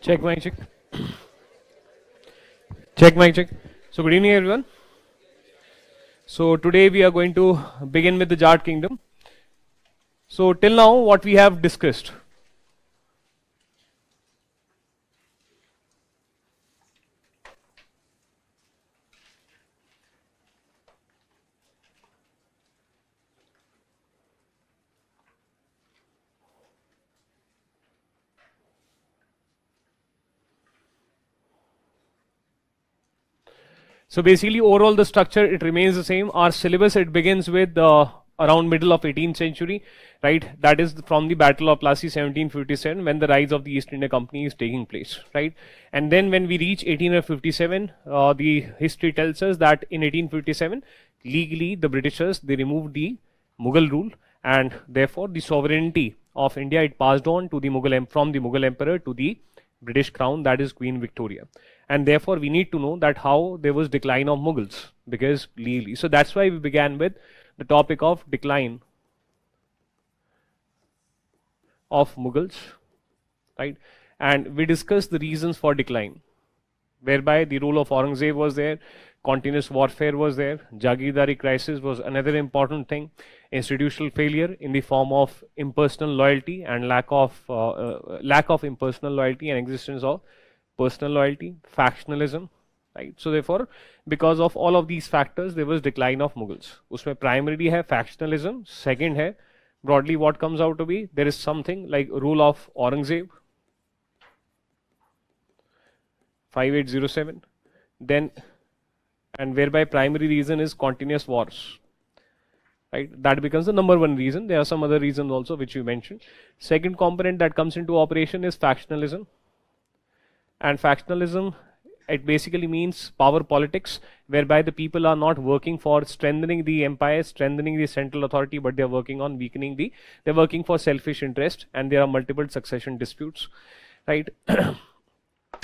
Check mic check. Check mic check. So good evening everyone. So today we are going to begin with the Jat Kingdom. So till now what we have discussed. So basically overall the structure it remains the same. Our syllabus it begins with around middle of 18th century, right? That is from the Battle of Plassey 1757 when the rise of the East India Company is taking place, right? And then when we reach 1857, the history tells us that in 1857 legally the Britishers they removed the Mughal rule and therefore the sovereignty of India it passed on to the from the Mughal Emperor to the British crown, that is Queen Victoria. And therefore we need to know that how there was decline of Mughals because legally. So that's why we began with the topic of decline of Mughals, right? And we discussed the reasons for decline, whereby the rule of Aurangzeb was there, continuous warfare was there, Jagirdari crisis was another important thing, institutional failure in the form of impersonal loyalty and lack of impersonal loyalty and existence of personal loyalty, factionalism, right? So therefore, because of all of these factors, there was decline of Mughals. उसमें primarily है factionalism, second है broadly what comes out to be there is something like rule of Aurangzeb 5807, then and whereby primary reason is continuous wars, right? That becomes the number one reason. There are some other reasons also which you mentioned. Second component that comes into operation is factionalism, and factionalism it basically means power politics, whereby the people are not working for strengthening the empire, strengthening the central authority, but they are working on weakening they're working for selfish interest, and there are multiple succession disputes, right?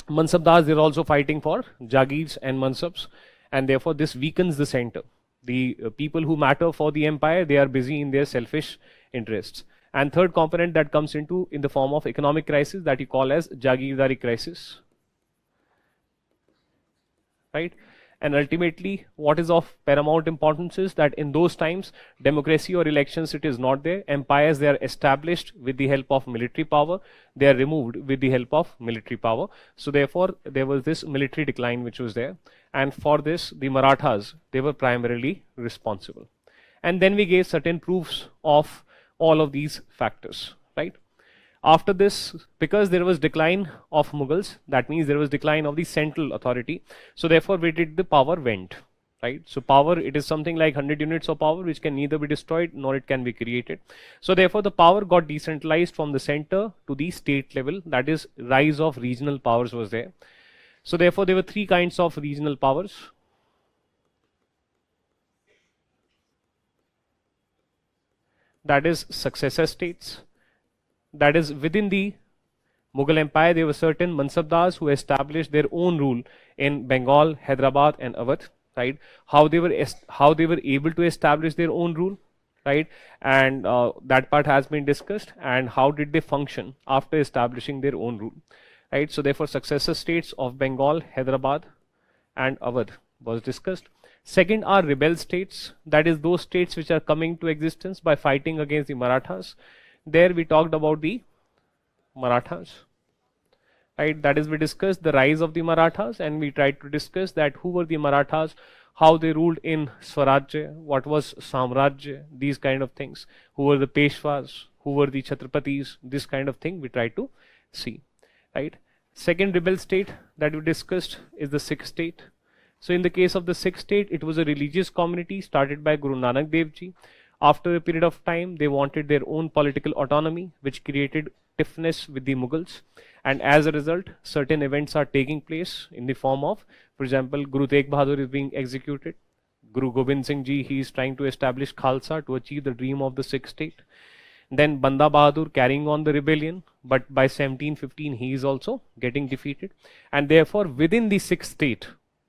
Mansabdars, they're also fighting for Jagirs and Mansabs, and therefore this weakens the center. The people who matter for the empire, they are busy in their selfish interests. And third component that comes into in the form of economic crisis that you call as Jagirdari crisis, right? And ultimately what is of paramount importance is that in those times democracy or elections it is not there. Empires they are established with the help of military power, they are removed with the help of military power. So therefore there was this military decline which was there, and for this the Marathas they were primarily responsible. And then we gave certain proofs of all of these factors, right? After this, because there was decline of Mughals, that means there was decline of the central authority. So therefore, we did the power went, right? So power, it is something like 100 units of power which can neither be destroyed nor it can be created. So therefore, the power got decentralized from the center to the state level. That is, rise of regional powers was there. So therefore, there were three kinds of regional powers. That is successor states. That is within the Mughal Empire, there were certain Mansabdars who established their own rule in Bengal, Hyderabad, and Awadh. Right? How they were able to establish their own rule, right? And that part has been discussed. And how did they function after establishing their own rule, right? So therefore, successor states of Bengal, Hyderabad, and Awadh was discussed. Second are rebel states. That is those states which are coming to existence by fighting against the Marathas. There we talked about the Marathas, right? That is, we discussed the rise of the Marathas and we tried to discuss that who were the Marathas, how they ruled in Swarajya, what was Samrajya, these kind of things, who were the Peshwas, who were the Chhatrapatis, this kind of thing we tried to see, right? Second rebel state that we discussed is the Sikh state. So in the case of the Sikh state, it was a religious community started by Guru Nanak Dev Ji. After a period of time, they wanted their own political autonomy, which created stiffness with the Mughals. And as a result, certain events are taking place in the form of, for example, Guru Tegh Bahadur is being executed. Guru Gobind Singh Ji, he is trying to establish Khalsa to achieve the dream of the Sikh state. Then Banda Bahadur carrying on the rebellion, but by 1715 he is also getting defeated. And therefore, within the Sikh state,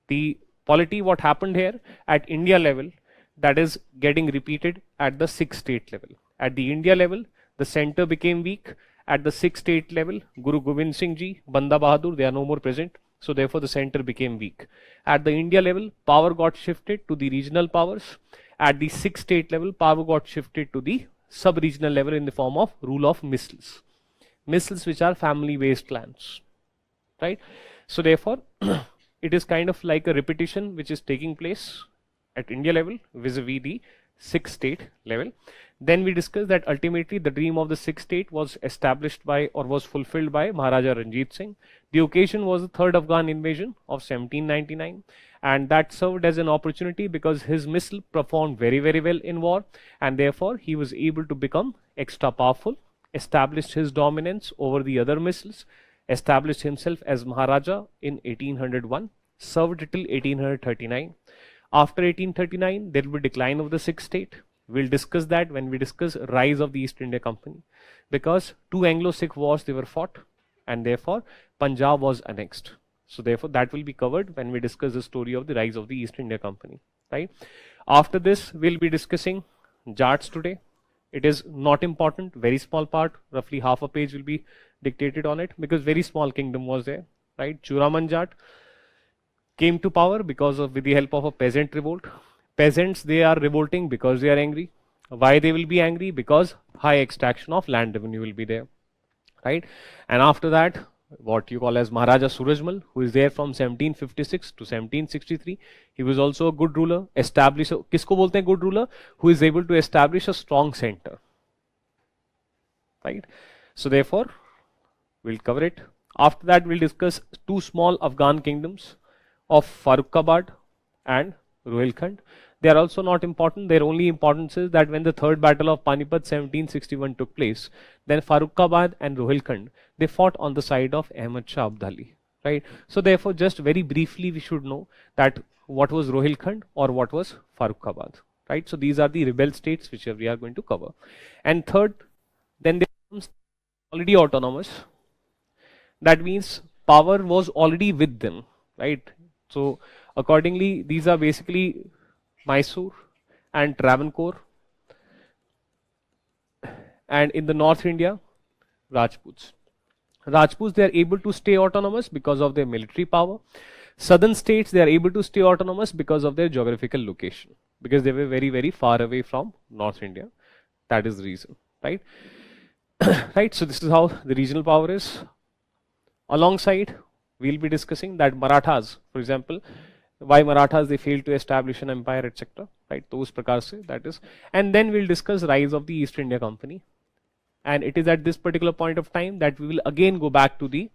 the polity what happened here at India level, that is getting repeated at the 6 state level. At the India level, the center became weak. At the 6 state level, Guru Gobind Singh Ji, Banda Bahadur, they are no more present. So therefore the center became weak. At the India level, power got shifted to the regional powers. At the 6 state level, power got shifted to the sub-regional level in the form of rule of missals. Missals which are family-based clans, right? So therefore, it is kind of like a repetition which is taking place at India level vis-a-vis the 6 state level. Then we discussed that ultimately the dream of the 6 state was established by or was fulfilled by Maharaja Ranjit Singh. The occasion was the third Afghan invasion of 1799, and that served as an opportunity because his missile performed very well in war, and therefore he was able to become extra powerful, established his dominance over the other missiles, established himself as Maharaja in 1801, served till 1839. After 1839, there will be decline of the 6th state. We'll discuss that when we discuss rise of the East India Company, because 2 Anglo-Sikh wars they were fought, and therefore Punjab was annexed. So therefore that will be covered when we discuss the story of the rise of the East India Company, right? After this, we'll be discussing Jats today. It is not important, very small part, roughly half a page will be dictated on it, because very small kingdom was there, right? Churaman Jat came to power because of, with the help of a peasant revolt. Peasants, they are revolting because they are angry. Why they will be angry? Because high extraction of land revenue will be there, right? And after that, what you call as Maharaja Surajmal, who is there from 1756 to 1763. He was also a good ruler, established, किसको बोलते हैं good ruler? Who is able to establish a strong center, right? So therefore, we'll cover it. After that, we'll discuss 2 small Afghan kingdoms of Farrukhabad and Rohilkhand. They are also not important. Their only importance is that when the third battle of Panipat 1761 took place, then Farrukhabad and Rohilkhand, they fought on the side of Ahmad Shah Abdali, right? So therefore, just very briefly, we should know that what was Rohilkhand or what was Farrukhabad, right? So these are the rebel states which we are going to cover. And third, then there comes already autonomous. That means power was already with them, right? So accordingly, these are basically Mysore and Travancore, and in the North India, Rajputs. Rajputs, they are able to stay autonomous because of their military power. Southern states, they are able to stay autonomous because of their geographical location, because they were very far away from North India. That is the reason, right? Right, so this is how the regional power is. Alongside, we'll be discussing that Marathas, for example, why Marathas they failed to establish an empire, etc. Right, those prakar se, that is. And then we'll discuss rise of the East India Company. And it is at this particular point of time that we will again go back to the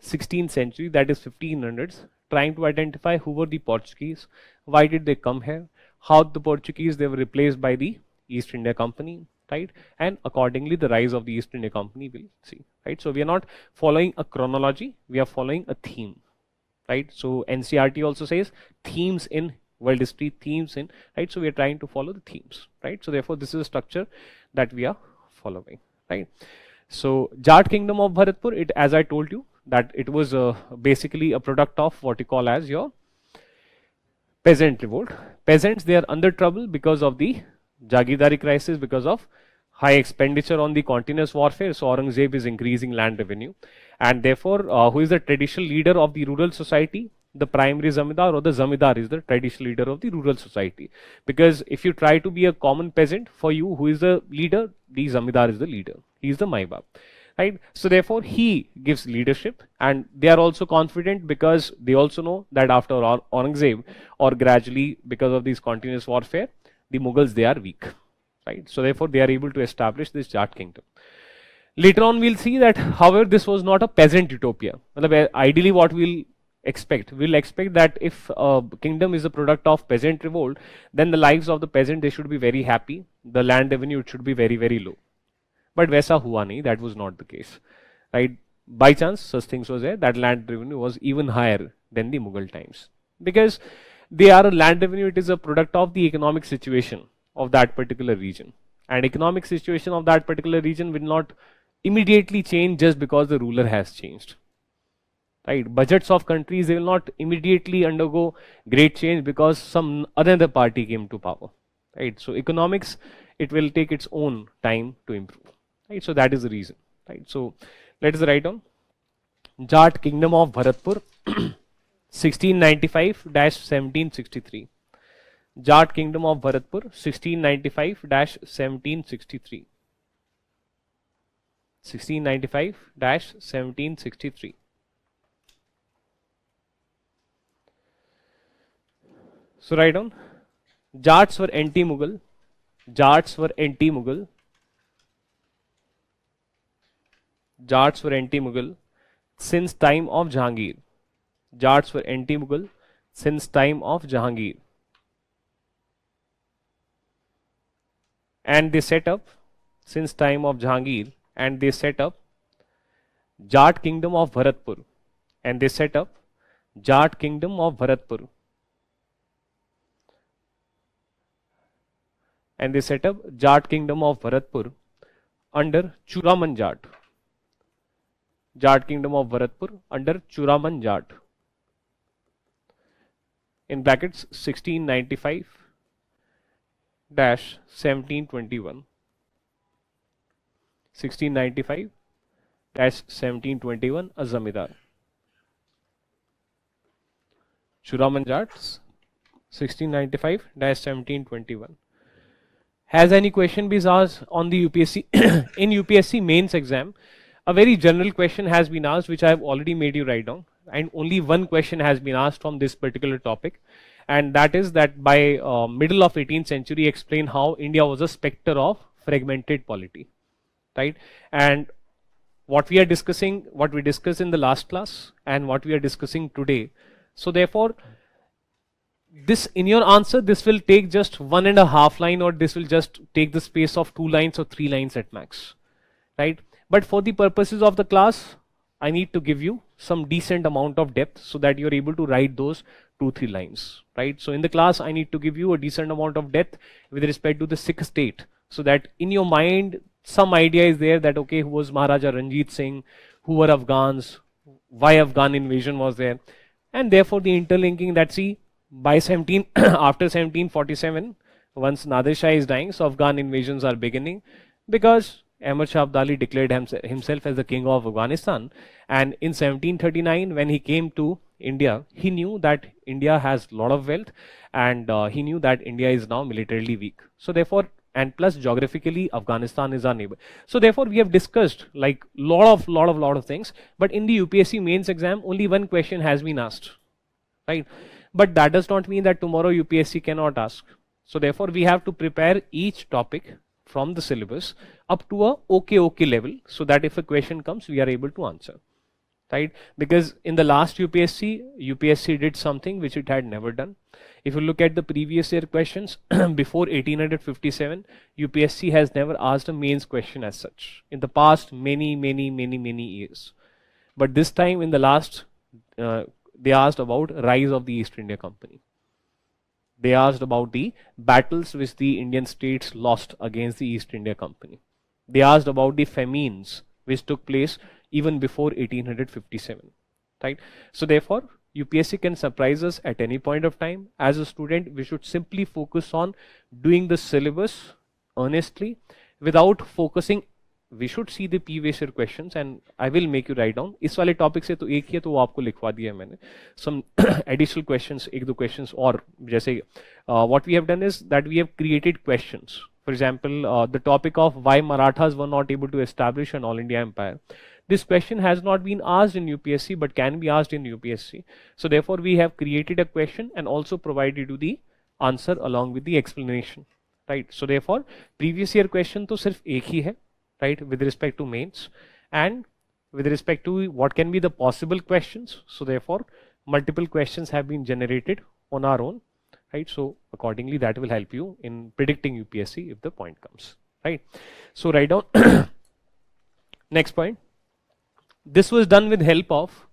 16th century, that is 1500s, trying to identify who were the Portuguese, why did they come here, how the Portuguese they were replaced by the East India Company, right? And accordingly the rise of the East India Company we'll see, right? So we are not following a chronology, we are following a theme, right? So NCRT also says themes in world history, themes in, right? So we are trying to follow the themes, right? So therefore this is a structure that we are following, right? So Jat kingdom of Bharatpur, it, as I told you, that it was basically a product of what you call as your peasant revolt. Peasants, they are under trouble because of the Jagirdari crisis, because of high expenditure on the continuous warfare. So Aurangzeb is increasing land revenue, and therefore who is the traditional leader of the rural society? The primary zamindar, or the zamindar is the traditional leader of the rural society. Because if you try to be a common peasant, for you, who is the leader? The zamindar is the leader. He is the Maibab, right? So therefore he gives leadership, and they are also confident because they also know that after Aurangzeb, or gradually because of this continuous warfare, the Mughals, they are weak, right? So therefore they are able to establish this Jat kingdom. Later on we'll see that, however, this was not a peasant utopia. Ideally what we'll expect that if a kingdom is a product of peasant revolt, then the lives of the peasant, they should be very happy, the land revenue should be very low. But वैसा हुआ नहीं, that was not the case, right? By chance such things was there, that land revenue was even higher than the Mughal times, because they are a land revenue, it is a product of the economic situation of that particular region, and economic situation of that particular region will not immediately change just because the ruler has changed, right? Budgets of countries, they will not immediately undergo great change because some another party came to power, right? So economics, it will take its own time to improve, right? So that is the reason, right? So let us write down Jat Kingdom of Bharatpur 1695-1763. Jat Kingdom of Bharatpur 1695-1763. 1695-1763. So write down Jats were anti-Mughal. Jats were anti-Mughal. Jats were anti-Mughal since time of Jahangir. Jats were anti-Mughal since time of Jahangir. And they set up, since time of Jahangir, and they set up Jat Kingdom of Bharatpur. And they set up Jat Kingdom of Bharatpur. And they set up Jat Kingdom of Bharatpur under Churaman Jat. Jat Kingdom of Bharatpur under Churaman Jat. In brackets 1695-1721. 1695-1721, a Zamidar. Churaman Jats 1695-1721. Has any question been asked on the UPSC in UPSC mains exam? A very general question has been asked, which I have already made you write down, and only one question has been asked from this particular topic, and that is that by middle of 18th century, explain how India was a spectre of fragmented polity, right? And what we are discussing, what we discussed in the last class, and what we are discussing today. So therefore, this in your answer, this will take just 1.5 line, or this will just take the space of 2 lines or 3 lines at max, right? But for the purposes of the class, I need to give you some decent amount of depth so that you're able to write those 2-3 lines, right? So in the class, I need to give you a decent amount of depth with respect to the Sikh state, so that in your mind, some idea is there that, okay, who was Maharaja Ranjit Singh, who were Afghans, why Afghan invasion was there, and therefore the interlinking that, see, by 17 after 1747, once Nadir Shah is dying, so Afghan invasions are beginning, because Ahmad Shah Abdali declared himself as the king of Afghanistan, and in 1739 when he came to India, he knew that India has a lot of wealth, and he knew that India is now militarily weak. So therefore, and plus geographically Afghanistan is our neighbor. So therefore we have discussed like lot of things, but in the UPSC mains exam only one question has been asked, right? But that does not mean that tomorrow UPSC cannot ask. So therefore we have to prepare each topic from the syllabus up to a okay level, so that if a question comes, we are able to answer, right? Because in the last UPSC did something which it had never done. If you look at the previous year questions before 1857, UPSC has never asked a mains question as such in the past many years. But this time in the last, they asked about rise of the East India Company. They asked about the battles which the Indian states lost against the East India Company. They asked about the famines which took place even before 1857, right? So therefore, UPSC can surprise us at any point of time. As a student, we should simply focus on doing the syllabus earnestly without focusing. We should see the previous year questions, and I will make you write down. इस वाले topic से तो एक ही है, तो वो आपको लिखवा दिया है मैंने. Some additional questions, एक दो questions और जैसे what we have done is that we have created questions. For example, the topic of why Marathas were not able to establish an all India empire. This question has not been asked in UPSC, but can be asked in UPSC. So therefore, we have created a question and also provided you the answer along with the explanation, right? So therefore, previous year question तो सिर्फ एक ही है, right, with respect to mains, and with respect to what can be the possible questions. So therefore, multiple questions have been generated on our own, right? So accordingly, that will help you in predicting UPSC if the point comes, right? So write down next point. This was done with help of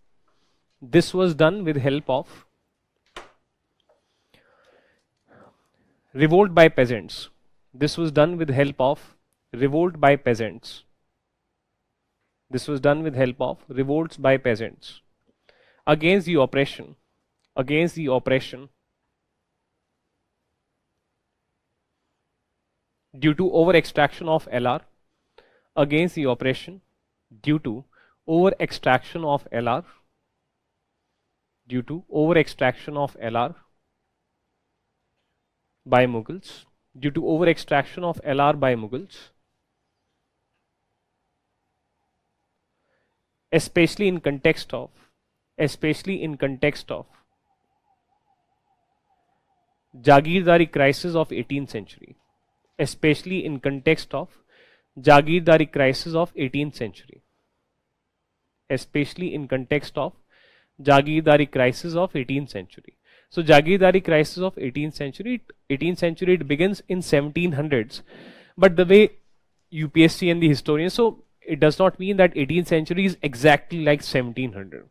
revolt by peasants. This was done with help of revolt by peasants. This was done with help of revolts by peasants against the oppression due to over extraction of LR against the oppression due to over extraction of LR due to over extraction of LR by Mughals due to over extraction of LR by Mughals, especially in context of Jagirdari crisis of 18th century, especially in context of Jagirdari crisis of 18th century, especially in context of Jagirdari crisis of 18th century. So Jagirdari crisis of 18th century, it begins in 1700s, but the way UPSC and the historians, so it does not mean that 18th century is exactly like 1700.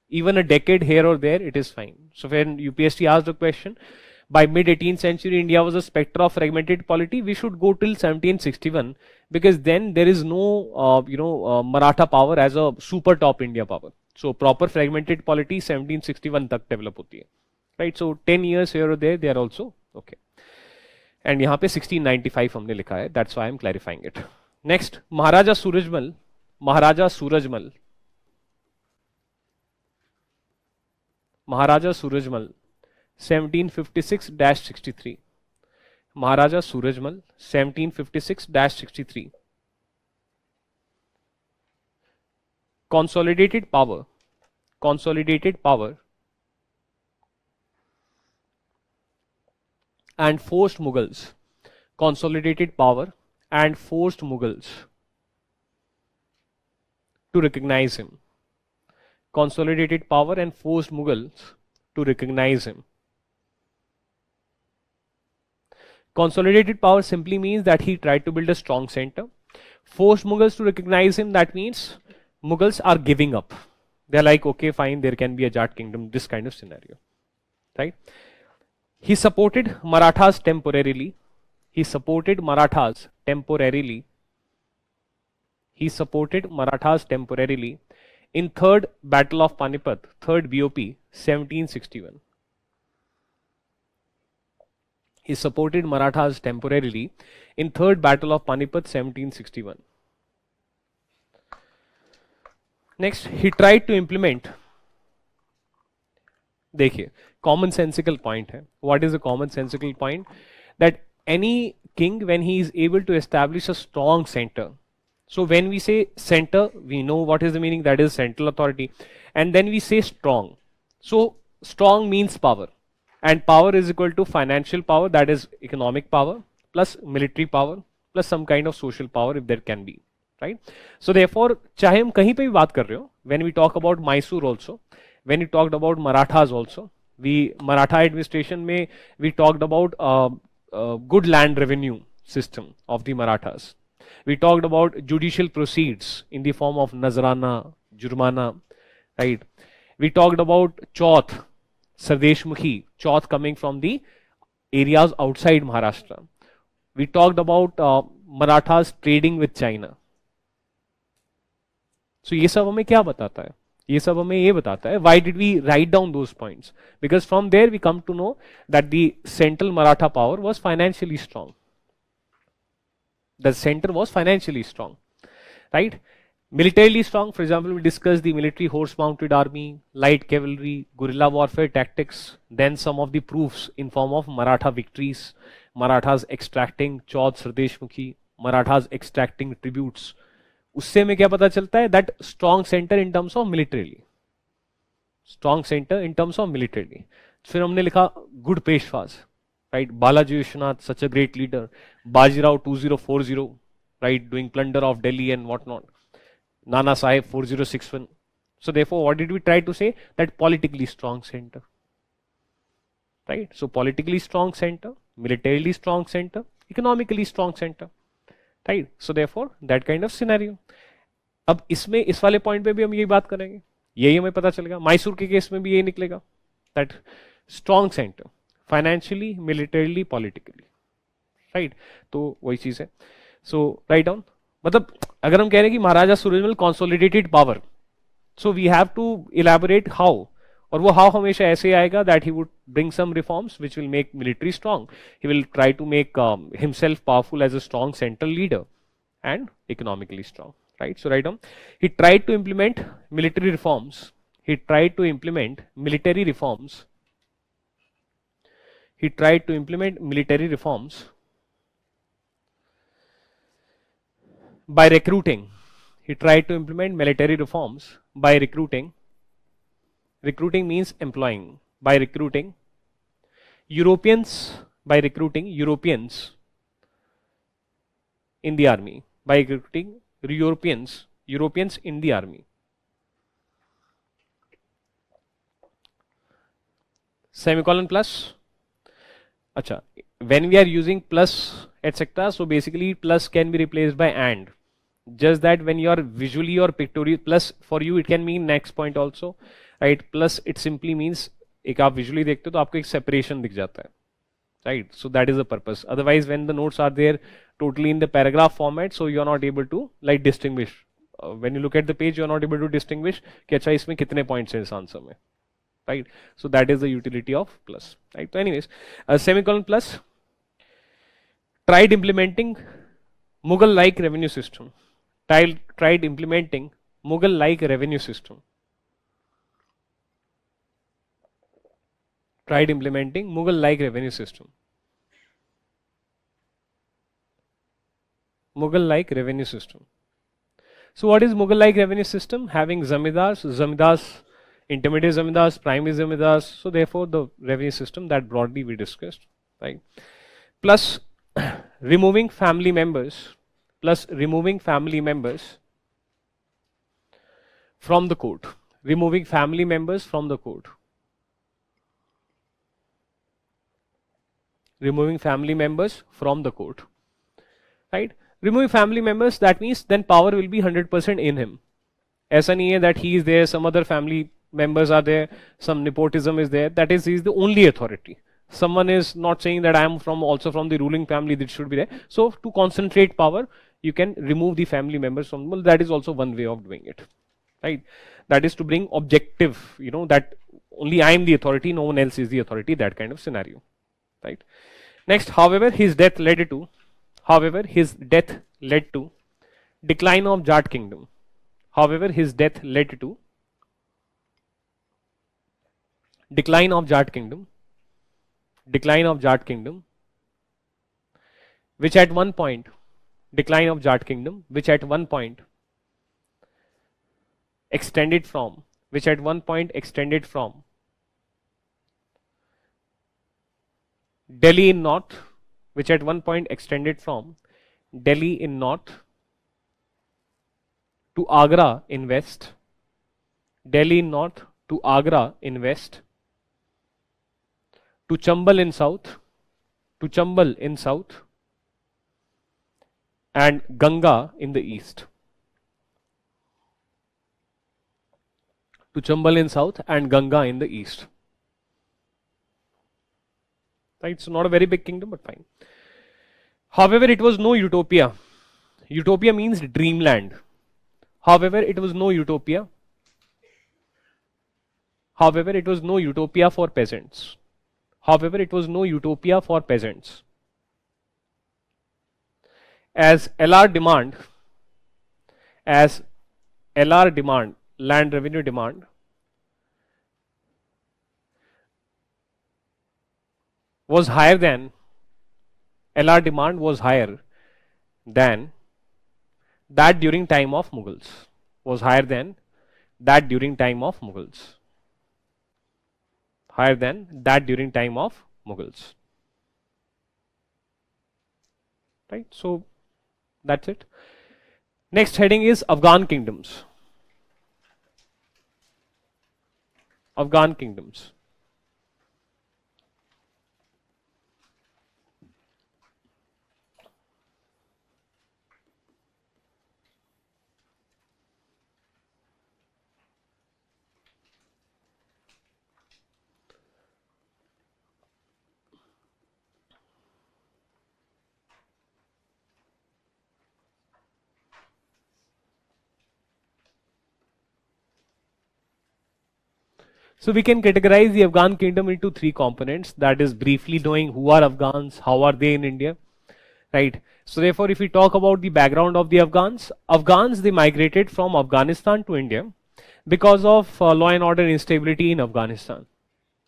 Even a decade here or there, it is fine. So when UPSC asked the question, by mid 18th century India was a spectre of fragmented polity, we should go till 1761, because then there is no Maratha power as a super top India power. So proper fragmented polity 1761 tak develop hoti hai, right? So 10 years here or there, they are also okay. And यहाँ पे 1695 हमने लिखा है, that's why I'm clarifying it. Next, Maharaja Surajmal 1756-63. Maharaja Surajmal 1756-63. Consolidated power and forced Mughals. Consolidated power and forced Mughals to recognize him. Consolidated power and forced Mughals to recognize him. Consolidated power simply means that he tried to build a strong center. Forced Mughals to recognize him, that means Mughals are giving up. They're like, okay, fine, there can be a Jat kingdom, this kind of scenario, right? He supported Marathas temporarily. He supported Marathas temporarily in Third Battle of Panipat, 3rd BOP, 1761. He supported Marathas temporarily in Third Battle of Panipat, 1761. Next, he tried to implement, देखिए commonsensical point है. What is a commonsensical point? That any king, when he is able to establish a strong center, so when we say center, we know what is the meaning, that is central authority, and then we say strong. So strong means power, and power is equal to financial power, that is economic power, plus military power, plus some kind of social power if there can be, right? So therefore, चाहे हम कहीं पे भी बात कर रहे हो, when we talk about Mysore also, when we talked about Marathas also, Maratha administration में we talked about good land revenue system of the Marathas. We talked about judicial proceeds in the form of Nazrana, Jurmana, right? We talked about Chauth, Sardeshmukhi, Chauth coming from the areas outside Maharashtra. We talked about Marathas trading with China. So ये सब हमें क्या बताता है? ये सब हमें ये बताता है, why did we write down those points? Because from there we come to know that the central Maratha power was financially strong. The center was financially strong, right? Militarily strong, for example, we discussed the military horse-mounted army, light cavalry, guerrilla warfare tactics, then some of the proofs in form of Maratha victories, Marathas extracting Chauth Sardeshmukhi, Marathas extracting tributes. उससे में क्या पता चलता है? That strong center in terms of militarily. Strong center in terms of militarily. फिर हमने लिखा good Peshwas, right? Balaji Vishwanath, such a great leader. Bajirao 2040, right? Doing plunder of Delhi and whatnot. Nana Sahib 4061. So therefore, what did we try to say? That politically strong center, right? So politically strong center, militarily strong center, economically strong center, right? So therefore, that kind of scenario. अब इसमें इस वाले point पे भी हम यही बात करेंगे, यही हमें पता चलेगा. मैसूर के केस में भी यही निकलेगा, that strong centre financially, militarily, politically, right? तो वही चीज है. सो राइट डाउन, मतलब अगर हम कह रहे हैं कि Maharaja Surajmal consolidated power, so we have to elaborate how और वो हाउ हमेशा ऐसे ही आएगा that he would bring some reforms which will make military strong, he will try to make himself powerful as a strong central leader and economically strong, right? So write down, he tried to implement military reforms, he tried to implement military reforms, he tried to implement military reforms by recruiting, he tried to implement military reforms by recruiting, recruiting means employing, by recruiting Europeans, by recruiting Europeans in the army, by recruiting Europeans in the army. Semicolon plus. Acha, when we are using plus etc., so basically plus can be replaced by and. Just that when you are visually or pictorial, plus for you it can mean next point also, right? Plus it simply means एक आप visually देखते हो तो आपको एक separation दिख जाता है, right? So that is the purpose. Otherwise, when the notes are there totally in the paragraph format, so you are not able to like distinguish. When you look at the page, you are not able to distinguish कि अच्छा इसमें कितने points हैं इस answer में, right? So that is the utility of plus, right? So anyways, semicolon plus tried implementing Mughal-like revenue system. Tried implementing Mughal-like revenue system. Tried implementing Mughal-like revenue system. Mughal-like revenue system. So what is Mughal-like revenue system? Having zamindars, intermediate zamindars, primary zamindars. So therefore the revenue system that broadly we discussed, right? Plus removing family members, plus removing family members from the court. Removing family members from the court. Removing family members from the court, right? Removing family members, that means then power will be 100% in him. ऐसा नहीं है that he is there, some other family members are there, some nepotism is there, that is he is the only authority. Someone is not saying that I am also from the ruling family, that should be there. So to concentrate power, you can remove the family members from, well, that is also one way of doing it, right? That is to bring objective, that only I am the authority, no one else is the authority, that kind of scenario, right? Next, however, his death led to decline of Jat kingdom. However, his death led to decline of Jat kingdom, which at one point, decline of Jat kingdom, which at one point extended from, Delhi in north, which at one point extended from Delhi in north to Agra in west, Delhi in north to Agra in west, to Chambal in south, and Ganga in the east. To Chambal in south and Ganga in the east. Right, so not a very big kingdom, but fine. However, it was no utopia. Utopia means dreamland. However, it was no utopia. However, it was no utopia for peasants. However, it was no utopia for peasants. As LR demand, land revenue demand, was higher than, LR demand was higher than that during time of Mughals. Was higher than that during time of Mughals. Higher than that during time of Mughals. Right, so that's it. Next heading is Afghan kingdoms. Afghan kingdoms. So we can categorize the Afghan kingdom into three components. That is briefly knowing who are Afghans, how are they in India, right? So therefore, if we talk about the background of the Afghans they migrated from Afghanistan to India because of law and order instability in Afghanistan,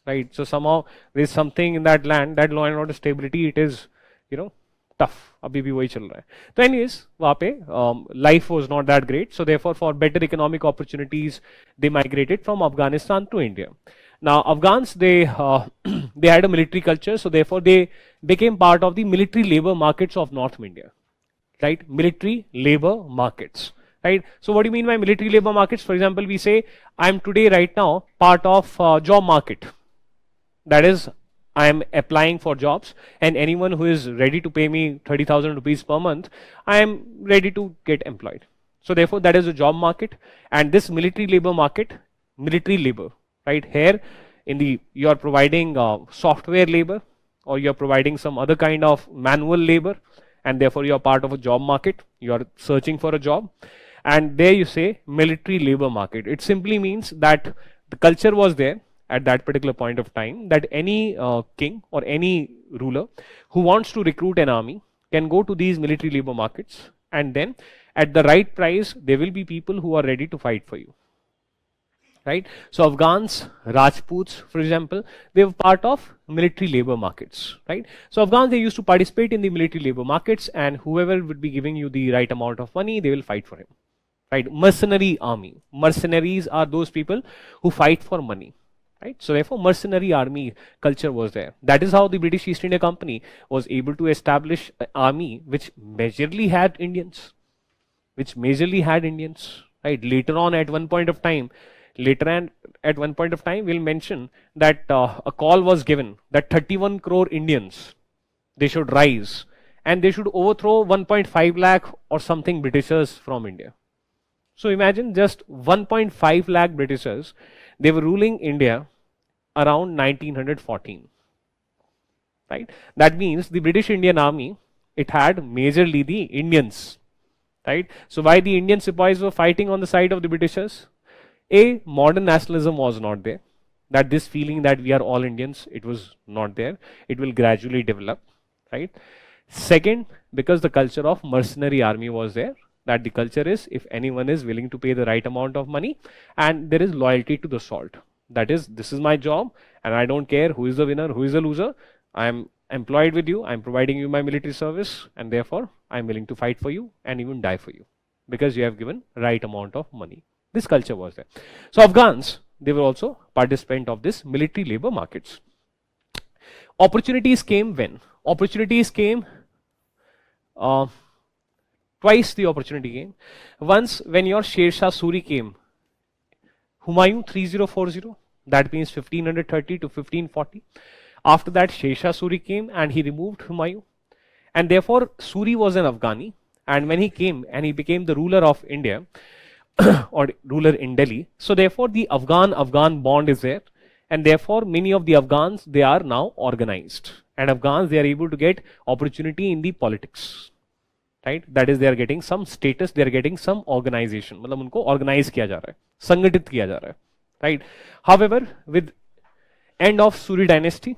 right? So somehow there is something in that land, that law and order stability, it is, you know, tough. अभी भी वही चल रहा है. तो anyways, वहाँ पे life was not that great. So therefore, for better economic opportunities, they migrated from Afghanistan to India. Now Afghans, they had a military culture, so therefore they became part of the military labor markets of North India, right? Military labor markets, right? So what do you mean by military labor markets? For example, we say I am today right now part of job market. That is, I am applying for jobs, and anyone who is ready to pay me 30,000 rupees per month, I am ready to get employed. So therefore, that is a job market, and this military labor market, military labor, right? Here, you are providing software labor, or you are providing some other kind of manual labor, and therefore you are part of a job market. You are searching for a job, and there you say military labor market. It simply means that the culture was there at that particular point of time, that any king or any ruler who wants to recruit an army can go to these military labor markets, and then at the right price there will be people who are ready to fight for you, right? So Afghans, Rajputs, for example, they were part of military labor markets, right? So Afghans, they used to participate in the military labor markets, and whoever would be giving you the right amount of money, they will fight for him, right? Mercenary army. Mercenaries are those people who fight for money, right? So therefore, mercenary army culture was there. That is how the British East India Company was able to establish an army which majorly had Indians, right? Later on, at one point of time, we'll mention that a call was given that 31 crore Indians, they should rise and they should overthrow 1.5 lakh or something Britishers from India. So imagine just 1.5 lakh Britishers, they were ruling India around 1914, right? That means the British Indian Army, it had majorly the Indians, right? So why the Indian Sepoys were fighting on the side of the Britishers? A, modern nationalism was not there. That this feeling that we are all Indians, it was not there. It will gradually develop, right? Second, because the culture of mercenary army was there, that the culture is if anyone is willing to pay the right amount of money, and there is loyalty to the salt. That is, this is my job and I don't care who is the winner, who is the loser. I am employed with you, I am providing you my military service, and therefore I am willing to fight for you and even die for you because you have given right amount of money. This culture was there. So Afghans, they were also participant of this military labor markets. Opportunities came when? Opportunities came twice the opportunity came. Once when your Sher Shah Suri came, Humayun 3040, that means 1530 to 1540. After that, Sher Shah Suri came and he removed Humayun. And therefore, Suri was an Afghani. And when he came and he became the ruler of India, or ruler in Delhi, so therefore the Afghan bond is there. And therefore, many of the Afghans, they are now organized. And Afghans, they are able to get opportunity in the politics. Right? That is, they are getting some status, they are getting some organization. मतलब उनको organize किया जा रहा है, संगठित किया जा रहा है. Right? However, with end of Suri dynasty,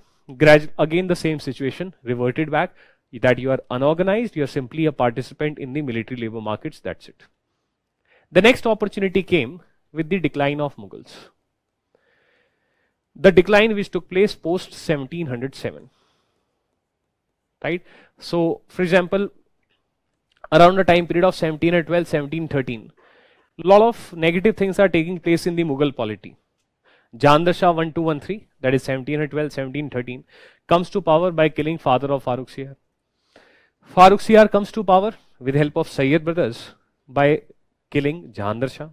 again the same situation reverted back, that you are unorganized, you are simply a participant in the military labor markets, that's it. The next opportunity came with the decline of Mughals. The decline which took place post 1707. Right? So, for example, around the time period of 1712, 1713, a lot of negative things are taking place in the Mughal polity. Jahandar Shah 1213, that is 1712, 1713, comes to power by killing father of Farrukh Siyar. Farrukh Siyar comes to power with help of Sayyid brothers by killing Jahandar Shah.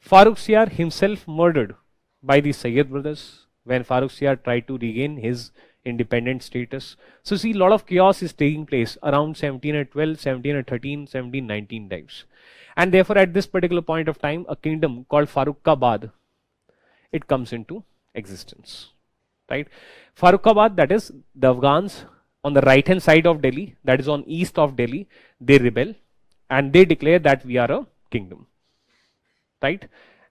Farrukh Siyar himself murdered by the Sayyid brothers when Farrukh Siyar tried to regain his independent status. So see, a lot of chaos is taking place around 1712, 1713, 1719 times. And therefore, at this particular point of time, a kingdom called Farrukhbad, it comes into existence. Right? Farrukhbad, that is the Afghans on the right hand side of Delhi, that is on east of Delhi, they rebel and they declare that we are a kingdom. Right?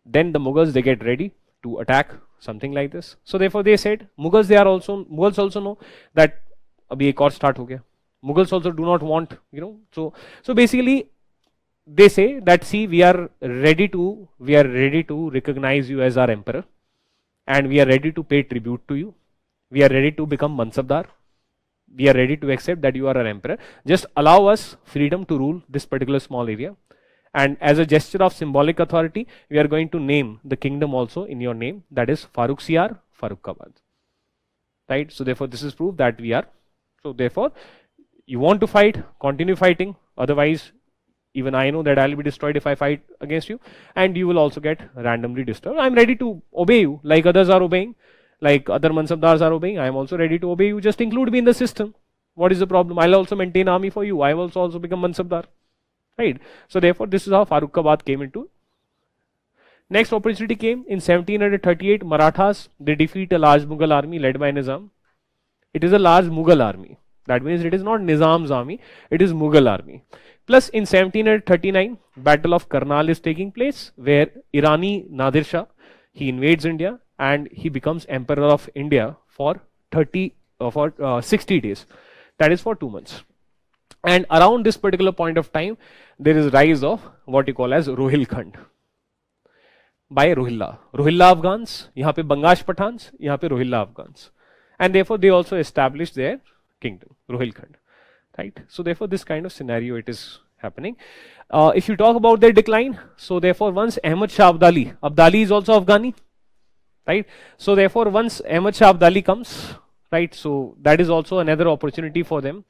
Then the Mughals, they get ready to attack something like this. So therefore they said Mughals also know that abhi ek aur start ho gaya. Mughals also do not want, so basically they say that, see, we are ready to recognize you as our emperor, and we are ready to pay tribute to you. We are ready to become Mansabdar. We are ready to accept that you are our emperor. Just allow us freedom to rule this particular small area. And as a gesture of symbolic authority, we are going to name the kingdom also in your name, that is Farrukhsiyar, Farrukhbad. Right? So therefore, this is proof that we are. So therefore, you want to fight, continue fighting. Otherwise, even I know that I'll be destroyed if I fight against you, and you will also get randomly disturbed. I'm ready to obey you, like others are obeying, like other Mansabdars are obeying. I am also ready to obey you. Just include me in the system. What is the problem? I'll also maintain army for you. I will also become Mansabdar. Right? So therefore, this is how Farrukhbad came into. Next opportunity came in 1738. Marathas, they defeat a large Mughal army led by Nizam. It is a large Mughal army. That means it is not Nizam's army, it is Mughal army. Plus in 1739, Battle of Karnal is taking place, where Irani Nadir Shah, he invades India and he becomes Emperor of India for 60 days. That is for 2 months. And around this particular point of time, there is rise of what you call as Rohilkhand by Rohilla. Rohilla Afghans, यहाँ पे Bangash Pathans, यहाँ पे Rohilla Afghans. And therefore they also established their kingdom, Rohilkhand. Right? So therefore this kind of scenario it is happening. If you talk about their decline, so therefore once Ahmad Shah Abdali is also Afghani. Right? So therefore once Ahmad Shah Abdali comes, right, so that is also another opportunity for them.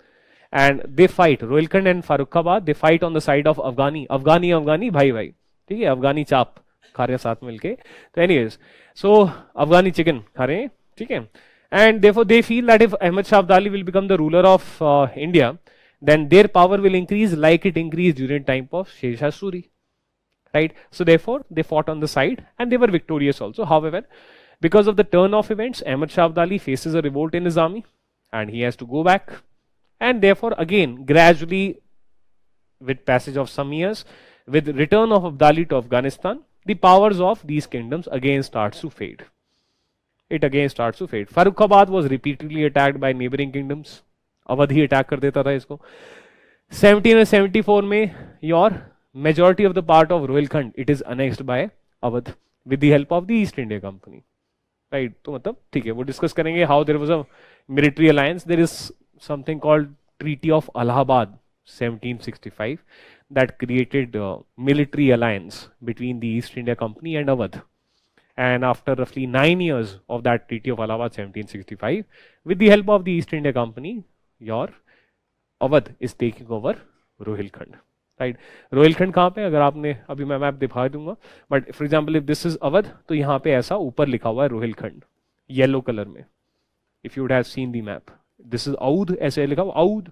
And they fight, Rohilkhand and Farrukhbad, they fight on the side of Afghani, bhai. ठीक है, Afghani chap खा रहे हैं साथ मिलके. So anyways, so Afghani chicken खा रहे हैं, ठीक है. And therefore they feel that if Ahmad Shah Abdali will become the ruler of India, then their power will increase like it increased during time of Sher Shah Suri. Right? So therefore they fought on the side and they were victorious also. However, because of the turn of events, Ahmad Shah Abdali faces a revolt in his army and he has to go back. And therefore again, gradually, with passage of some years, with return of Abdali to Afghanistan, the powers of these kingdoms again starts to fade. It again starts to fade. Farrukhbad was repeatedly attacked by neighboring kingdoms. Awadh he attack कर देता था इसको. 1774 में your majority of the part of Rohilkhand, it is annexed by Awadh with the help of the East India Company. Right? तो मतलब ठीक है, वो discuss करेंगे how there was a military alliance. There is something called Treaty of Allahabad 1765 that created a military alliance between the East India Company and Awadh. And after roughly 9 years of that Treaty of Allahabad 1765, with the help of the East India Company, your Awadh is taking over Rohilkhand. Right? Rohilkhand कहाँ पे? अगर आपने अभी मैं map दिखा दूंगा, but for example if this is Awadh, तो यहाँ पे ऐसा ऊपर लिखा हुआ है Rohilkhand, yellow color में. If you would have seen the map, this is Audh, ऐसे लिखा हुआ Audh,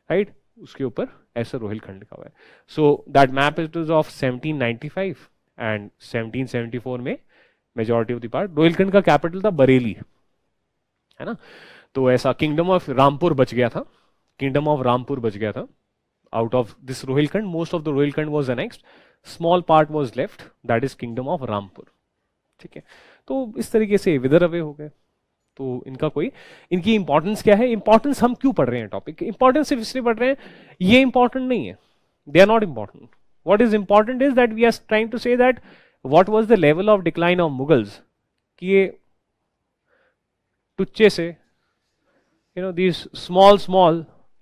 right? उसके ऊपर ऐसा Rohilkhand लिखा हुआ है. So that map is of 1795 and 1774 में majority of the part. Rohilkhand का कैपिटल था बरेली, है ना. तो ऐसा किंगडम ऑफ रामपुर बच गया था. Out of this Rohilkhand, most of the Rohilkhand was annexed, small part was left, that is kingdom of Rampur. ठीक है. तो इस तरीके से विदर अवे हो गए. तो इनकी इंपॉर्टेंस क्या है? इंपॉर्टेंस हम क्यों पढ़ रहे हैं? टॉपिक इंपॉर्टेंस सिर्फ इसलिए पढ़ रहे हैं, ये इंपॉर्टेंट नहीं है. They are not important. What is important is that we are trying to say that what was the level of decline of Mughals, कि ये टुच्चे से, these small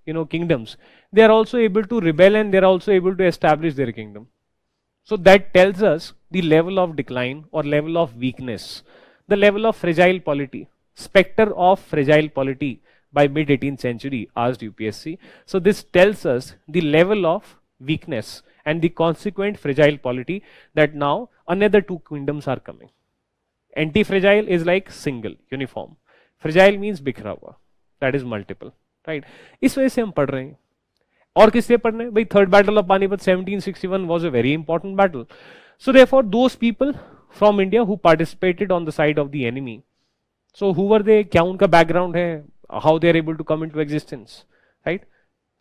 kingdoms, they are also able to rebel and they are also able to establish their kingdom. So that tells us the level of decline or level of weakness, the level of fragile polity, specter of fragile polity by mid 18th century, asked UPSC. So this tells us the level of weakness and the consequent fragile polity that now another two kingdoms are coming. Anti-fragile is like single, uniform. Fragile means बिखरा हुआ, that is multiple, right? इस वजह से हम पढ़ रहे हैं. और किस लिए पढ़ रहे हैं भाई? Third battle of Panipat 1761 was a very important battle. So therefore those people from India who participated on the side of the enemy, so who were they? क्या उनका background है? How they are able to come into existence, right?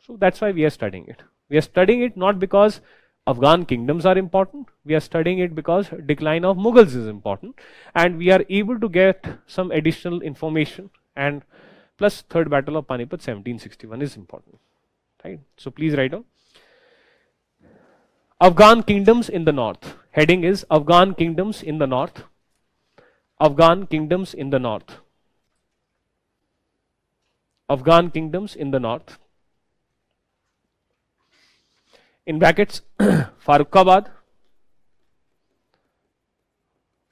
So that's why we are studying it. We are studying it not because Afghan kingdoms are important. We are studying it because decline of Mughals is important, and we are able to get some additional information. And plus, Third Battle of Panipat 1761 is important, right? So please write down Afghan kingdoms in the north. Heading is Afghan kingdoms in the north. Afghan kingdoms in the north. Afghan kingdoms in the north. In brackets, Farrukhabad,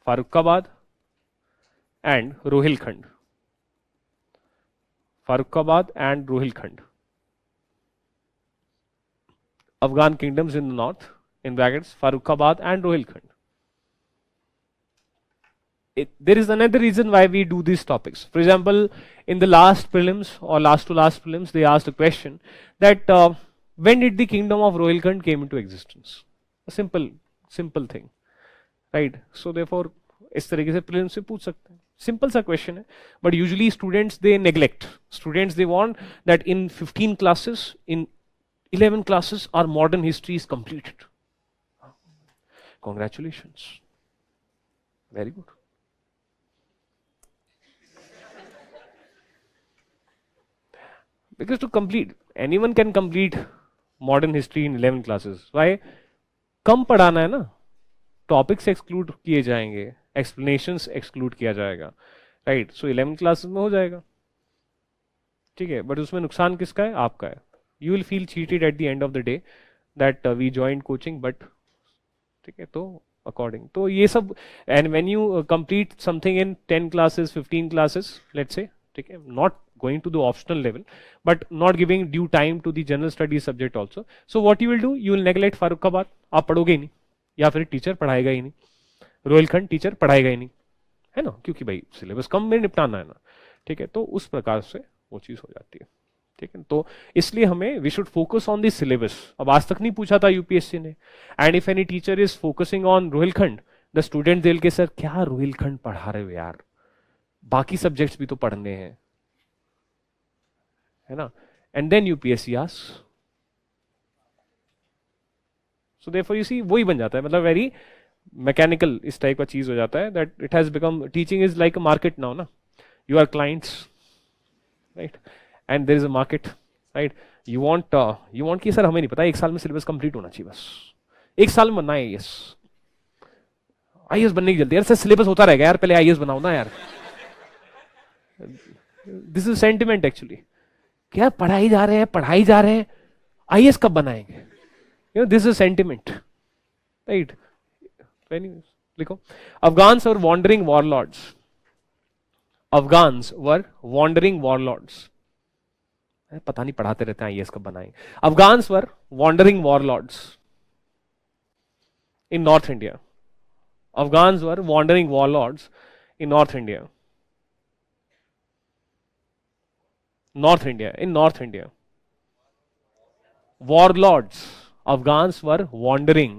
Farrukhabad and Rohilkhand. Farrukhabad and Rohilkhand. Afghan kingdoms in the north, in brackets, Farrukhabad and Rohilkhand. There is another reason why we do these topics. For example, in the last prelims or last to last prelims, they asked a question that when did the kingdom of Rohilkhand came into existence? A simple thing, right? So therefore, इस तरीके से prelims से पूछ सकते हैं. Simple सा question है, but usually students they neglect. Students they want that in 15 classes, in 11 classes, our modern history is completed. Congratulations, very good. Because to complete, anyone can complete modern history in 11 classes. Why? कम पढ़ाना है ना, topics exclude किए जाएंगे, explanations exclude किया जाएगा, right? सो 11 classes में हो जाएगा, ठीक है, बट उसमें नुकसान किसका है? आपका है. You will feel cheated at the end of the day that we joined coaching, but ठीक है, तो अकॉर्डिंग तो ये सब. And when you complete something in 10 classes 15 classes, let's say, ठीक है, not going to the optional level, but not giving due time to the general studies subject also. So what you will do, you will neglect Farrukhabad, आप पढ़ोगे ही नहीं, या फिर teacher पढ़ाएगा ही नहीं, Rohilkhand teacher पढ़ाएगा ही नहीं, है ना, क्योंकि भाई सिलेबस कम में निपटाना है ना, ठीक है, तो उस प्रकार से वो चीज हो जाती है, ठीक है. तो इसलिए हमें we should focus on the syllabus. अब आज तक नहीं पूछा था यूपीएससी ने, and if any teacher is focusing on Rohilkhand, the student दिल के सर क्या रोहिलखंड पढ़ा रहे हो यार, बाकी सब्जेक्ट्स भी तो पढ़ने हैं, है ना. And then UPSC asks, so therefore you see वही बन जाता है, मतलब वेरी मैकेनिकल इस टाइप का चीज हो जाता है, that it has become, teaching is like a market now ना. You are clients, right, and there is a market, right. You want कि सर हमें नहीं पता, एक साल में सिलेबस कंप्लीट होना चाहिए, बस एक साल में बनना है आईएएस. आईएएस बनने की जल्दी यार, सर सिलेबस होता रहेगा यार, पहले आईएएस बनाओ ना यार. दिस इज सेंटिमेंट एक्चुअली, क्या पढ़ाई जा रहे हैं, आईएएस कब बनाएंगे, you know, this is sentiment, right. लिखो, Afghans were wandering warlords. Afghans were wandering warlords, पता नहीं पढ़ाते रहते हैं आईएएस कब बनाएंगे. Afghans were wandering warlords in North India. Afghans were wandering warlords in North India. North India, in North India. Warlords. Afghans were wandering.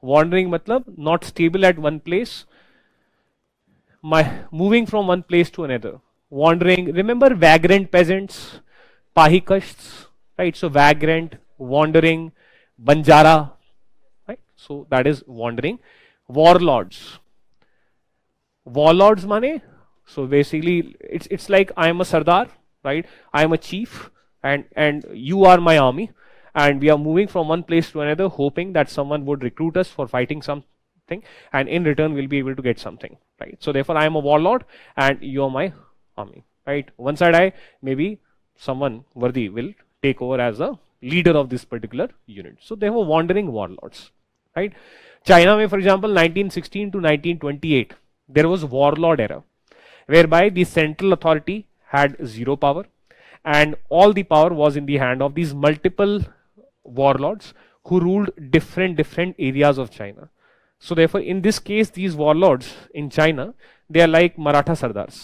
Wandering matlab not stable at one place. Moving from one place to another. Wandering. Remember vagrant peasants, pahikashts, right? So vagrant, wandering, banjara, right? So that is wandering. Warlords. Warlords mane. So basically, it's like I am a sardar. Right, I am a chief, and you are my army, and we are moving from one place to another, hoping that someone would recruit us for fighting something, and in return we'll be able to get something. Right. So therefore, I am a warlord, and you are my army. Right. Once I die, maybe someone worthy will take over as a leader of this particular unit. So they were wandering warlords. Right. China, for example, 1916 to 1928, there was warlord era, whereby the central authority had zero power, and all the power was in the hand of these multiple warlords who ruled different areas of China. So therefore, in this case, these warlords in China, they are like Maratha Sardars.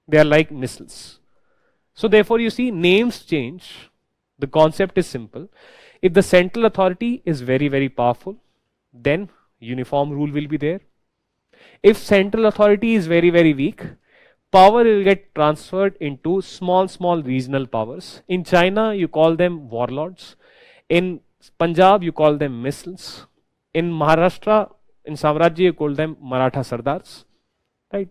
They are like missiles. So therefore, you see, names change. The concept is simple. If the central authority is very powerful, then uniform rule will be there. If central authority is very weak, power will get transferred into small regional powers. In China, you call them warlords. In Punjab, you call them missiles. In Maharashtra, in Savrajya, you call them Maratha Sardars, right?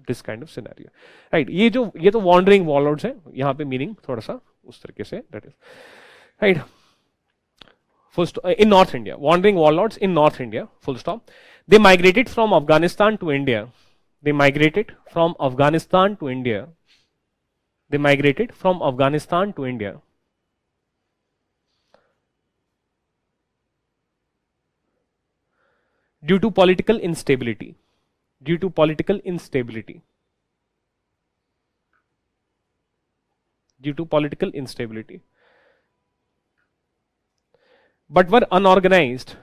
This kind of scenario, right? ये तो wandering warlords हैं, यहाँ पे meaning थोड़ा सा उस तरीके से, that is, right? First, in North India, wandering warlords in North India, full stop. They migrated from Afghanistan to India. They migrated from Afghanistan to India. They migrated from Afghanistan to India. Due to political instability. Due to political instability. Due to political instability. But were unorganized.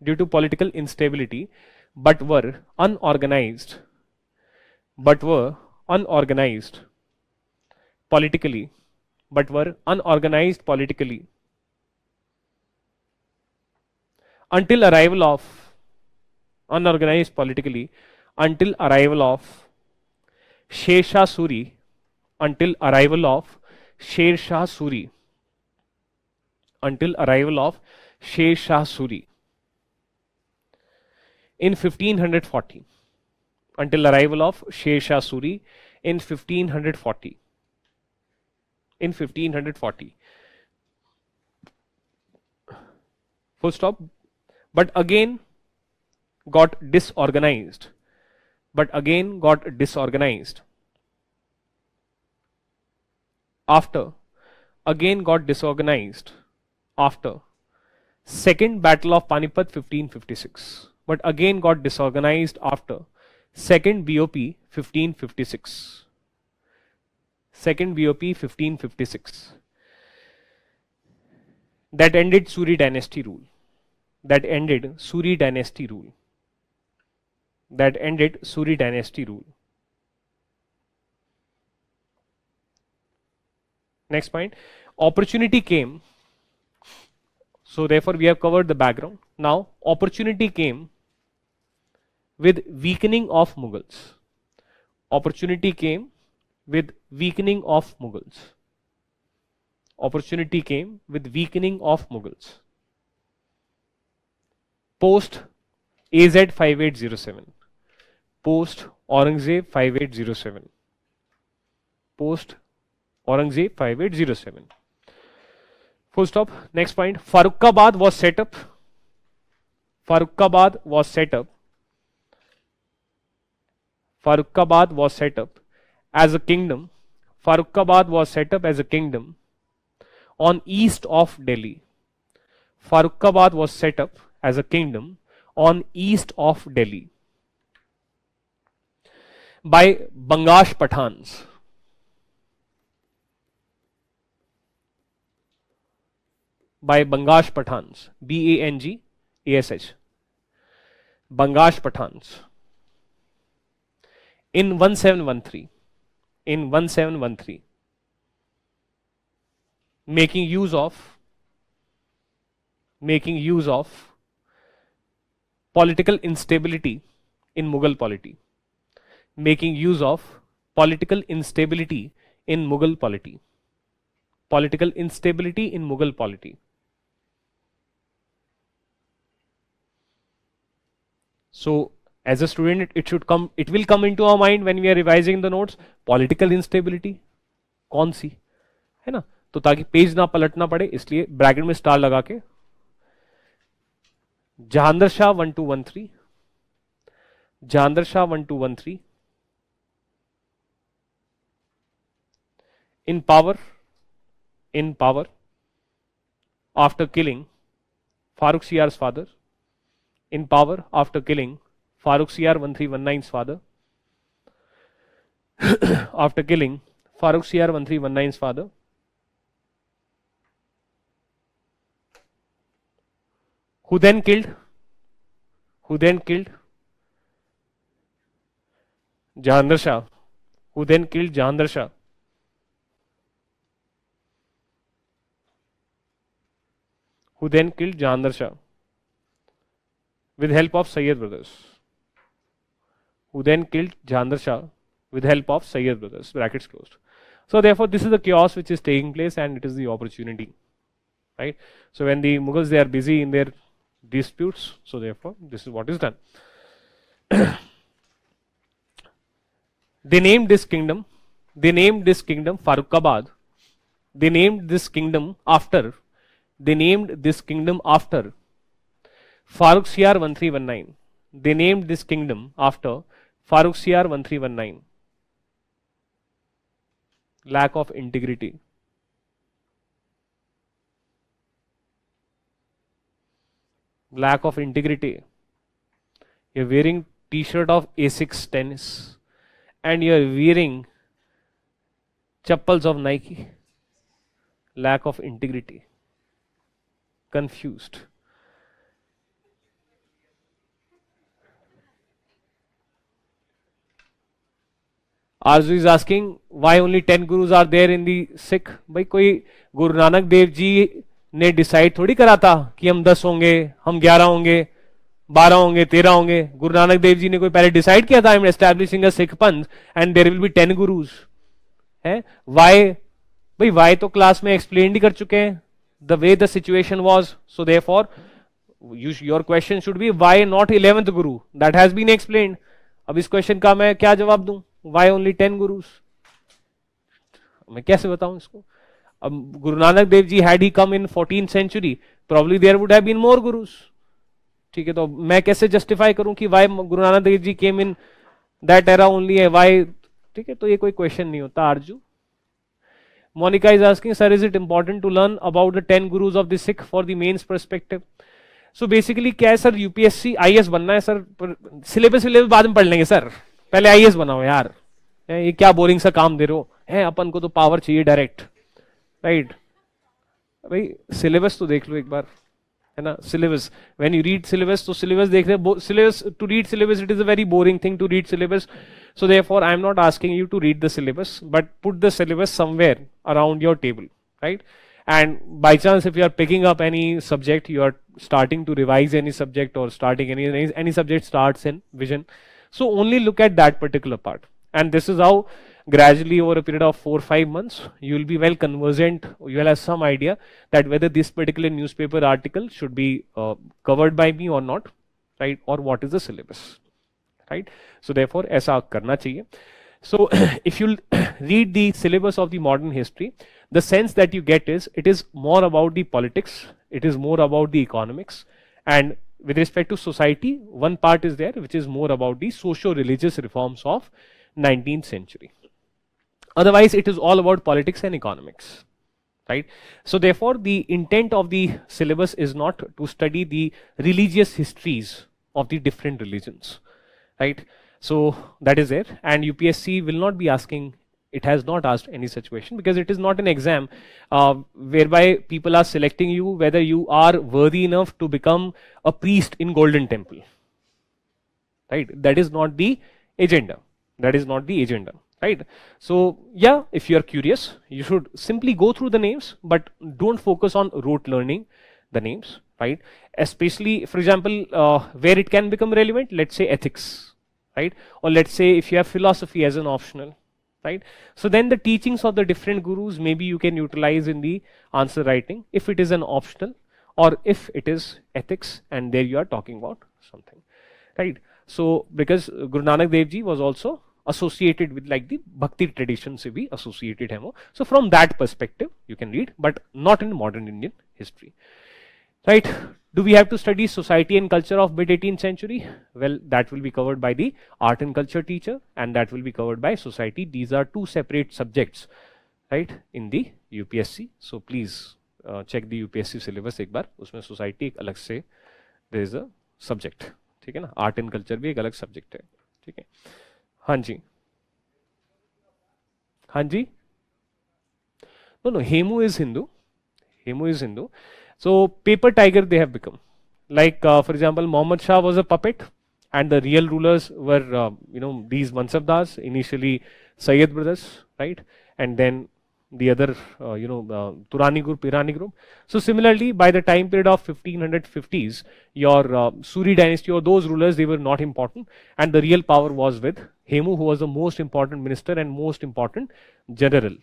Due to political instability, but were unorganized. But were unorganized politically. But were unorganized politically. Until arrival of unorganized politically until arrival of Sher Shah Suri, until arrival of Sher Shah Suri, until arrival of Sher Shah Suri in 1540, until arrival of Sher Shah Suri in 1540, in 1540. Full stop. But again got disorganized, but again got disorganized after, again got disorganized after Second Battle of Panipat 1556, but again got disorganized after Second BOP 1556, Second BOP 1556, that ended Suri dynasty rule, that ended Suri dynasty rule, that ended Suri dynasty rule. Next point, opportunity came. So therefore we have covered the background. Now opportunity came with weakening of Mughals. Opportunity came with weakening of Mughals. Opportunity came with weakening of Mughals. Post AZ 5807. Post Aurangzeb 5807. Post Aurangzeb 5807. Full stop. Next point. Farrukhabad was set up. Farrukhabad was set up. Farrukhabad was set up as a kingdom. Farrukhabad was set up as a kingdom on east of Delhi. Farrukhabad was set up as a kingdom on east of Delhi by Bangash Pathans. By Bangash Pathans. Bangash. Bangash Pathans. In 1713. In 1713. Making use of political instability in Mughal polity. Making use of political instability in Mughal polity. Political instability in Mughal polity. So as a student it will come into our mind when we are revising the notes. Political instability कौन सी है ना, तो ताकि page ना पलटना पड़े इसलिए bracket में स्टार लगा के Jahandar Shah 1213, Jahandar Shah 1213 in power after killing Farooq Siyar's father, in power after killing Farooq Siyar 1319's father, after killing Farooq Siyar 1319's father, who then killed Jahandar Shah, who then killed Jahandar Shah, who then killed Jahandar Shah with help of Sayyid brothers, who then killed Jahandar Shah with help of Sayyid brothers, brackets closed. So therefore this is the chaos which is taking place and it is the opportunity, right? So when the Mughals, they are busy in their disputes, so therefore this is what is done. They named this kingdom, Farrukhabad. They named this kingdom after, Farooq Siar 1319. They named this kingdom after Farooq Siar 1319. Lack of integrity. Lack of integrity. You're wearing t-shirt of Asics tennis and you're wearing chappals of Nike. Lack of integrity. Confused. Arzu is asking why only 10 gurus are there in the Sikh. भाई कोई गुरु नानक देव जी ने decide थोड़ी करा था कि हम 10 होंगे, हम 11 होंगे, 12 होंगे, 13 होंगे. गुरु नानक देव जी ने कोई पहले डिसाइड किया था आई एम एस्टैब्लिशिंग अ सिख पंथ and there will be 10 gurus. है वाई? भाई वाई तो क्लास में एक्सप्लेन ही कर चुके हैं. The way the situation was, so therefore your question should be why not 11th Guru. That has been explained. अब इस क्वेश्चन का मैं क्या जवाब दूं? Why only 10 gurus? मैं कैसे बताऊं इसको? अब Guru Nanak Dev ji had he come in 14th century, probably there would have been more gurus. ठीक है, तो मैं कैसे जस्टिफाई करूं कि why Guru Nanak Dev ji came in that era only है? Why? ठीक है, तो ये कोई क्वेश्चन नहीं होता. आरजू Monica is asking, sir, is it important to learn about the 10 gurus of the Sikh for the mains perspective? So basically क्या है सर, यूपीएससी आईएएस बनना है सर, सिलेबस बाद में पढ़ लेंगे सर, पहले आईएएस बनाओ यार. ये क्या बोरिंग सा काम दे रहे हो है, अपन को तो पावर चाहिए डायरेक्ट, राइट? भाई सिलेबस तो देख लो एक बार, है ना? Syllabus, when you read syllabus, तो सिलेबस देख रहे, syllabus to read syllabus, it is a very boring thing to read syllabus. So therefore I am not asking you to read the syllabus, but put the syllabus somewhere around your table, right? And by chance if you are picking up any subject, you are starting to revise any subject or starting any subject starts in vision, so only look at that particular part. And this is how gradually over a period of 4-5 months you will be well conversant, you will have some idea that whether this particular newspaper article should be covered by me or not, right? Or what is the syllabus, right? So therefore ऐसा करना चाहिए. So if you read the syllabus of the modern history, the sense that you get is it is more about the politics, it is more about the economics, and with respect to society, one part is there which is more about the socio-religious reforms of 19th century. Otherwise it is all about politics and economics, right? So therefore the intent of the syllabus is not to study the religious histories of the different religions, right? So that is there, and UPSC will not be asking, it has not asked any such question, because it is not an exam whereby people are selecting you whether you are worthy enough to become a priest in Golden Temple, right? That is not the agenda. That is not the agenda, right? So yeah, if you are curious, you should simply go through the names, but don't focus on rote learning the names, right? Especially, for example, where it can become relevant, let's say ethics, right? Or let's say if you have philosophy as an optional, right? So then the teachings of the different gurus maybe you can utilize in the answer writing if it is an optional, or if it is ethics and there you are talking about something, right? So because Guru Nanak Dev Ji was also associated with like the bhakti tradition se bhi associated hai wo. So from that perspective you can read, but not in modern Indian history, right? Do we have to study society and culture of mid 18th century? Well, that will be covered by the art and culture teacher, and that will be covered by society. These are two separate subjects, right, in the UPSC. So please check the UPSC syllabus एक बार, उसमें society एक अलग से there is a subject, ठीक है ना? art and culture भी एक अलग subject है, ठीक है? हाँ जी, हाँ जी. No, Hemu is Hindu. Hemu is Hindu. So paper tiger they have become. Like for example, Muhammad Shah was a puppet, and the real rulers were these Mansabdars, initially Sayyid brothers, right? And then the other Turani group, Irani group. So similarly, by the time period of 1550s, your Suri dynasty or those rulers, they were not important, and the real power was with Hemu, who was the most important minister and most important general,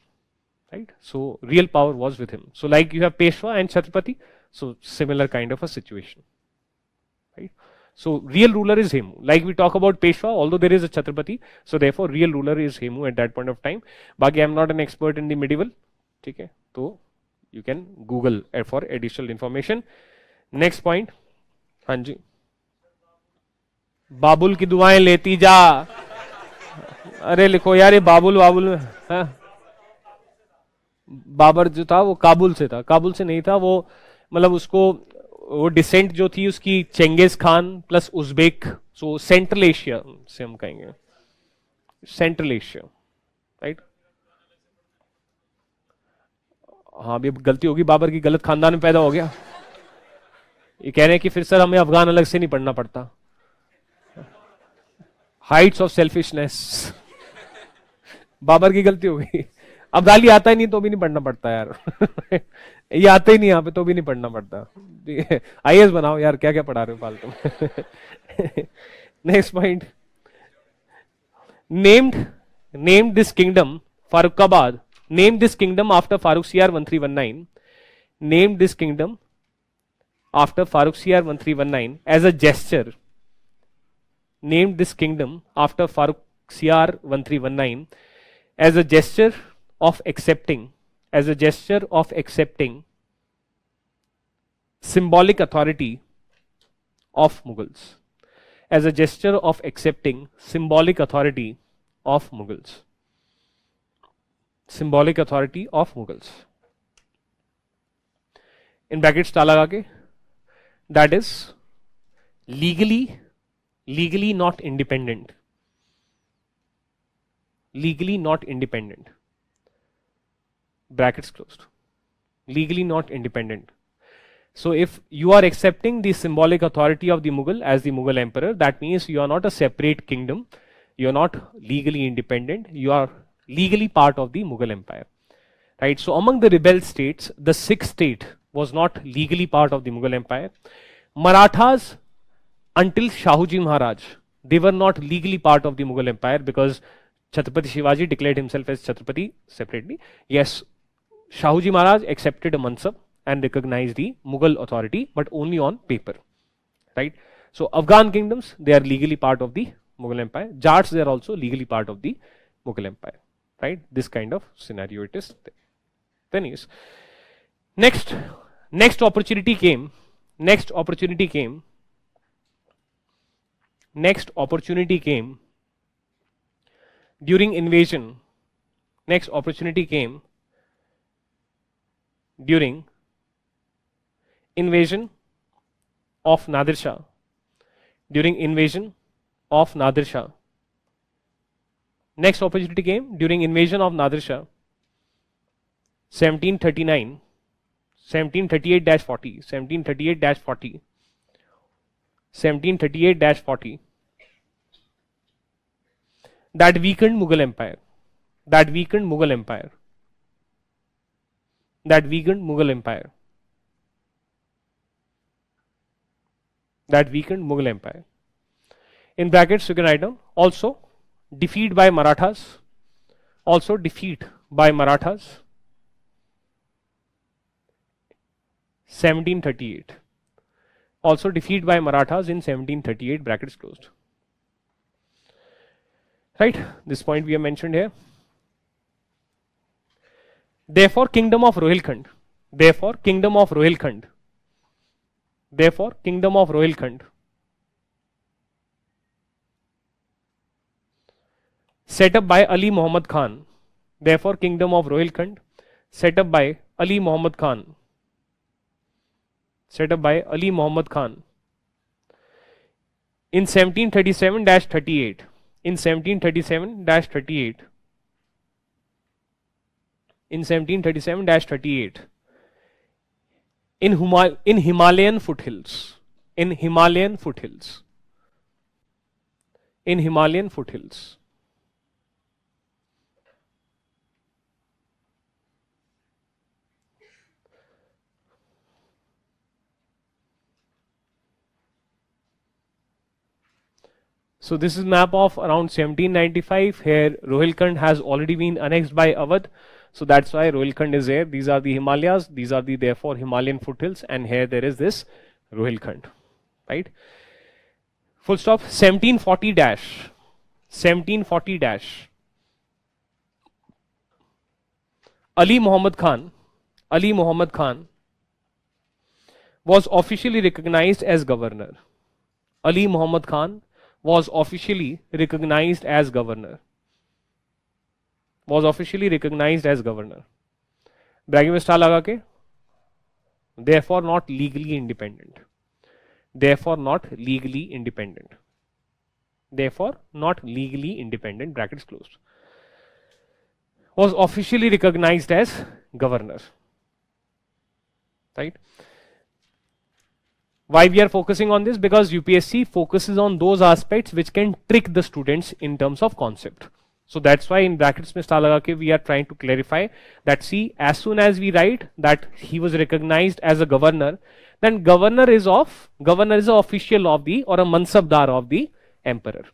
right? So real power was with him. So like you have Peshwa and Chhatrapati, so similar kind of a situation, right? So real ruler is Hemu. Like we talk about Peshwa, although there is a Chhatrapati, so therefore real ruler is Hemu at that point of time. Baki, I'm not an expert in the medieval, okay? So you can Google for additional information. Next point, हाँ जी, बाबुल की दुआएं लेती जा. अरे लिखो यार ये बाबुल बाबुल में, हाँ? बाबर जो था वो काबुल से था, काबुल से नहीं था वो, मतलब उसको वो डिसेंट जो थी उसकी चेंगिस खान प्लस उज्बेक, सो सेंट्रल एशिया से हम कहेंगे, सेंट्रल एशिया, राइट. हाँ अभी गलती होगी, बाबर की गलत खानदान में पैदा हो गया. ये कह रहे हैं कि फिर सर हमें अफगान अलग से नहीं पढ़ना पड़ता. हाइट्स ऑफ सेल्फिशनेस, बाबर की गलती हो गई. अब्दाली आता ही नहीं तो भी नहीं पढ़ना पड़ता यार. ये आता ही नहीं यहाँ पे तो भी नहीं पढ़ना पड़ता. आईएएस बनाओ यार, क्या क्या पढ़ा रहे हो फालतू. Next point, named this kingdom Farrukhabad, name this kingdom after Farooq CR 1319, name this kingdom after Farooq CR 1319 as a gesture, named this kingdom after Farooq CR 1319 as a gesture of accepting, as a gesture of accepting symbolic authority of Mughals, as a gesture of accepting symbolic authority of Mughals, symbolic authority of Mughals. In brackets ताला लगा के, that is legally not independent, legally not independent, brackets closed, legally not independent. So if you are accepting the symbolic authority of the Mughal as the Mughal emperor, that means you are not a separate kingdom, you are not legally independent, you are legally part of the Mughal empire, right? So among the rebel states, the sixth state was not legally part of the Mughal empire. Marathas, until Shahuji Maharaj, they were not legally part of the Mughal empire because Chhatrapati Shivaji declared himself as Chhatrapati separately. Yes, Shahuji Maharaj accepted a mansab and recognized the Mughal authority, but only on paper, right? So Afghan kingdoms, they are legally part of the Mughal empire. Jats, they are also legally part of the Mughal empire, right? This kind of scenario it is. Then is next opportunity came. Next opportunity came during invasion. Next opportunity came during invasion of Nadir Shah. During invasion of Nadir Shah. Next opportunity came during invasion of Nadir Shah. 1739. 1738-40, 1738-40, 1738-40, that weakened Mughal empire, that weakened Mughal empire, that weakened Mughal empire, that weakened Mughal empire. In brackets you can write down also defeat by Marathas, also defeat by Marathas, 1738. Also defeat by Marathas in 1738, brackets closed. Right, this point we have mentioned here. Therefore, kingdom of Rohilkhand. Therefore, kingdom of Rohilkhand. Therefore, kingdom of Rohilkhand. Set up by Ali Muhammad Khan. Therefore, kingdom of Rohilkhand set up by Ali Muhammad Khan. Set up by Ali Muhammad Khan in 1737-38. In 1737-38. In 1737-38. In Himalayan foothills. In Himalayan foothills. In Himalayan foothills. So this is map of around 1795. Here Rohilkhand has already been annexed by Awadh. So that's why Rohilkhand is there. These are the Himalayas. These are the therefore Himalayan foothills, and here there is this Rohilkhand, right? Full stop. 1740 dash. 1740 dash. Ali Muhammad Khan. Ali Muhammad Khan was officially recognized as governor. Ali Muhammad Khan was officially recognized as governor. Was officially recognized as governor. Bracket में star लगा के, therefore not legally independent. Therefore not legally independent. Therefore not legally independent. Brackets closed. Was officially recognized as governor. Right? Why we are focusing on this? Because UPSC focuses on those aspects which can trick the students in terms of concept. So that's why in brackets mein star laga ke we are trying to clarify that, see, as soon as we write that he was recognized as a governor, then governor is an official of the, or a mansabdar of the emperor,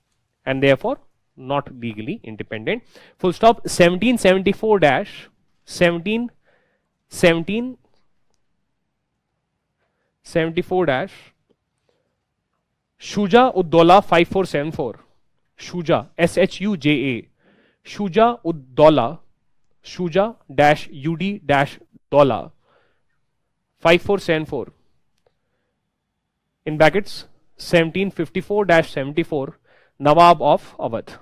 and therefore not legally independent. Full stop. 1774 dash 1774 dash Shuja Ud-Daula 5474. Shuja, SHUJA, Shuja Ud-Daula, Shuja dash UD dash Daula 5474. In brackets 1754 dash 74, Nawab of Awadh.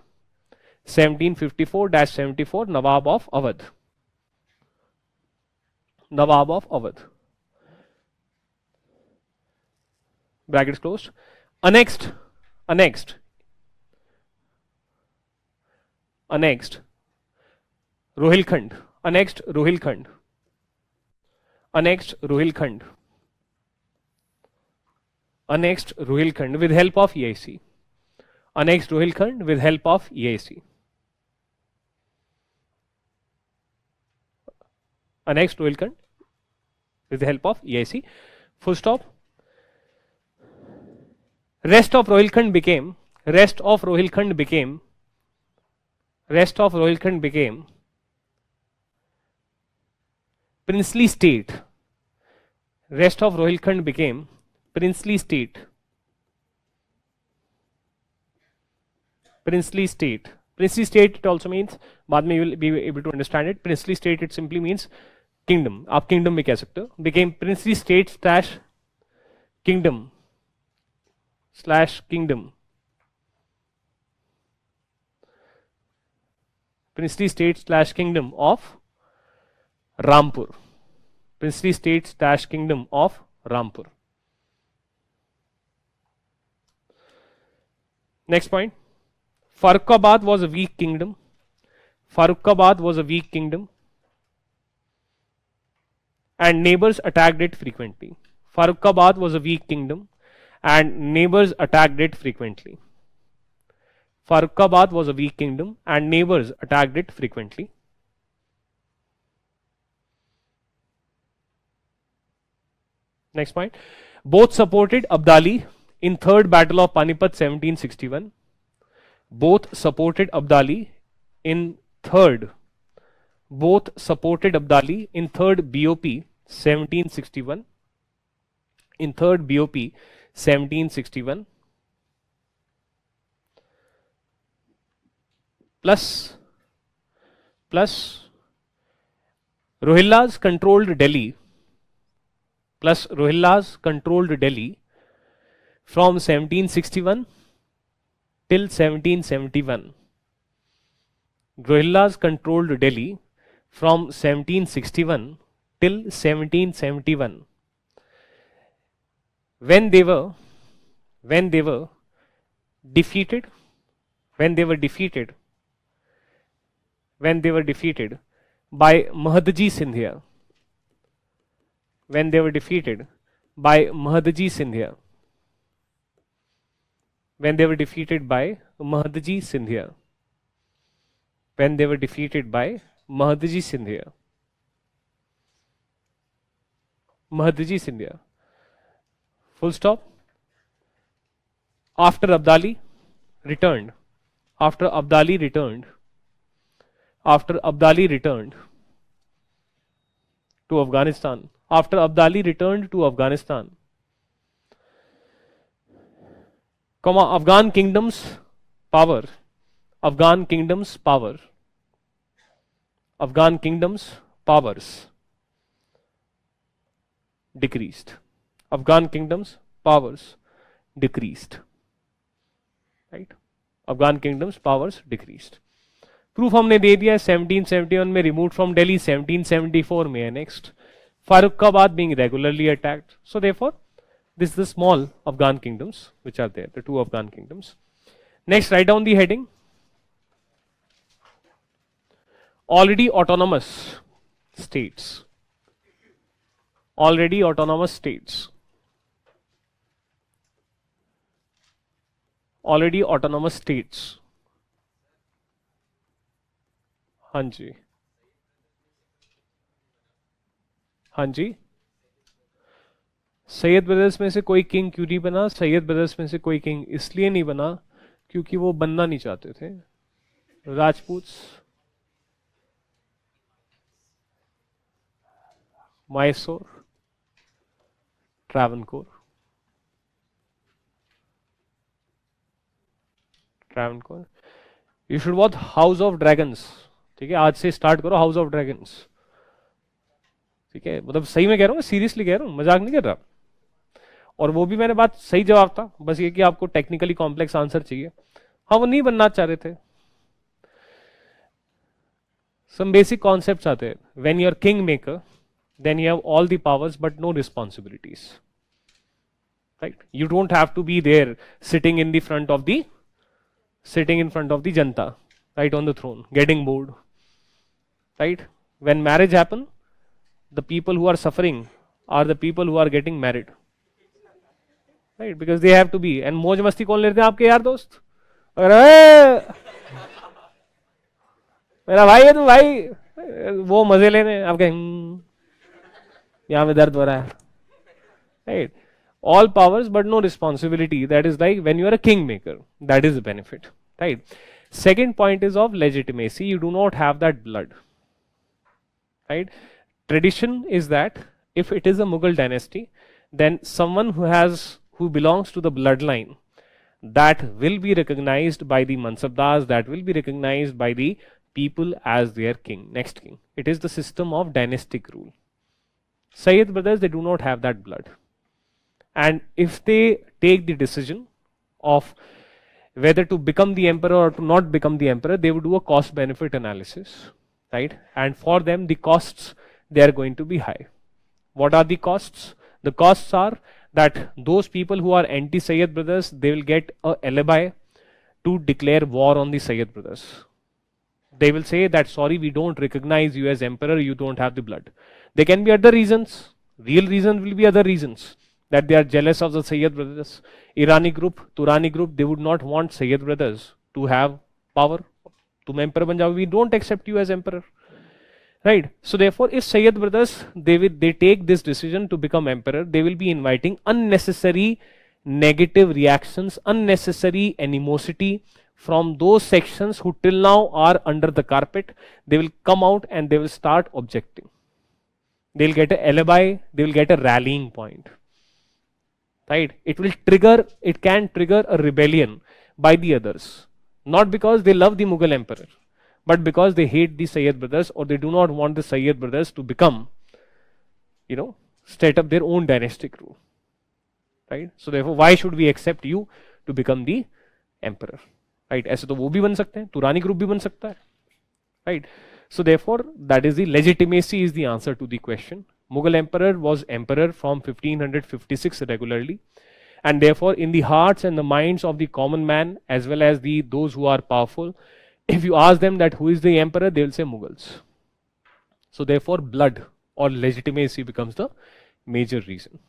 1754 dash 74, Nawab of Awadh. Nawab of Awadh. Brackets closed. Annexed Rohilkhand. Annexed Rohilkhand. Annexed Rohilkhand. Annexed Rohilkhand with help of EIC. Annexed Rohilkhand with help of EIC. Annexed Rohilkhand with the help of EIC. Full stop. Rest of Rohilkhand became princely state. Rest of Rohilkhand became princely state. Princely state. Princely state, it also means, बाद में you will be able to understand it. Princely state, it simply means kingdom. आप kingdom भी कह सकते हो. Became princely state slash kingdom. Princely state slash kingdom of Rampur. Princely state slash kingdom of Rampur. Next point. Farrukhabad was a weak kingdom. Farrukhabad was a weak kingdom, and neighbors attacked it frequently. Farrukhabad was a weak kingdom, and neighbors attacked it frequently. Farrukhabad was a weak kingdom, and neighbors attacked it frequently. Next point. Both supported Abdali in Third Battle of Panipat 1761. Both supported Abdali in third. Both supported Abdali in third BOP 1761. In third BOP 1761. Plus Rohillas controlled Delhi. Plus Rohillas controlled Delhi from 1761 till 1771. Rohillas controlled Delhi from 1761 till 1771. When they were defeated by Mahadji Sindhia. When they were defeated by Mahadji Sindhia. When they were defeated by Mahadji Sindhia. When they were defeated by Mahadji Sindhia. Mahadji Sindhia. Full stop. After Abdali returned. to Afghanistan. After Abdali returned to Afghanistan, Afghan kingdom's power, Afghan kingdom's power, Afghan kingdom's powers decreased. Afghan kingdom's powers decreased. Right? Afghan kingdom's powers decreased. Proof हमने दे दिया 1771 में removed from Delhi, 1774 में annexed. Farrukhbad being regularly attacked. So therefore, this is the small Afghan kingdoms which are there, the two Afghan kingdoms. Next, write down the heading. Already autonomous states. Already autonomous states. Already autonomous states. हाँ जी, हाँ जी. Syed brothers में से कोई king क्यों नहीं बना? Syed brothers में से कोई किंग इसलिए नहीं बना क्योंकि वो बनना नहीं चाहते थे. Rajput, Mysore, Travancore, Travancore. You should watch House of Dragons. ठीक है, आज से स्टार्ट करो हाउस ऑफ ड्रैगन्स. ठीक है, मतलब सही में कह रहा हूँ, सीरियसली कह रहा हूँ, मजाक नहीं कर रहा. और वो भी मैंने बात सही जवाब था, बस ये कि आपको टेक्निकली कॉम्प्लेक्स आंसर चाहिए. हाँ, वो नहीं बनना चाह रहे थे. सम बेसिक कॉन्सेप्ट्स आते हैं. When you are king maker, then you have all the powers but no responsibilities. Right? You don't have to be there sitting in front of the janta, right, on the throne, getting bored. Right? When marriage happen, the people who are suffering are the people who are getting married. Right? Because they have to be. And मौज मस्ती कौन लेते हैं? आपके यार दोस्त. अरे मेरा भाई है, तो भाई वो मजे लेने, आपके यहाँ में दर्द हो रहा है. Right? All powers but no responsibility. That is like when you are a king maker. That is the benefit. Right? Second point is of legitimacy. You do not have that blood. Right? Tradition is that if it is a Mughal dynasty, then someone who belongs to the bloodline, that will be recognized by the Mansabdars, that will be recognized by the people as their king, next king. It is the system of dynastic rule. Sayyid brothers, they do not have that blood. And if they take the decision of whether to become the emperor or to not become the emperor, they would do a cost benefit analysis, right? And for them, the costs, they are going to be high. What are the costs? The costs are that those people who are anti-Sayyid brothers, they will get a alibi to declare war on the Sayyid brothers. They will say that, sorry, we don't recognize you as emperor, you don't have the blood. There can be other reasons. Real reason will be other reasons. That they are jealous of the Sayyid brothers. Irani group, Turani group, they would not want Sayyid brothers to have power. Tum emperor ban jao, we don't accept you as emperor. Right? So therefore, if Sayyid brothers, they take this decision to become emperor, they will be inviting unnecessary negative reactions, unnecessary animosity from those sections who till now are under the carpet. They will come out and they will start objecting. They will get an alibi, they will get a rallying point. Right? It can trigger a rebellion by the others. Not because they love the Mughal emperor, but because they hate the Sayyid brothers, or they do not want the Sayyid brothers to become, set up their own dynastic rule. Right? So therefore, why should we accept you to become the emperor? Right? ऐसे तो वो भी बन सकते हैं, तुरानी group भी बन सकता है. Right? So therefore, that is the legitimacy is the answer to the question. Mughal emperor was emperor from 1556 regularly, and therefore in the hearts and the minds of the common man as well as those who are powerful, if you ask them that who is the emperor, they will say Mughals. So therefore, blood or legitimacy becomes the major reason.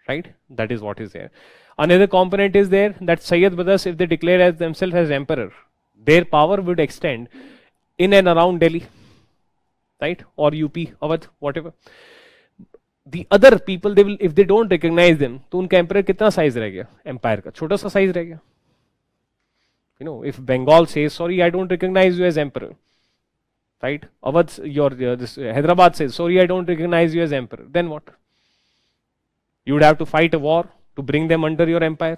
Right? That is what is there. Another component is there that Sayyid brothers, if they declare as themselves as emperor, their power would extend in and around Delhi, right? Or UP, Awadh, whatever. The other people, they will, if they don't recognize them, तो उनका emperor कितना size रह गया? Empire का छोटा सा size रह गया. If Bengal says, sorry, I don't recognize you as emperor, right? Awadh, this Hyderabad says, sorry, I don't recognize you as emperor. Then what? You would have to fight a war to bring them under your empire.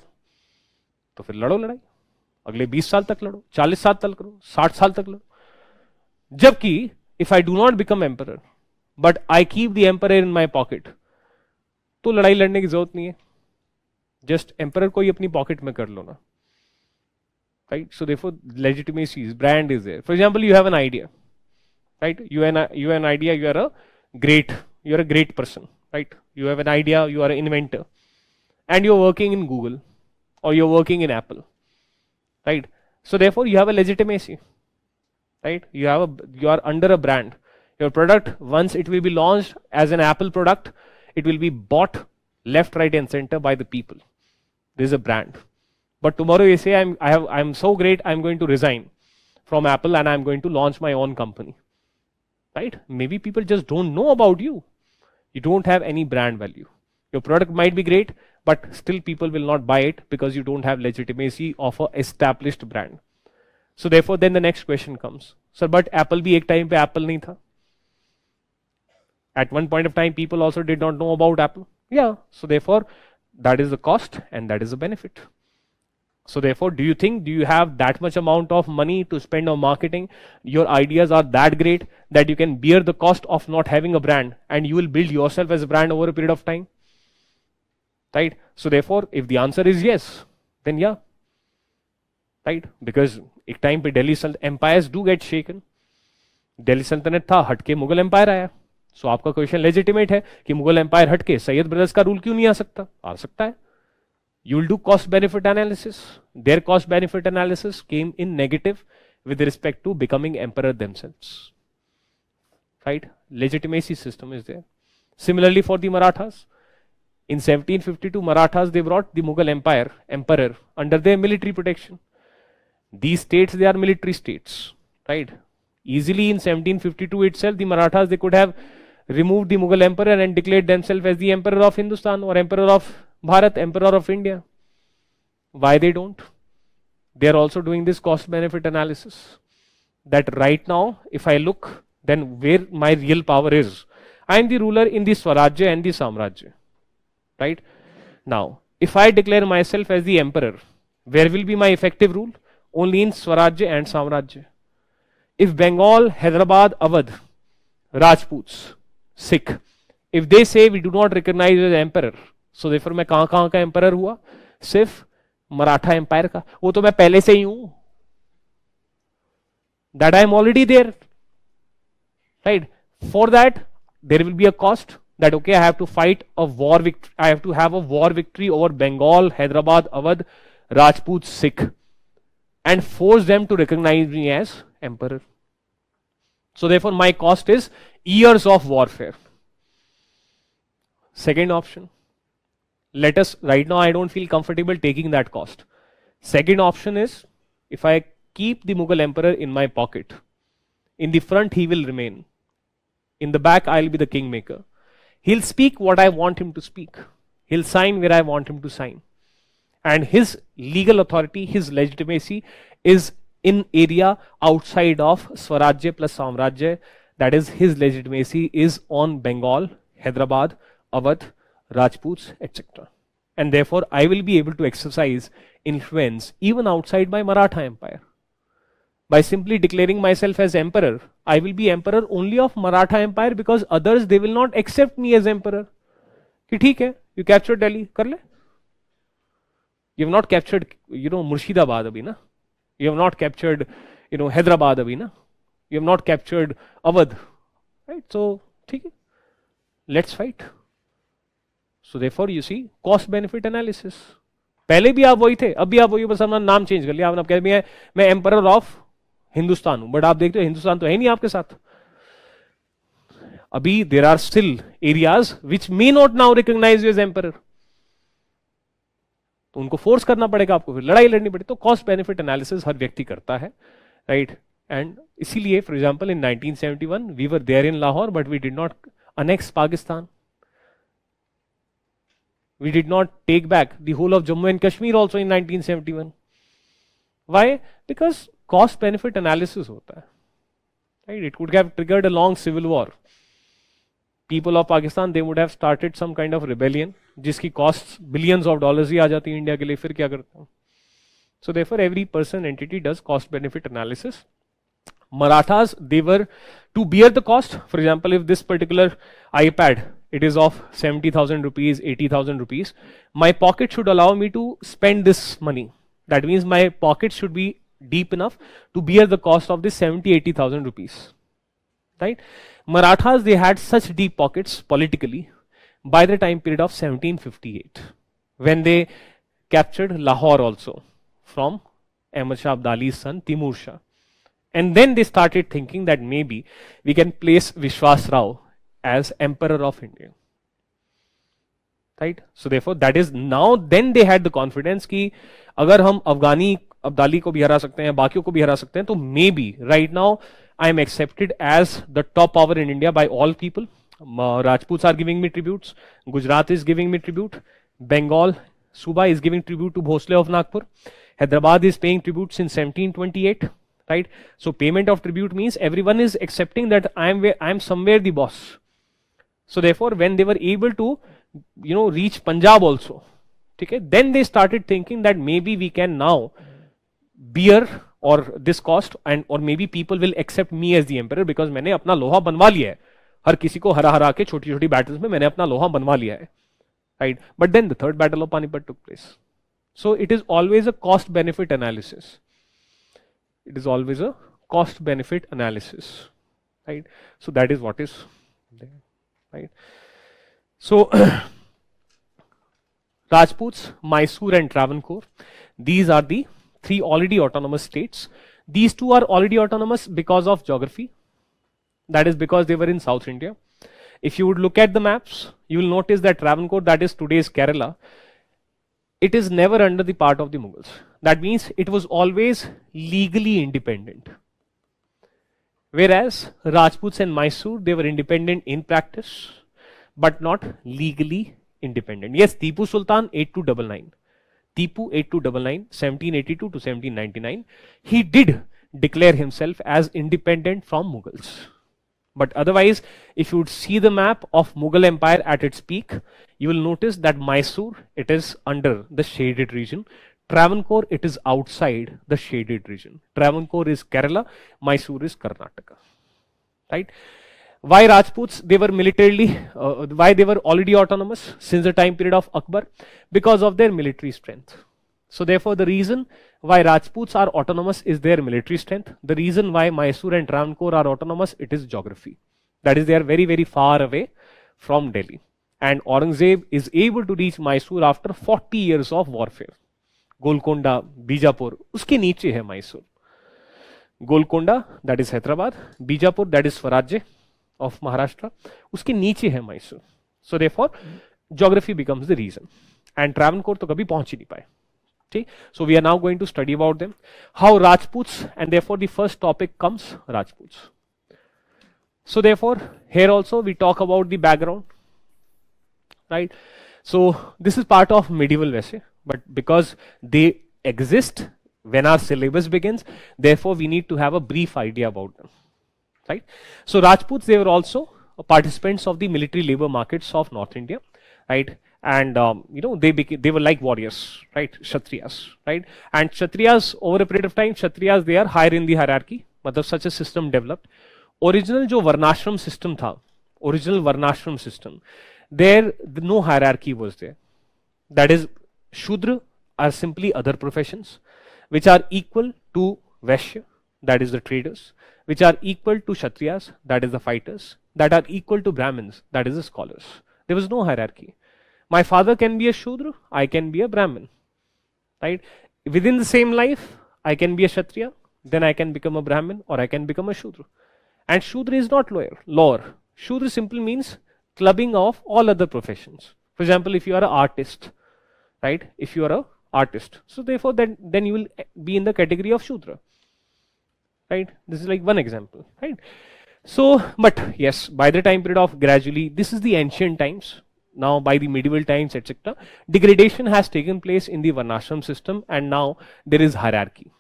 तो फिर लड़ो लड़ाई, अगले 20 साल तक लड़ो, 40 साल तक लड़ो, 60 साल तक लड़ो. जबकि if I do not become emperor, but I keep the emperor in my pocket, तो लड़ाई लड़ने की जरूरत नहीं है. जस्ट एम्परर को ही अपनी पॉकेट में कर लो ना. Right? So therefore, legitimacy is, brand is there. For example, you have an idea, right? You have an idea. You are a great person, right? You have an idea. You are an inventor, and you are working in Google, or you are working in Apple, right? So therefore, you have a legitimacy, right? You are under a brand. Your product, once it will be launched as an Apple product, it will be bought left, right, and center by the people. There is a brand. But tomorrow you say, I'm so great, I'm going to resign from Apple and I'm going to launch my own company. Right? Maybe people just don't know about you. You don't have any brand value. Your product might be great, but still people will not buy it because you don't have legitimacy of an established brand. So therefore, then the next question comes. Sir, but Apple bhi ek time pe Apple nahi tha. At one point of time, people also did not know about Apple. Yeah. So therefore, that is the cost and that is the benefit. So therefore, do you have that much amount of money to spend on marketing? Your ideas are that great that you can bear the cost of not having a brand and you will build yourself as a brand over a period of time? Right? So therefore, if the answer is yes, then yeah. Right? Because एक time पे Delhi empires do get shaken. Delhi Sultanate था, हटके Mughal empire आया. So आपका question legitimate है कि Mughal empire हटके Syed brothers का रूल क्यों नहीं आ सकता? आ सकता है. You will do cost benefit analysis. Their cost benefit analysis came in negative with respect to becoming emperor themselves. Right? Legitimacy system is there. Similarly for the Marathas, in 1752 Marathas, they brought the Mughal emperor under their military protection. These states, they are military states, right? Easily in 1752 itself, the Marathas, they could have removed the Mughal emperor and declared themselves as the emperor of Hindustan or emperor of Bharat, emperor of India. Why they don't? They are also doing this cost benefit analysis. That right now, if I look, then where my real power is. I am the ruler in the Swarajya and the Samrajya. Right? Now, if I declare myself as the emperor, where will be my effective rule? Only in Swarajya and Samrajya. If Bengal, Hyderabad, Awadh, Rajputs, Sikh, if they say we do not recognize you as emperor, so therefore मैं कहां कहां का emperor हुआ? सिर्फ Maratha empire का. वो तो मैं पहले से ही हूं. That I am already there. Right? For that, there will be a cost. That okay, I have to fight a war victory. I have to have a war victory over Bengal, Hyderabad, Awadh, Rajput, Sikh, and force them to recognize me as emperor. So therefore, my cost is years of warfare. Second option. Let us, right now I don't feel comfortable taking that cost. Second option is, if I keep the Mughal emperor in my pocket, in the front he will remain. In the back I'll be the kingmaker. He'll speak what I want him to speak. He'll sign where I want him to sign. And his legal authority, his legitimacy is in area outside of Swarajya plus Samrajya. That is, his legitimacy is on Bengal, Hyderabad, Awadh, Rajputs, etc. And therefore, I will be able to exercise influence even outside my Maratha empire. By simply declaring myself as emperor, I will be emperor only of Maratha empire because others, they will not accept me as emperor. कि ठीक है, you captured Delhi, कर ले. You have not captured, Murshidabad abhi na. You have not captured, Hyderabad abhi na. You have not captured Awadh. Right? So, ठीक है. Let's fight. So therefore, you see, cost benefit analysis. पहले भी आप वही थे, अब भी आप वही, बस अपना नाम चेंज कर लिया. आपने कह दिया मैं एम्परर ऑफ हिंदुस्तान हूं, बट आप देखते हो हिंदुस्तान तो है नहीं आपके साथ. अभी there are still areas which may not now recognize you as emperor. तो उनको फोर्स करना पड़ेगा, आपको फिर लड़ाई लड़नी पड़ेगी. तो कॉस्ट बेनिफिट एनालिसिस हर व्यक्ति करता है, राइट? एंड इसीलिए for example in 1971 we were there in Lahore, but we did not annex Pakistan. We did not take back the whole of Jammu and Kashmir also in 1971. Why? Because cost benefit analysis होता है. right? It could have triggered a long civil war. People of Pakistan, they would have started some kind of rebellion, जिसकी costs billions of dollars ही आ जाती है India के लिए, फिर क्या करते हैं? So therefore, every person entity does cost benefit analysis. Marathas, they were to bear the cost. For example, if this particular iPad, it is of 70,000 rupees, 80,000 rupees, my pocket should allow me to spend this money. That means my pocket should be deep enough to bear the cost of this 70, 80,000 rupees. Right? Marathas, they had such deep pockets politically by the time period of 1758, when they captured Lahore also from Ahmad Shah Abdali's son Timur Shah. And then they started thinking that maybe we can place Vishwas Rao as Emperor of India. Right? So therefore, that is now, then they had the confidence कि अगर हम अफगानी अब्दाली को भी हरा सकते हैं, बाकियों को भी हरा सकते हैं, तो maybe right now I am accepted as the top power in India by all people. Rajputs are giving me tributes. Gujarat is giving me tribute. Bengal, Suba is giving tribute to Bhosle of Nagpur. Hyderabad is paying tribute since 1728. Right? So payment of tribute means everyone is accepting that I am somewhere the boss. So therefore, when they were able to, reach Punjab also, okay, then they started thinking that maybe we can now bear or this cost, and or maybe people will accept me as the emperor because मैंने अपना लोहा बनवा लिया है. हर किसी को हरा हरा के छोटी छोटी battles में मैंने अपना लोहा बनवा लिया है. Right? But then the third battle of Panipat took place. So it is always a cost benefit analysis. It is always a cost benefit analysis, right? So that is what is there, right? So Rajputs, Mysore and Travancore, these are the three already autonomous states. These two are already autonomous because of geography. That is because they were in South India. If you would look at the maps, you will notice that Travancore, that is today's Kerala, it is never under the part of the Mughals. That means it was always legally independent. Whereas Rajputs and Mysore, they were independent in practice, but not legally independent. Yes, Tipu Sultan 8299. Tipu 8299, 1782 to 1799, he did declare himself as independent from Mughals. But otherwise, if you would see the map of Mughal Empire at its peak, you will notice that Mysore, it is under the shaded region. Travancore, it is outside the shaded region. Travancore is Kerala, Mysore is Karnataka. Right? Why Rajputs? They were militarily, why they were already autonomous since the time period of Akbar? Because of their military strength. So therefore, the reason why Rajputs are autonomous is their military strength. The reason why Mysore and Travancore are autonomous, it is geography. That is, they are very, very far away from Delhi. And Aurangzeb is able to reach Mysore after 40 years of warfare. Golconda, Bijapur, uske niche hai Mysore. Golconda, that is Hyderabad. Bijapur, that is Swarajya of Maharashtra. Uske niche hai Mysore. So therefore, geography becomes the reason. And Travancore to kabhi pahunch hi nahi paye. Okay? So we are now going to study about them. How Rajputs, and therefore the first topic comes Rajputs. So therefore, here also we talk about the background. Right? So this is part of medieval Vese, but because they exist when our syllabus begins, therefore we need to have a brief idea about them. Right? So Rajputs, they were also participants of the military labor markets of North India. Right? And they were like warriors, right? Kshatriyas, right? And Kshatriyas, over a period of time, Kshatriyas, they are higher in the hierarchy. Matlab such a system developed. Original jo Varnashram system tha, original Varnashram system, there no hierarchy was there. That is, Shudra are simply other professions which are equal to Vaishya, that is the traders, which are equal to Kshatriyas, that is the fighters, that are equal to Brahmins, that is the scholars. There was no hierarchy. My father can be a Shudra, I can be a Brahmin. Right? Within the same life, I can be a Kshatriya, then I can become a Brahmin, or I can become a Shudra. And Shudra is not lower. Shudra simply means clubbing of all other professions. For example, if you are an artist, right? If you are an artist, so therefore then you will be in the category of Shudra. Right? This is like one example. Right? So, but yes, by the time period of gradually, this is the ancient times. Now by the medieval times, etc., degradation has taken place in the Varnashram system, and now there is hierarchy,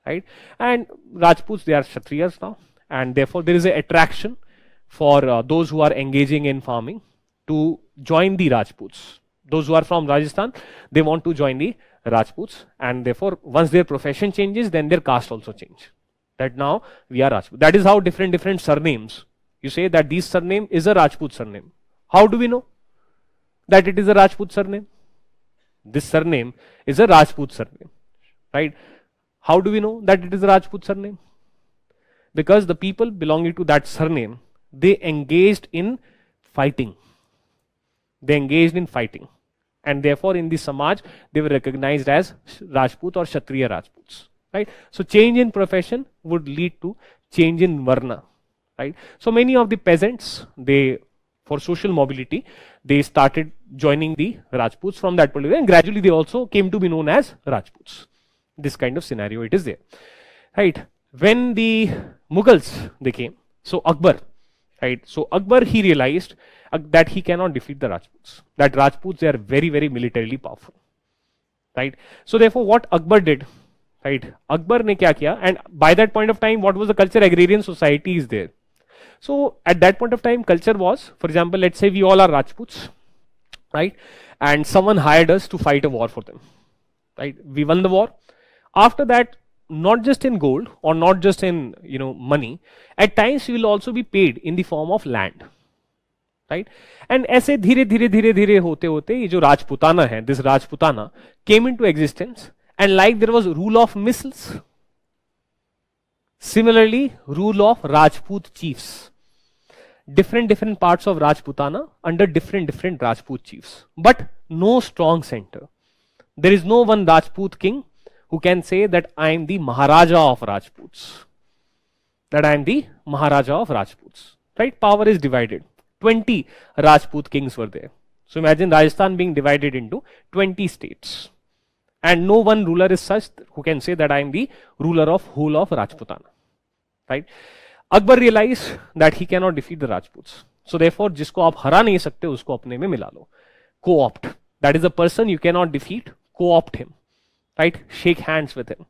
right? And Rajputs, they are Kshatriyas now, and therefore there is an attraction for those who are engaging in farming to join the Rajputs. Those who are from Rajasthan, they want to join the Rajputs, and therefore once their profession changes, then their caste also change. That now we are Rajput. That is how different surnames. You say that this surname is a Rajput surname. How do we know that it is a Rajput surname? This surname is a Rajput surname, right? How do we know that it is a Rajput surname? Because the people belonging to that surname, they engaged in fighting. They engaged in fighting. And therefore in the Samaj, they were recognized as Rajput or Kshatriya Rajputs, right? So change in profession would lead to change in Varna, right? So many of the peasants, they, for social mobility, they started joining the Rajputs from that point of view, and gradually they also came to be known as Rajputs. This kind of scenario it is there, right? When the Mughals, they came, so Akbar, right? So Akbar, he realized that he cannot defeat the Rajputs. That Rajputs, they are very, very militarily powerful, right? So therefore what Akbar did, right? Akbar ne kya kiya, and by that point of time, what was the culture? Agrarian society is there. So at that point of time, culture was, for example, let's say we all are Rajputs, right? And someone hired us to fight a war for them, right? We won the war. After that, not just in gold or not just in money, at times we will also be paid in the form of land, right? And ऐसे धीरे धीरे होते होते ये जो राजपुताना है, this Rajputana came into existence, and like there was rule of missiles, similarly rule of Rajput chiefs. Different parts of Rajputana under different Rajput chiefs, but no strong center. There is no one Rajput king who can say that I am the Maharaja of Rajputs. That I am the Maharaja of Rajputs. Right? Power is divided. 20 Rajput kings were there. So imagine Rajasthan being divided into 20 states. And no one ruler is such who can say that I am the ruler of whole of Rajputana. Right? Akbar realized that he cannot defeat the Rajputs. So therefore, जिसको आप हरा नहीं सकते उसको अपने में मिला लो. Co-opt. That is a person you cannot defeat. Co-opt him. Right? Shake hands with him.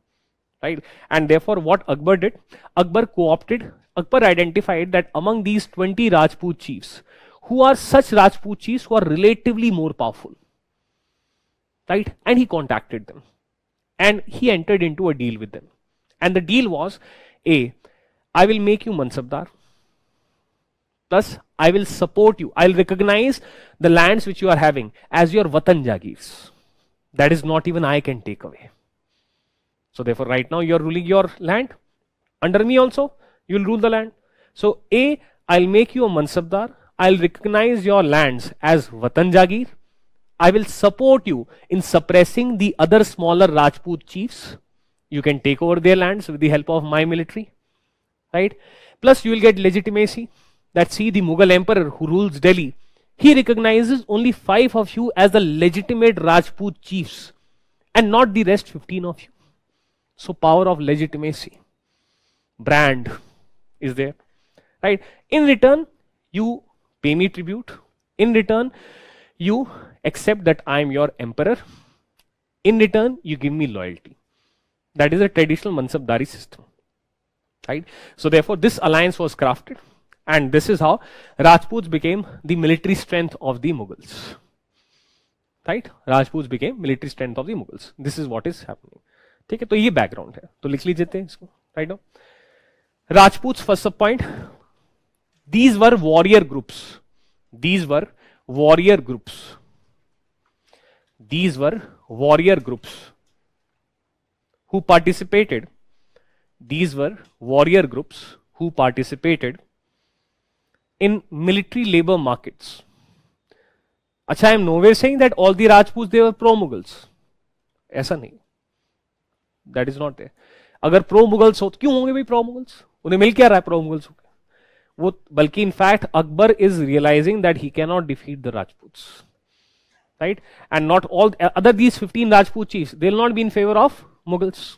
Right? And therefore, what Akbar did? Akbar co-opted. Akbar identified that among these 20 Rajput chiefs, who are such Rajput chiefs who are relatively more powerful. Right? And he contacted them. And he entered into a deal with them. And the deal was, I will make you Mansabdar. Plus, I will support you. I'll recognize the lands which you are having as your Vatan Jagirs. That is not even I can take away. So therefore, right now you are ruling your land. Under me also, you will rule the land. So I'll make you a Mansabdar. I'll recognize your lands as Vatan Jagir. I will support you in suppressing the other smaller Rajput chiefs. You can take over their lands with the help of my military. Right? Plus you will get legitimacy. That see, the Mughal emperor who rules Delhi, he recognizes only 5 of you as the legitimate Rajput chiefs and not the rest 15 of you. So power of legitimacy, brand is there, right? In return, you pay me tribute. In return, you accept that I am your emperor. In return, you give me loyalty. That is a traditional Mansabdari system, right? So therefore, this alliance was crafted. And this is how Rajputs became the military strength of the Mughals. Right? Rajputs became military strength of the Mughals. This is what is happening. ठीक है, तो ये background है. तो लिख लीजिए इसको. Right now, Rajputs, first sub point. These were warrior groups. These were warrior groups. These were warrior groups who participated. These were warrior groups who participated in military labor markets. Acha, I am nowhere saying that all the Rajputs, they were pro-Mughals. ऐसा नहीं. That is not there. अगर pro-Mughals हो तो क्यों होंगे भाई pro-Mughals? उन्हें मिल क्या रहा है pro-Mughals होकर? वो बल्कि in fact Akbar is realizing that he cannot defeat the Rajputs. Right? And not all other these 15 Rajput chiefs, they will not be in favor of Mughals.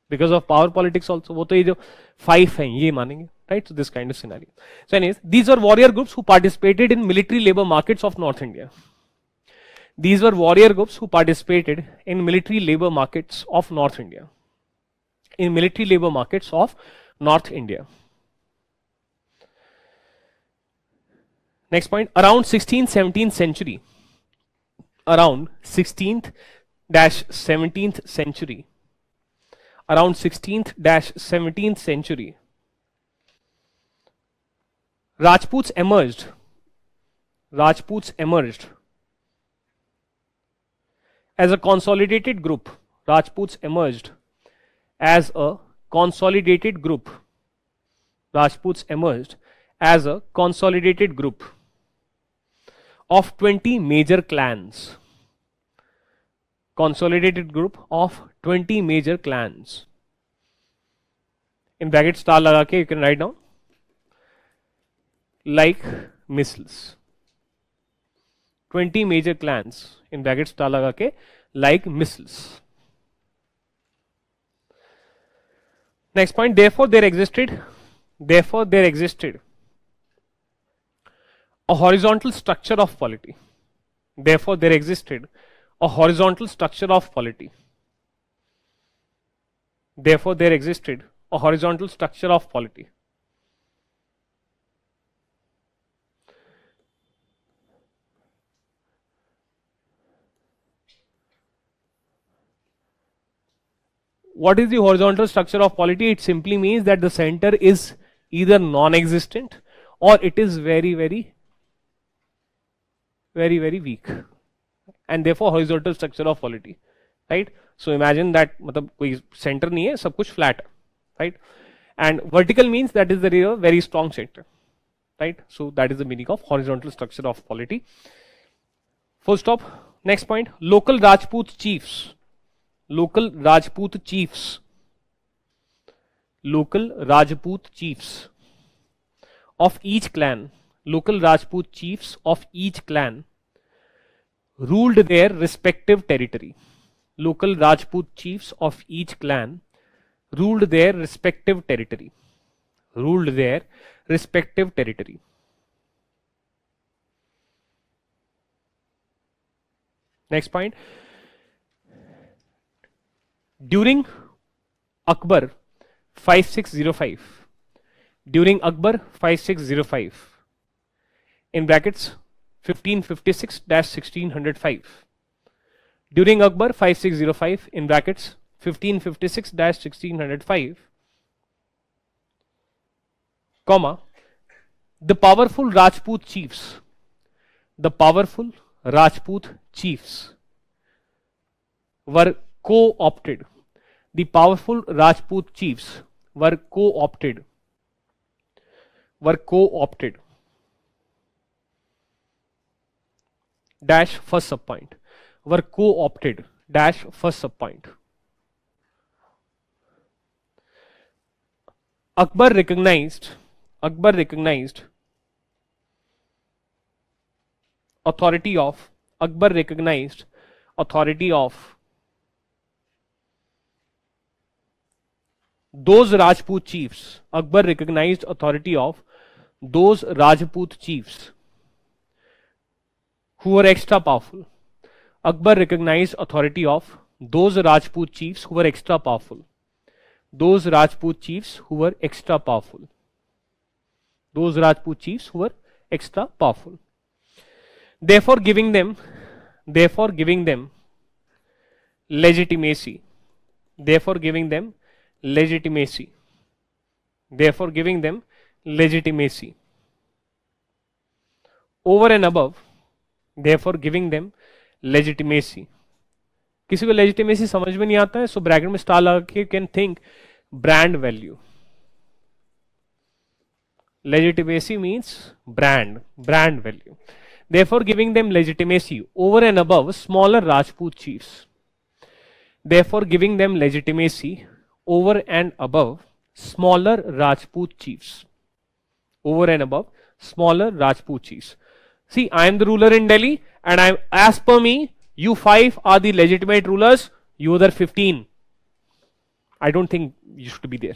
Because of power politics also. वो तो ये जो 5 हैं ये मानेंगे. Right? So this kind of scenario. So anyways, these were warrior groups who participated in military labor markets of North India. These were warrior groups who participated in military labor markets of North India. In military labor markets of North India. Next point, around 16th 17th century, around 16th-17th century, around 16th-17th century, Rajputs emerged. Rajputs emerged as a consolidated group. Rajputs emerged as a consolidated group. Rajputs emerged as a consolidated group of 20 major clans. Consolidated group of 20 major clans. In bracket star laga ke you can write down like missiles. 20 major clans in bracket star laga ke like missiles. Next point, therefore there existed a horizontal structure of polity. Therefore there existed a horizontal structure of polity. Therefore there existed a horizontal structure of polity. What is the horizontal structure of polity? It simply means that the center is either non-existent or it is very weak, and therefore horizontal structure of polity, right? So imagine that मतलब कोई center नहीं है, सब कुछ flat, right? And vertical means that is the very strong center, right? So that is the meaning of horizontal structure of polity. Full stop. Next point, local Rajput chiefs. Local Rajput chiefs. Local Rajput chiefs of each clan. Local Rajput chiefs of each clan ruled their respective territory. Local Rajput chiefs of each clan ruled their respective territory. Ruled their respective territory. Next point. During Akbar 5605. During Akbar 5605. In brackets 1556-1605. During Akbar 5605 in brackets 1556-1605, comma, the powerful Rajput chiefs were co-opted. The powerful Rajput chiefs were co-opted. Dash first subpoint. Were co-opted. Dash first subpoint. Akbar recognized authority of those Rajput chiefs. Akbar recognized authority of those Rajput chiefs who were extra powerful. Akbar recognized authority of those Rajput chiefs who were extra powerful. Those Rajput chiefs who were extra powerful. Those Rajput chiefs who were extra powerful. Therefore giving them legitimacy. Therefore giving them legitimacy. Over and above. Therefore giving them legitimacy. किसी को legitimacy समझ में नहीं आता है, so bracket में star लगा के you can think brand value. Legitimacy means brand value. Therefore giving them legitimacy over and above smaller Rajput chiefs. Therefore giving them legitimacy over and above smaller Rajput chiefs. Over and above smaller Rajput chiefs. See, I am the ruler in Delhi, and as per me, you 5 are the legitimate rulers, you other 15. I don't think you should be there.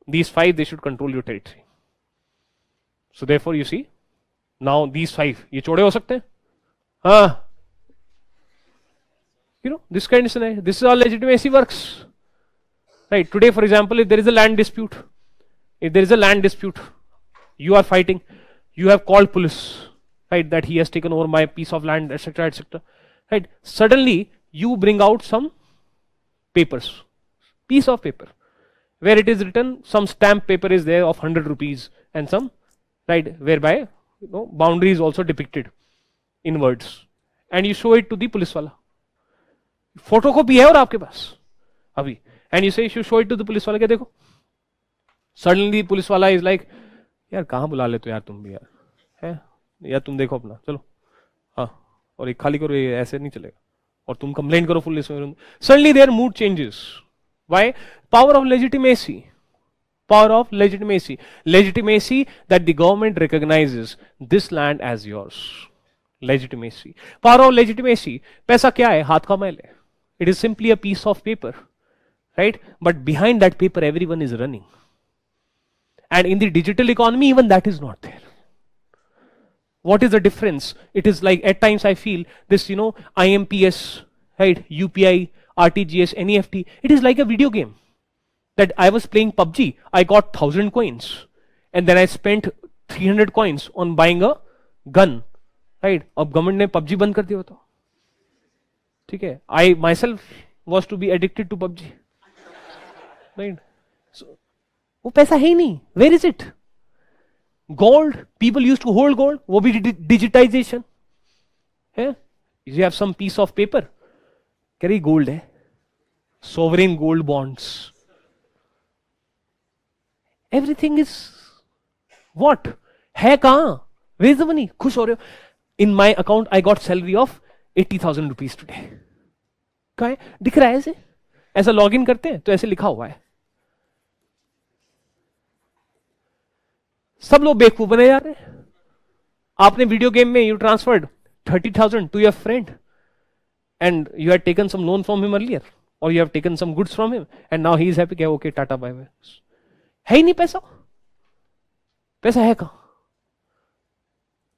These 5, they should control your territory. So therefore, you see, now these 5, ये चौड़े हो सकते हैं? हाँ. You know, this kind of scenario. This is how legitimacy works. Right. Today, for example, if there is a land dispute, you are fighting. You have called police, right, that he has taken over my piece of land, etc., etc., right? Suddenly you bring out some papers, piece of paper, where it is written, some stamp paper is there of 100 rupees and some, right, whereby boundary is also depicted in words, and you show it to the police wala. Photocopy है और आपके पास अभी, and you say you show it to the police वाला, क्या देखो, suddenly police वाला is like, यार कहाँ बुला लेते हो यार तुम भी यार, है यार तुम देखो अपना चलो, हाँ, और एक खाली करो, ये ऐसे नहीं चलेगा, और तुम कंप्लेंट करो पुलिस में. Suddenly their mood changes. Why? Power of legitimacy. Power of legitimacy. Legitimacy that the government recognizes this land as yours. Legitimacy. Power of legitimacy. पैसा क्या है? हाथ का मैल है. It is simply a piece of paper, right? But behind that paper, everyone is running. And in the digital economy, even that is not there. What is the difference? It is like, at times I feel this, IMPS, right? UPI, RTGS, NEFT. It is like a video game. That I was playing PUBG, I got 1000 coins, and then I spent 300 coins on buying a gun, right? अब government ने PUBG बंद कर दिया तो, ठीक है? I myself was to be addicted to PUBG, right? So वो पैसा है ही नहीं. Where is it? Gold, people used to hold gold. वो भी digitization है. You have some piece of paper, कह रही gold है, sovereign gold bonds. Everything is what? है कहाँ? Where is the money? खुश हो रहे हो? In my account, I got salary of 80,000 rupees today. कहाँ है? दिख रहा है ऐसे? ऐसा लॉग इन करते हैं तो ऐसे लिखा हुआ है. सब लोग बेवकूफ बने जा रहे हैं. आपने वीडियो गेम में you transferred 30,000 to your friend and you had taken some loan from him earlier, or you have taken some goods from him and now he is happy. Okay, tata bye bye. है ही नहीं पैसा. पैसा है कहां?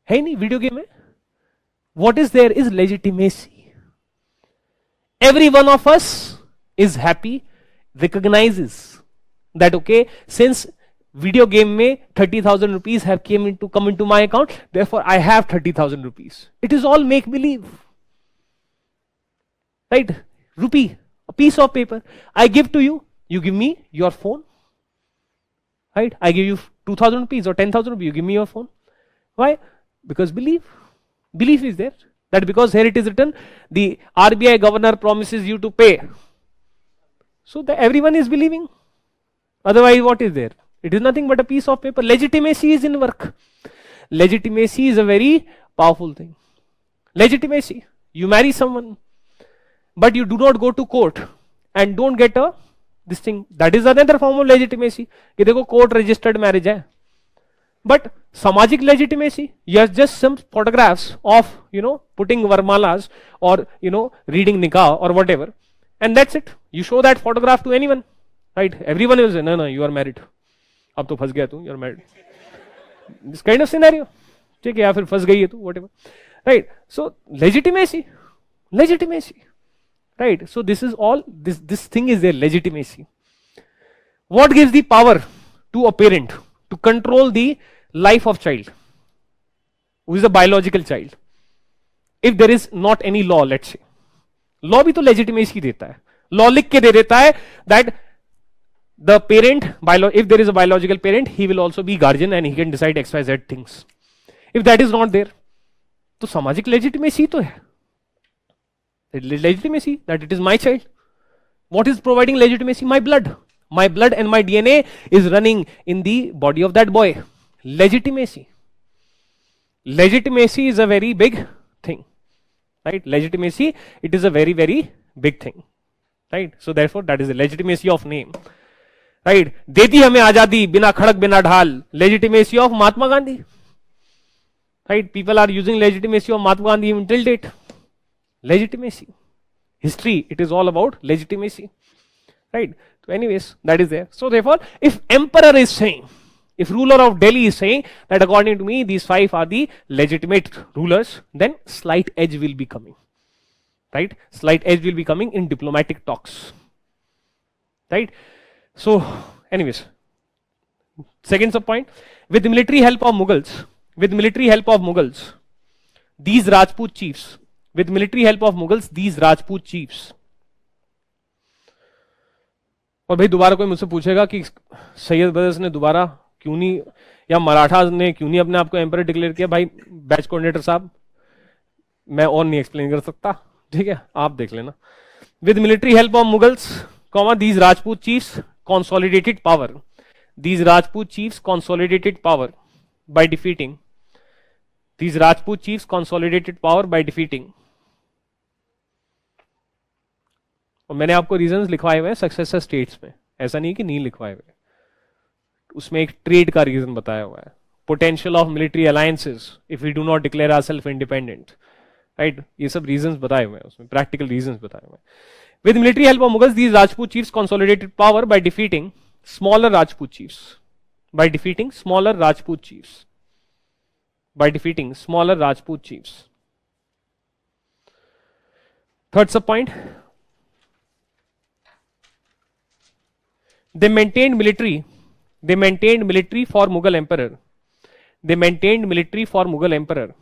है ही नहीं वीडियो गेम में. What is there is legitimacy. Every one of us is happy, recognizes that okay, since video game में 30,000 rupees have come into my account, therefore I have 30,000 rupees. It is all make believe, right? Rupee, a piece of paper. I give to you, you give me your phone. Right? I give you 2,000 rupees or 10,000 rupees, you give me your phone. Why? Because belief. Belief is there. That because here it is written, the RBI governor promises you to pay. So everyone is believing. Otherwise, what is there? It is nothing but a piece of paper. Legitimacy is in work. Legitimacy is a very powerful thing. Legitimacy. You marry someone, but you do not go to court and don't get a this thing. That is another form of legitimacy. कि देखो court registered marriage है. But samajik legitimacy, you have just some photographs of putting varmalas or reading nikah or whatever, and that's it. You show that photograph to anyone, right? Everyone will say, no, you are married. अब तो फंस गया तू, you are married. This kind of scenario. ठीक है, या फिर फंस गई है तू, whatever. Right? So legitimacy. Right? So this is all, this thing is their legitimacy. What gives the power to a parent to control the life of child who is a biological child? If there is not any law, let's say. Law भी तो legitimacy देता है. Law लिख के दे देता है that the parent, if there is a biological parent, he will also be guardian and he can decide XYZ things. If that is not there, तो सामाजिक legitimacy तो है. Legitimacy that it is my child. What is providing legitimacy? My blood. My blood and my DNA is running in the body of that boy. Legitimacy. Legitimacy is a very big thing. Right? Legitimacy, it is a very, very big thing. Right? So therefore, that is the legitimacy of name. Right? देती हमें आजादी बिना खड़क बिना ढाल. Legitimacy of Mahatma Gandhi. Right? People are using legitimacy of Mahatma Gandhi even till date. Legitimacy. History, it is all about legitimacy. Right? So anyways, that is there. So therefore, if emperor is saying, if ruler of Delhi is saying that according to me, these 5 are the legitimate rulers, then slight edge will be coming. Right? Slight edge will be coming in diplomatic talks. Right? So anyways, second sub point, with the military help of Mughals, with military help of Mughals, these Rajput chiefs, with military help of Mughals, these Rajput chiefs. और भाई दोबारा कोई मुझसे पूछेगा कि Syed brothers ने दोबारा क्यों नहीं, या मराठा ने क्यों नहीं अपने आप को एम्परर डिक्लेयर किया, भाई बैच कोऑर्डिनेटर साहब मैं और नहीं एक्सप्लेन कर सकता, ठीक है, आप देख लेना. With military help of Mughals, comma these Rajput chiefs consolidated power, these Rajput chiefs consolidated power by defeating, these Rajput chiefs consolidated power by defeating. और मैंने आपको रीजंस लिखवाए हुए हैं सक्सेसर स्टेट्स में, ऐसा नहीं कि नहीं लिखवाए हुए, उसमें एक ट्रेड का रीजन बताया हुआ है. Potential of military alliances if we do not declare ourselves independent, right, ये सब रीजंस बताए हुए हैं उसमें, प्रैक्टिकल रीजंस बताए हुए हैं. With military help of Mughals, these Rajput chiefs consolidated power by defeating smaller Rajput chiefs. By defeating smaller Rajput chiefs. By defeating smaller Rajput chiefs. Third sub-point. They maintained military for Mughal emperor. They maintained military for Mughal emperor.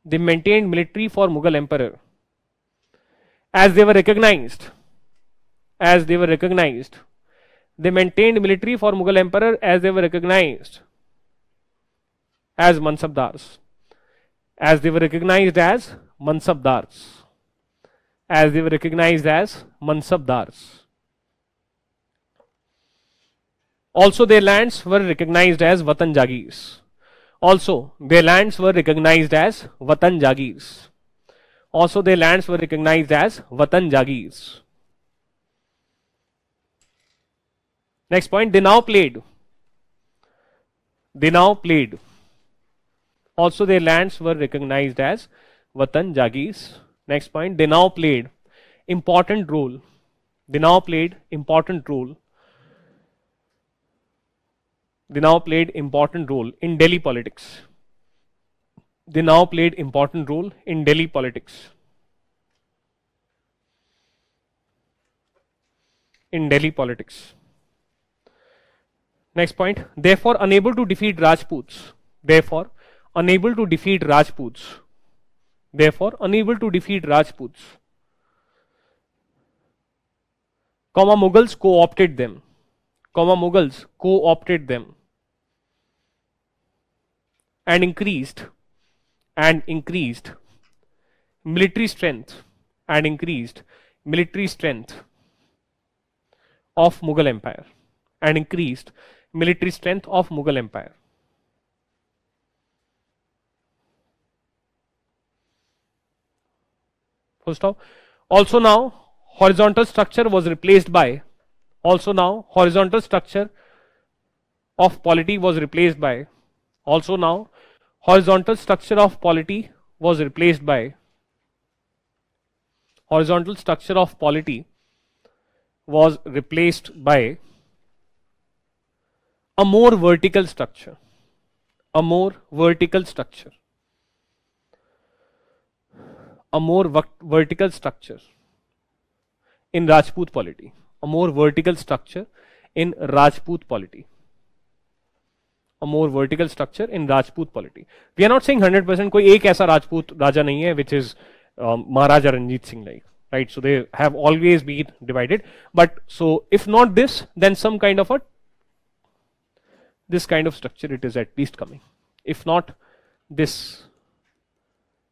They maintained military for Mughal emperor. As they were recognized, they maintained military for Mughal emperor as they were recognized as mansabdars, as they were recognized as mansabdars, as they were recognized as mansabdars. Also their lands were recognized as watan jagirs. Also their lands were recognized as watan jagirs. Also their lands were recognized as watan jagirs. Next point, they now played. Also their lands were recognized as watan jagirs. Next point, they now played important role. They now played important role in Delhi politics. They now played important role in Delhi politics. In Delhi politics. Next point. Therefore, unable to defeat Rajputs. Therefore, unable to defeat Rajputs. Therefore, unable to defeat Rajputs. Comma Mughals co-opted them. Comma Mughals co-opted them. And increased military strength of Mughal Empire, and increased military strength of Mughal Empire. First off, also now horizontal structure was replaced by, also now horizontal structure of polity was replaced by, also now horizontal structure of polity was replaced by, horizontal structure of polity was replaced by a more vertical structure. A more vertical structure. A more vertical structure in Rajput polity. A more vertical structure in Rajput polity. A more vertical structure in Rajput polity. We are not saying 100% कोई एक ऐसा राजपूत राजा नहीं है which is Maharaja Ranjit Singh like, right? So they have always been divided. But so if not this, then some kind of this kind of structure it is at least coming. If not this,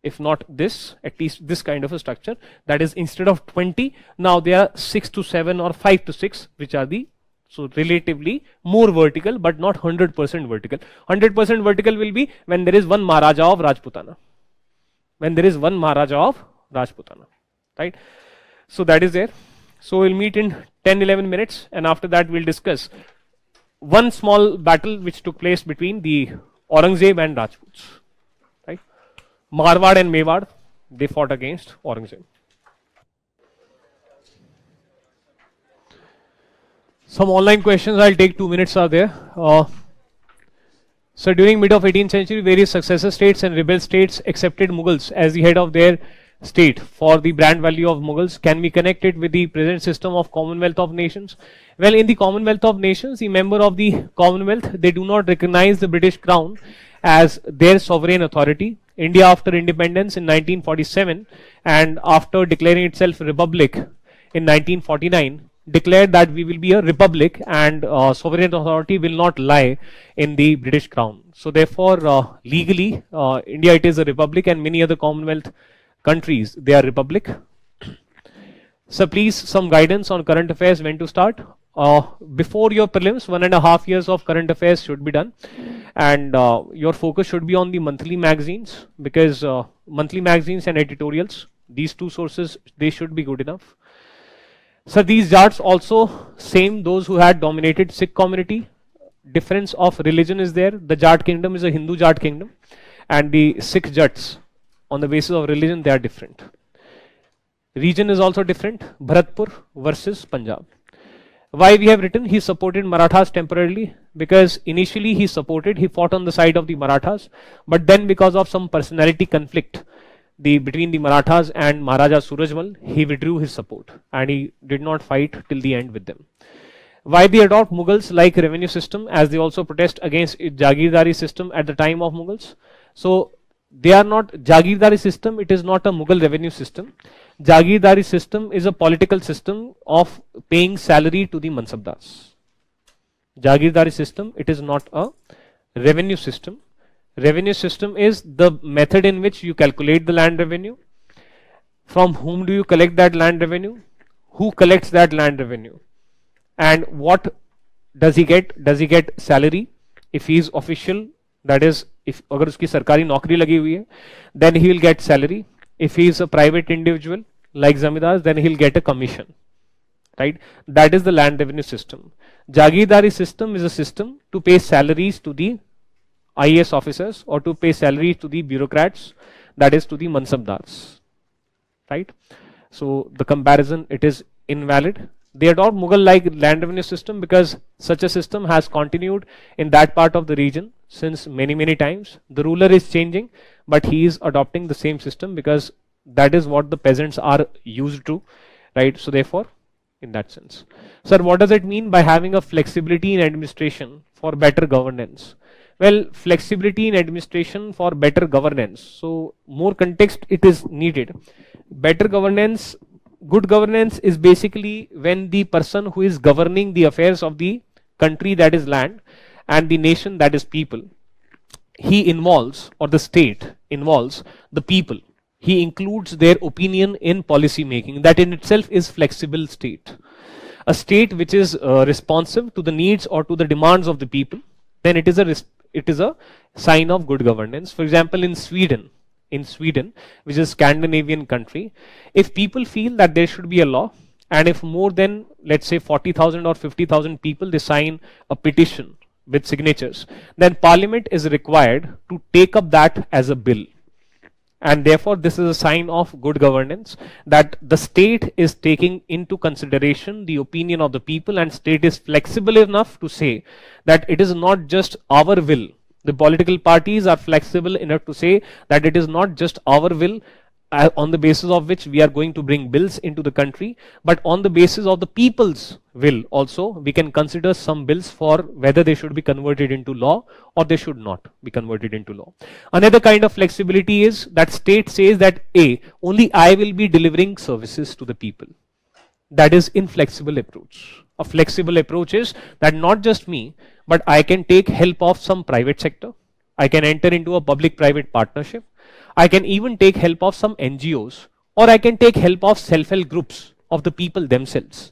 at least this kind of a structure, that is instead of 20, now there are 6 to 7 or 5 to 6, which are the, so relatively more vertical, but not 100% vertical. 100% vertical will be when there is one Maharaja of Rajputana. When there is one Maharaja of Rajputana, right? So that is there. So we'll meet in 10-11 minutes, and after that we'll discuss one small battle which took place between the Aurangzeb and Rajputs, right? Marwad and Mewad, they fought against Aurangzeb. Some online questions, I'll take 2 minutes are there. So during mid of 18th century, various successor states and rebel states accepted Mughals as the head of their state for the brand value of Mughals. Can we connect it with the present system of Commonwealth of Nations? Well, in the Commonwealth of Nations, the member of the Commonwealth, they do not recognize the British Crown as their sovereign authority. India, after independence in 1947 and after declaring itself republic in 1949, declared that we will be a republic and sovereign authority will not lie in the British Crown. So therefore, legally, India, it is a republic, and many other Commonwealth countries, they are republic. So please, some guidance on current affairs, when to start. Before your prelims, 1.5 years of current affairs should be done, and your focus should be on the monthly magazines, because monthly magazines and editorials, these two sources, they should be good enough. So these Jats also, same those who had dominated Sikh community, difference of religion is there. The Jat kingdom is a Hindu Jat kingdom, and the Sikh Jats, on the basis of religion, they are different. Region is also different, Bharatpur versus Punjab. Why we have written he supported Marathas temporarily? Because initially he fought on the side of the Marathas, but then because of some personality conflict between the Marathas and Maharaja Surajmal, he withdrew his support and he did not fight till the end with them. Why they adopt Mughals like revenue system, as they also protest against Jagirdari system at the time of Mughals? So they are not Jagirdari system, it is not a Mughal revenue system. Jagirdari system is a political system of paying salary to the Mansabdars. Jagirdari system, it is not a revenue system. Revenue system is the method in which you calculate the land revenue. From whom do you collect that land revenue? Who collects that land revenue? And what does he get? Does he get salary? If he is official, that is, if अगर उसकी सरकारी नौकरी लगी हुई है, then he will get salary. If he is a private individual like zamindars, then he will get a commission. Right? That is the land revenue system. Jagirdari system is a system to pay salaries to the IAS officers or to pay salaries to the bureaucrats, that is to the mansabdars. Right? So the comparison, it is invalid. They adopt Mughal like land revenue system because such a system has continued in that part of the region since many times. The ruler is changing, but he is adopting the same system because that is what the peasants are used to, right? So therefore, in that sense. Sir, what does it mean by having a flexibility in administration for better governance? Well, flexibility in administration for better governance. So more context it is needed. Better governance, good governance is basically when the person who is governing the affairs of the country, that is land, and the nation, that is people, he involves, or the state involves the people. He includes their opinion in policy making. That in itself is flexible state. A state which is responsive to the needs or to the demands of the people, then it is a sign of good governance. For example, in Sweden, which is Scandinavian country, if people feel that there should be a law, and if more than, let's say, 40,000 or 50,000 people, they sign a petition with signatures, then parliament is required to take up that as a bill. And therefore, this is a sign of good governance, that the state is taking into consideration the opinion of the people, and state is flexible enough to say that it is not just our will. The political parties are flexible enough to say that it is not just our will on the basis of which we are going to bring bills into the country, but on the basis of the people's will also, we can consider some bills for whether they should be converted into law or they should not be converted into law. Another kind of flexibility is that state says that only I will be delivering services to the people. That is inflexible approach. A flexible approach is that not just me, but I can take help of some private sector. I can enter into a public-private partnership. I can even take help of some NGOs, or I can take help of self-help groups of the people themselves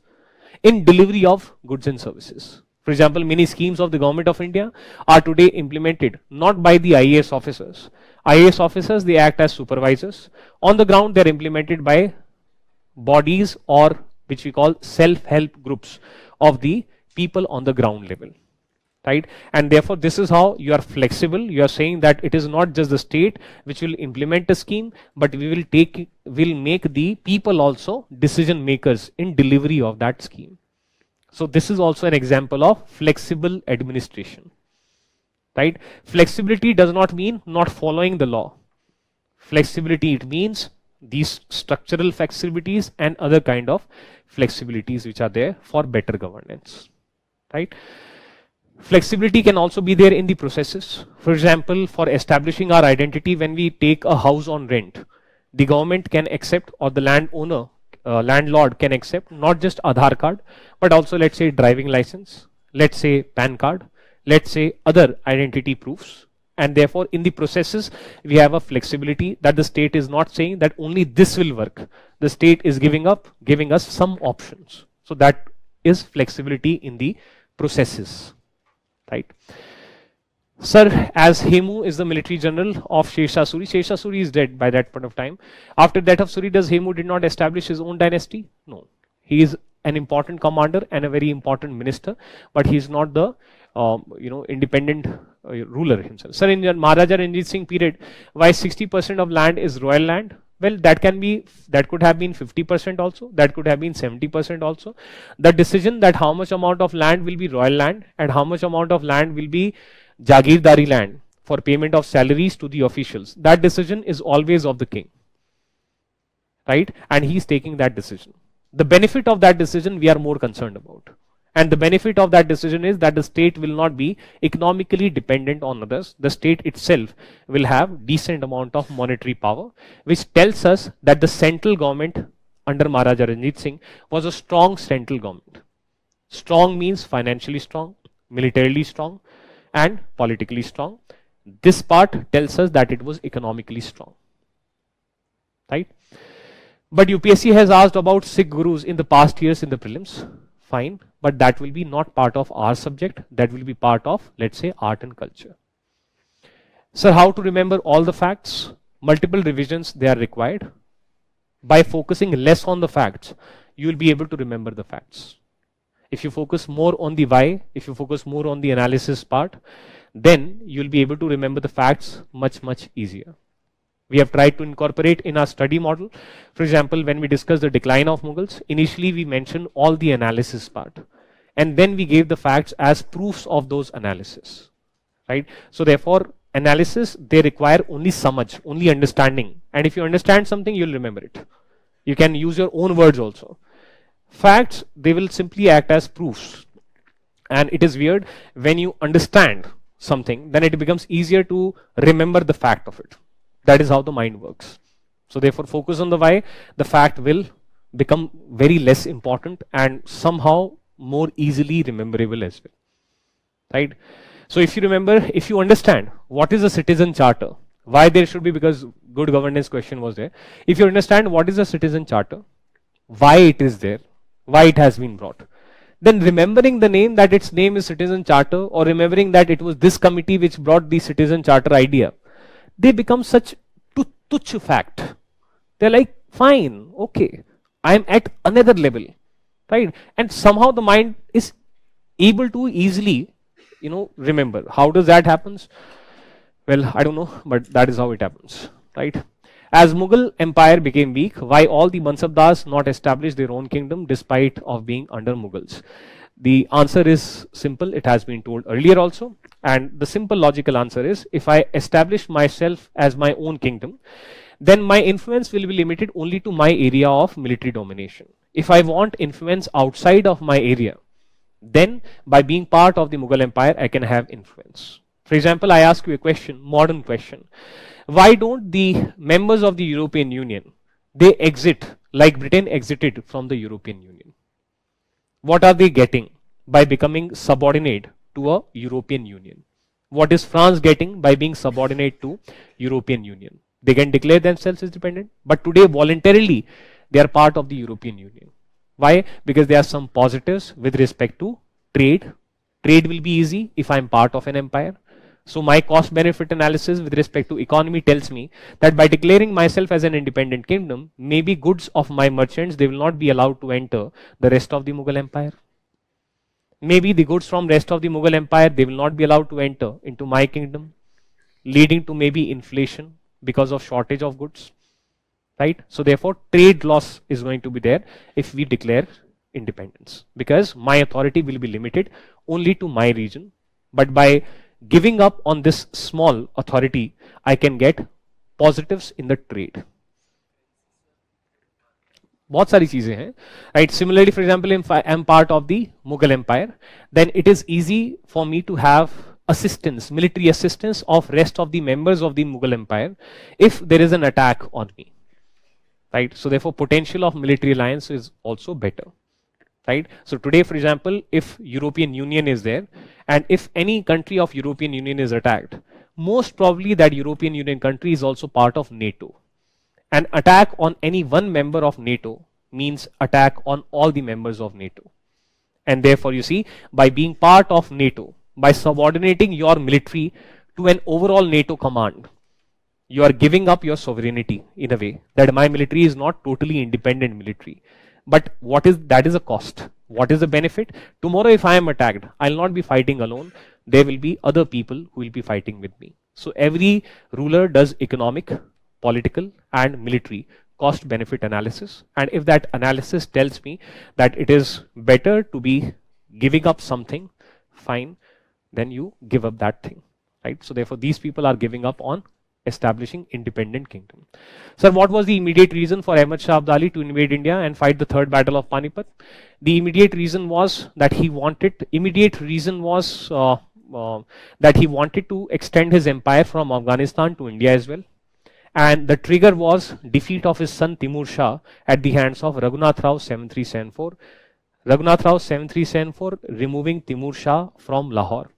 in delivery of goods and services. For example, many schemes of the government of India are today implemented not by the IAS officers. IAS officers, they act as supervisors. On the ground, they are implemented by bodies, or which we call self-help groups of the people on the ground level. Right? And therefore, this is how you are flexible. You are saying that it is not just the state which will implement a scheme, but will make the people also decision makers in delivery of that scheme. So this is also an example of flexible administration. Right? Flexibility does not mean not following the law. Flexibility, it means these structural flexibilities and other kind of flexibilities which are there for better governance, right? Flexibility can also be there in the processes. For example, for establishing our identity, when we take a house on rent, the government can accept, or the landowner, landlord can accept not just Aadhaar card, but also let's say driving license, let's say PAN card, let's say other identity proofs. And therefore, in the processes, we have a flexibility that the state is not saying that only this will work. The state is giving us some options. So that is flexibility in the processes, right? Sir, as Hemu is the military general of Sher Suri, Sher Suri is dead by that point of time. After that of Suri, does Hemu did not establish his own dynasty? No. He is an important commander and a very important minister, but he is not the independent ruler himself. Sir, in the Maharaja Ranjit Singh period, why 60% of land is royal land? Well, that could have been 50% also, that could have been 70% also. The decision that how much amount of land will be royal land and how much amount of land will be Jagirdari land for payment of salaries to the officials, that decision is always of the king, right? And he is taking that decision. The benefit of that decision we are more concerned about. And the benefit of that decision is that the state will not be economically dependent on others. The state itself will have decent amount of monetary power, which tells us that the central government under Maharaja Ranjit Singh was a strong central government. Strong means financially strong, militarily strong, and politically strong. This part tells us that it was economically strong, right? But UPSC has asked about Sikh gurus in the past years in the prelims. Fine, but that will be not part of our subject. That will be part of, let's say, art and culture. Sir, how to remember all the facts? Multiple revisions, they are required. By focusing less on the facts, you will be able to remember the facts. If you focus more on the why, if you focus more on the analysis part, then you will be able to remember the facts much, much easier. We have tried to incorporate in our study model. For example, when we discussed the decline of Mughals, initially we mentioned all the analysis part. And then we gave the facts as proofs of those analysis, right? So therefore, analysis, they require only samajh, only understanding. And if you understand something, you'll remember it. You can use your own words also. Facts, they will simply act as proofs. And it is weird, when you understand something, then it becomes easier to remember the fact of it. That is how the mind works. So therefore, focus on the why. The fact will become very less important and somehow more easily rememberable as well, right? So if you remember, if you understand what is a citizen charter, why there should be, because good governance question was there. If you understand what is a citizen charter, why it is there, why it has been brought, then remembering the name, that its name is citizen charter, or remembering that it was this committee which brought the citizen charter idea, they become such tuch fact. They're like, fine, okay, I'm at another level, right? And somehow the mind is able to easily, remember. How does that happens? Well, I don't know, but that is how it happens, right? As Mughal empire became weak, why all the Mansabdars not established their own kingdom despite of being under Mughals? The answer is simple. It has been told earlier also. And the simple logical answer is, if I establish myself as my own kingdom, then my influence will be limited only to my area of military domination. If I want influence outside of my area, then by being part of the Mughal empire, I can have influence. For example, I ask you a question, modern question. Why don't the members of the European Union, they exit like Britain exited from the European Union? What are they getting by becoming subordinate to a European Union? What is France getting by being subordinate to European Union? They can declare themselves as independent, but today voluntarily they are part of the European Union. Why? Because there are some positives with respect to trade. Trade will be easy if I am part of an empire. So my cost benefit analysis with respect to economy tells me that by declaring myself as an independent kingdom, maybe goods of my merchants, they will not be allowed to enter the rest of the Mughal empire. Maybe the goods from rest of the Mughal empire, they will not be allowed to enter into my kingdom, leading to maybe inflation because of shortage of goods, right? So therefore, trade loss is going to be there if we declare independence, because my authority will be limited only to my region. But by giving up on this small authority, I can get positives in the trade. बहुत सारी चीजें हैं, right? Similarly, for example, if I am part of the Mughal Empire, then it is easy for me to have assistance, military assistance of rest of the members of the Mughal Empire if there is an attack on me, right? So therefore, potential of military alliance is also better, right? So today, for example, if European Union is there, and if any country of European Union is attacked, most probably that European Union country is also part of NATO. An attack on any one member of NATO means attack on all the members of NATO. And therefore, you see, by being part of NATO, by subordinating your military to an overall NATO command, you are giving up your sovereignty in a way that my military is not totally independent military. But what is that is a cost. What is the benefit? Tomorrow, if I am attacked, I'll not be fighting alone. There will be other people who will be fighting with me. So every ruler does economic, political, and military cost benefit analysis. And if that analysis tells me that it is better to be giving up something, fine, then you give up that thing, right? So therefore, these people are giving up on establishing independent kingdom. Sir, what was the immediate reason for Ahmad Shah Abdali to invade India and fight the third battle of Panipat? The immediate reason was that he wanted to extend his empire from Afghanistan to India as well. And the trigger was defeat of his son Timur Shah at the hands of Raghunath Rao 7374. Raghunath Rao 7374 removing Timur Shah from Lahore.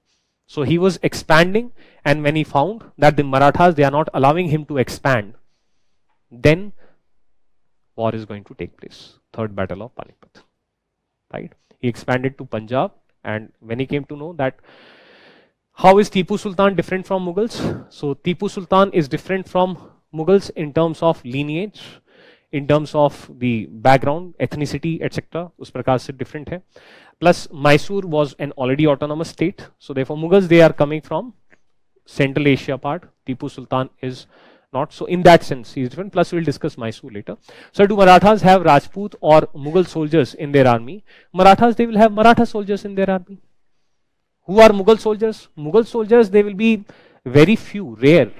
So he was expanding, and when he found that the Marathas, they are not allowing him to expand, then war is going to take place. Third battle of Panipat, right? He expanded to Punjab, and when he came to know that how is Tipu Sultan different from Mughals? So Tipu Sultan is different from Mughals in terms of lineage, in terms of the background, ethnicity, etc. उस प्रकार से different है. Plus Mysore was an already autonomous state, so therefore Mughals, they are coming from Central Asia part. Tipu Sultan is not, so in that sense he is different. Plus we'll discuss Mysore later. So do Marathas have Rajput or Mughal soldiers in their army? Marathas, they will have Maratha soldiers in their army. Who are Mughal soldiers? Mughal soldiers, they will be very few, rare.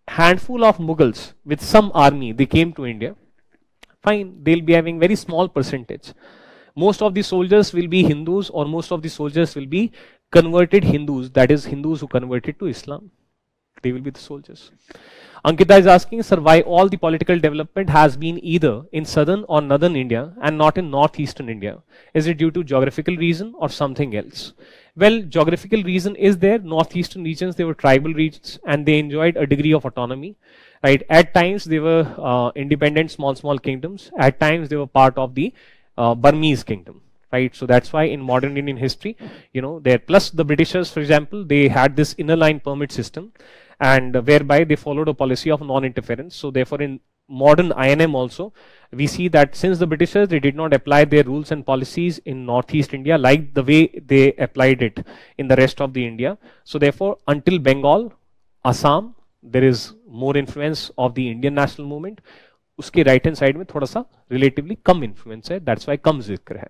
Handful of Mughals with some army, they came to India. Fine, they'll be having very small percentage. Most of the soldiers will be Hindus, or most of the soldiers will be converted Hindus, that is Hindus who converted to Islam. They will be the soldiers. Ankita is asking, sir, why all the political development has been either in southern or northern India and not in northeastern India? Is it due to geographical reason or something else? Well, geographical reason is there. Northeastern regions, they were tribal regions and they enjoyed a degree of autonomy, right? At times they were independent small kingdoms. At times they were part of the Burmese kingdom, right? So that's why in modern Indian history, there, plus the Britishers, for example, they had this inner line permit system, and whereby they followed a policy of non-interference. So therefore in modern INM also, we see that since the Britishers, they did not apply their rules and policies in Northeast India like the way they applied it in the rest of the India. So therefore until Bengal, Assam, there is more influence of the Indian national movement. उसके right hand side में थोड़ा सा relatively कम influence है, that's why कम जिक्र है.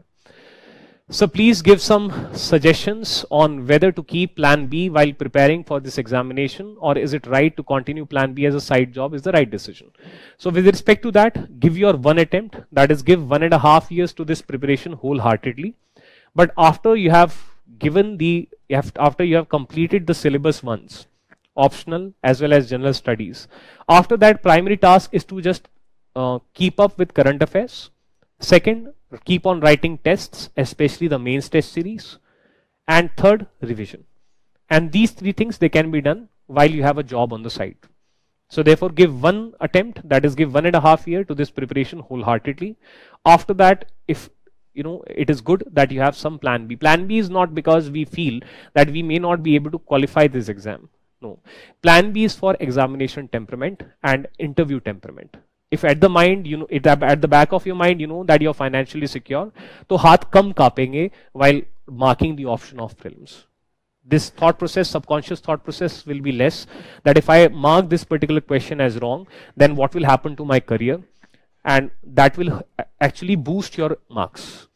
So please give some suggestions on whether to keep plan B while preparing for this examination, or is it right to continue plan B as a side job is the right decision. So with respect to that, give your one attempt, that is give 1.5 years to this preparation wholeheartedly. But after you have after you have completed the syllabus once, optional as well as general studies, after that primary task is to just keep up with current affairs. Second, keep on writing tests, especially the mains test series. And third, revision. And these three things, they can be done while you have a job on the side. So therefore give one attempt, that is give 1.5 years to this preparation wholeheartedly. After that, if it is good that you have some plan B. Plan B is not because we feel that we may not be able to qualify this exam. No. Plan B is for examination temperament and interview temperament. If at the mind, at the back of your mind, you know that you're financially secure, तो हाथ कम कांपेंगे while marking the option of prelims. This thought process, subconscious thought process will be less, that if I mark this particular question as wrong, then what will happen to my career? And that will actually boost your marks.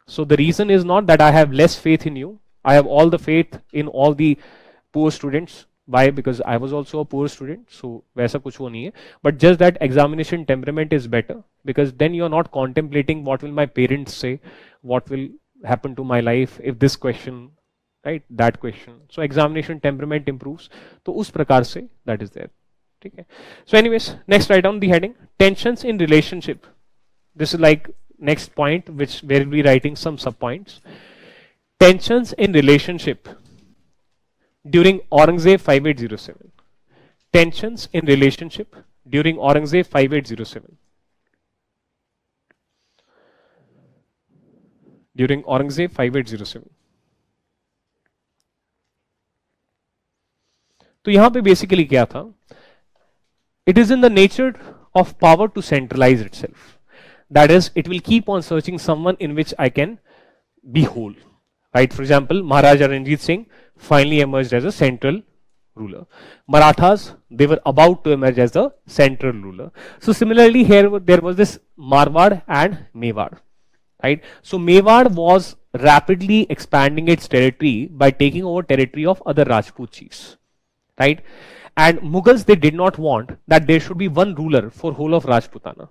So the reason is not that I have less faith in you. I have all the faith in all the poor students. Why? Because I was also a poor student, so वैसा कुछ वो नहीं है. But just that examination temperament is better, because then you are not contemplating what will my parents say, what will happen to my life if this question, right, that question. So examination temperament improves. तो उस प्रकार से that is there. ठीक है. So anyways, next write down the heading tensions in relationship. This is like next point, which we will be writing some sub points. Tensions in relationship during Aurangzeb 5807. Tensions in relationship during Aurangzeb 5807. During Aurangzeb 5807. तो यहां पे basically क्या था? It is in the nature of power to centralize itself. That is, it will keep on searching someone in which I can be whole. Right? For example, Maharaja Ranjit Singh finally emerged as a central ruler. Marathas, they were about to emerge as a central ruler. So similarly, here there was this Marwar and Mewar. Right? So Mewar was rapidly expanding its territory by taking over territory of other Rajput chiefs. Right? And Mughals, they did not want that there should be one ruler for whole of Rajputana.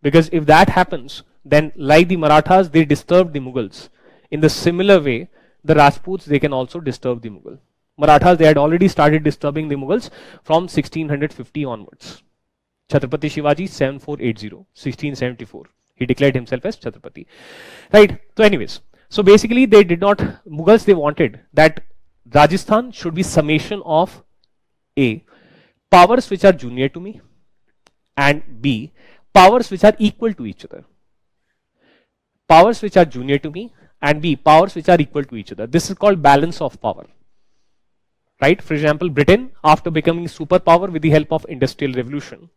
Because if that happens, then like the Marathas, they disturbed the Mughals. In the similar way, the Rajputs, they can also disturb the Mughal. Marathas, they had already started disturbing the Mughals from 1650 onwards. Chhatrapati Shivaji, 7480, 1674. He declared himself as Chhatrapati. Right? So anyways, so basically they did not, Mughals, they wanted that Rajasthan should be summation of A, powers which are junior to me, and B, powers which are equal to each other. Powers which are junior to me, and B, powers which are equal to each other. This is called balance of power. Right? For example, Britain, after becoming superpower with the help of Industrial Revolution,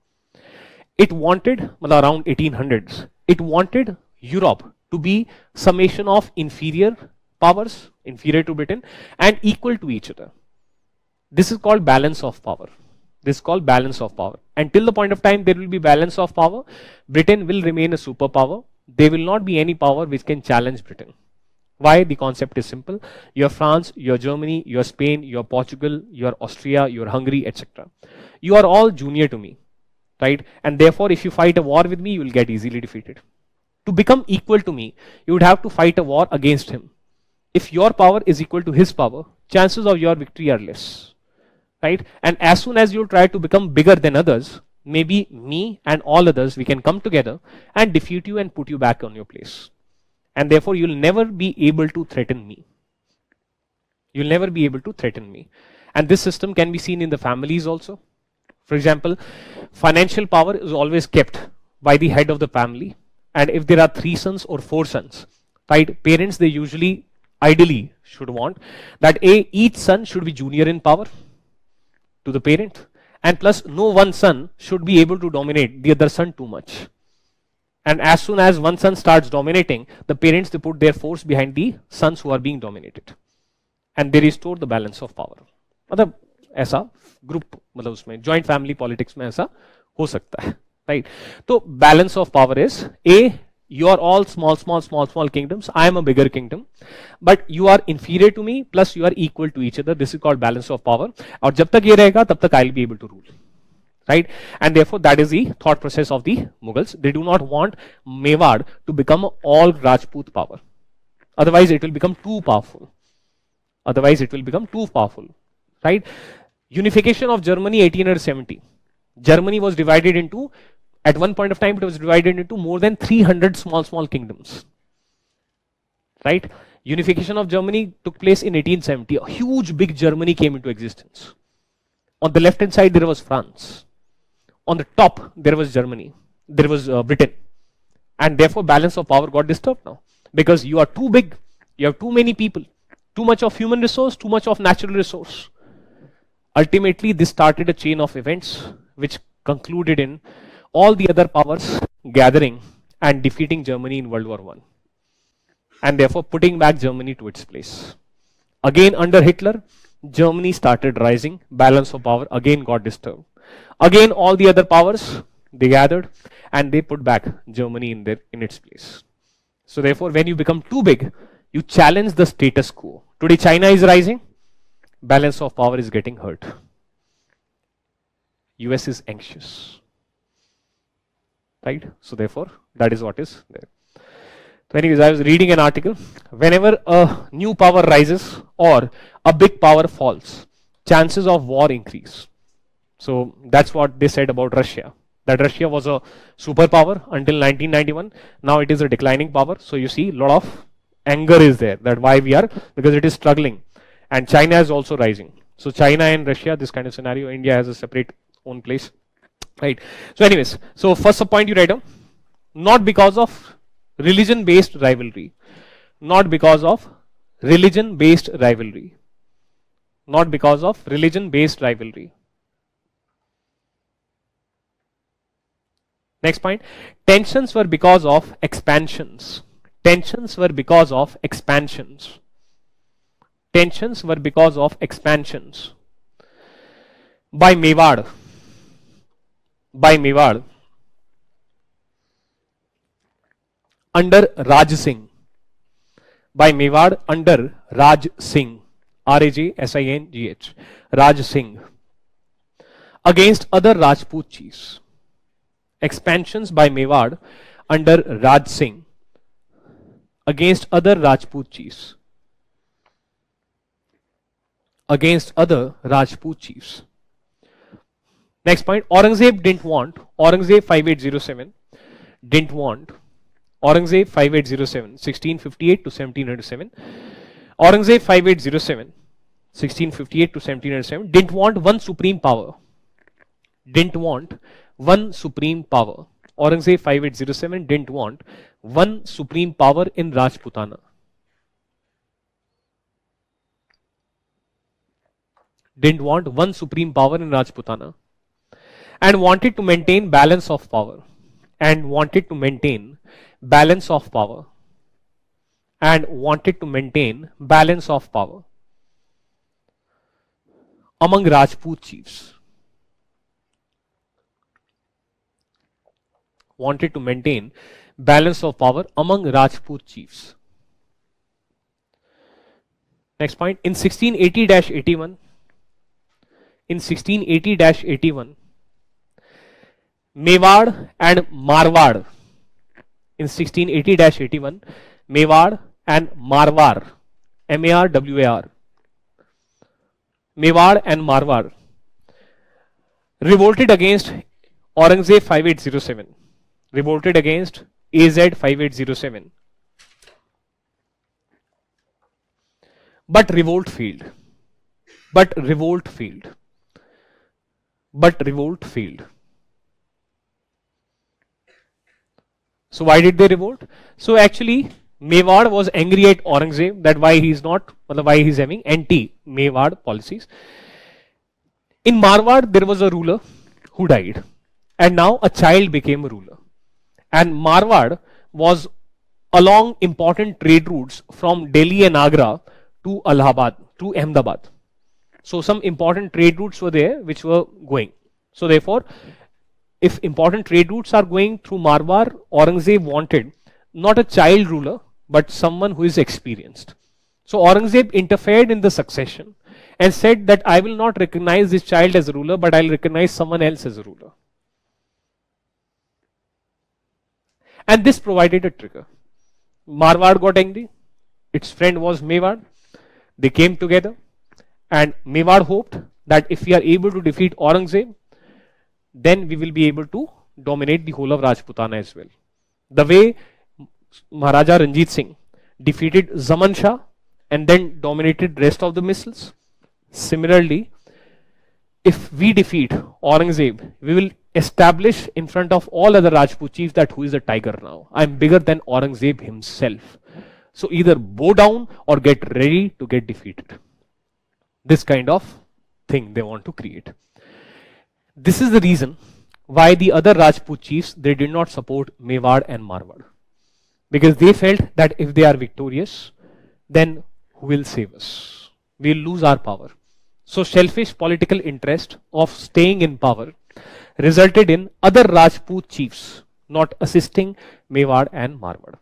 it wanted, around 1800s, it wanted Europe to be summation of inferior powers, inferior to Britain, and equal to each other. This is called balance of power. This is called balance of power. Until the point of time there will be balance of power, Britain will remain a superpower. There will not be any power which can challenge Britain. Why? The concept is simple. You're France, you're Germany, you're Spain, you're Portugal, you're Austria, you're Hungary, etc. You are all junior to me, right? And therefore, if you fight a war with me, you will get easily defeated. To become equal to me, you would have to fight a war against him. If your power is equal to his power, chances of your victory are less, right? And as soon as you try to become bigger than others, maybe me and all others, we can come together and defeat you and put you back on your place. And therefore, you'll never be able to threaten me. You'll never be able to threaten me. And this system can be seen in the families also. For example, financial power is always kept by the head of the family. And if there are 3 sons or 4 sons, right, parents, they usually, ideally, should want that each son should be junior in power to the parent. And plus, no one son should be able to dominate the other son too much. And as soon as one son starts dominating, the parents, they put their force behind the sons who are being dominated. And they restore the balance of power. मतलब ऐसा group, मतलब उसमें joint family politics में ऐसा हो सकता है, right? तो balance of power is a, you are all small kingdoms. I am a bigger kingdom, but you are inferior to me, plus you are equal to each other. This is called balance of power. और जब तक ये रहेगा, तब तक I'll be able to rule. Right? And therefore, that is the thought process of the Mughals. They do not want Mewar to become all Rajput power. Otherwise, it will become too powerful. Otherwise, it will become too powerful. Right? Unification of Germany 1870. Germany was divided into, at one point of time, it was divided into more than 300 small kingdoms. Right? Unification of Germany took place in 1870. A huge, big Germany came into existence. On the left hand side, there was France. On the top, there was Germany. There was Britain. And therefore, balance of power got disturbed now. Because you are too big. You have too many people. Too much of human resource, too much of natural resource. Ultimately, this started a chain of events which concluded in all the other powers gathering and defeating Germany in World War I. And therefore, putting back Germany to its place. Again, under Hitler, Germany started rising. Balance of power again got disturbed. Again, all the other powers, they gathered and they put back Germany in its place. So therefore, when you become too big, you challenge the status quo. Today, China is rising. Balance of power is getting hurt. US is anxious, right? So therefore, that is what is there. So anyways, I was reading an article. Whenever a new power rises or a big power falls, chances of war increase. So that's what they said about Russia. That Russia was a superpower until 1991. Now it is a declining power. So you see a lot of anger is there. That why we are, because it is struggling. And China is also rising. So China and Russia, this kind of scenario, India has a separate own place. Right. So anyways, so first point you write down, not because of religion based rivalry, not because of religion based rivalry, not because of religion based rivalry. Next point, tensions were because of expansions. Tensions were because of expansions. Tensions were because of expansions. By Mewar, under Raj Singh, by Mewar under Raj Singh, Rajsingh, Raj Singh, against other Rajput chiefs. Expansions by Mewar under Raj Singh against other Rajput chiefs. Against other Rajput chiefs. Next point, Aurangzeb didn't want, Aurangzeb 5807 didn't want, Aurangzeb 5807, 1658 to 1707. Aurangzeb 5807, 1658 to 1707 didn't want one supreme power. Didn't want one supreme power. Aurangzeb 5807 didn't want one supreme power in Rajputana. Didn't want one supreme power in Rajputana. And wanted to maintain balance of power. And wanted to maintain balance of power. And wanted to maintain balance of power among Rajput chiefs. Wanted to maintain balance of power among Rajput chiefs. Next point, in 1680-81, in 1680-81, Mewar and Marwar, in 1680-81, Mewar and Marwar, M-A-R-W-A-R, Mewar and Marwar revolted against Aurangzeb 5807, revolted against AZ 5807. But revolt failed. But revolt failed. But revolt failed. So why did they revolt? So actually Mewar was angry at Aurangzeb that why he's not, why he's having anti-Mewar policies. In Marwar there was a ruler who died and now a child became a ruler. And Marwar was along important trade routes from Delhi and Agra to Allahabad, to Ahmedabad. So some important trade routes were there which were going. So therefore, if important trade routes are going through Marwar, Aurangzeb wanted not a child ruler, but someone who is experienced. So Aurangzeb interfered in the succession and said that I will not recognize this child as a ruler, but I'll recognize someone else as a ruler. And this provided a trigger. Marwar got angry. Its friend was Mewar. They came together. And Mewar hoped that if we are able to defeat Aurangzeb, then we will be able to dominate the whole of Rajputana as well. The way Maharaja Ranjit Singh defeated Zaman Shah and then dominated rest of the missiles. Similarly, if we defeat Aurangzeb, we will establish in front of all other Rajput chiefs that who is a tiger now. I am bigger than Aurangzeb himself. So either bow down or get ready to get defeated. This kind of thing they want to create. This is the reason why the other Rajput chiefs, they did not support Mewar and Marwar. Because they felt that if they are victorious, then who will save us? We will lose our power. So selfish political interest of staying in power resulted in other Rajput chiefs not assisting Mewar and Marwar.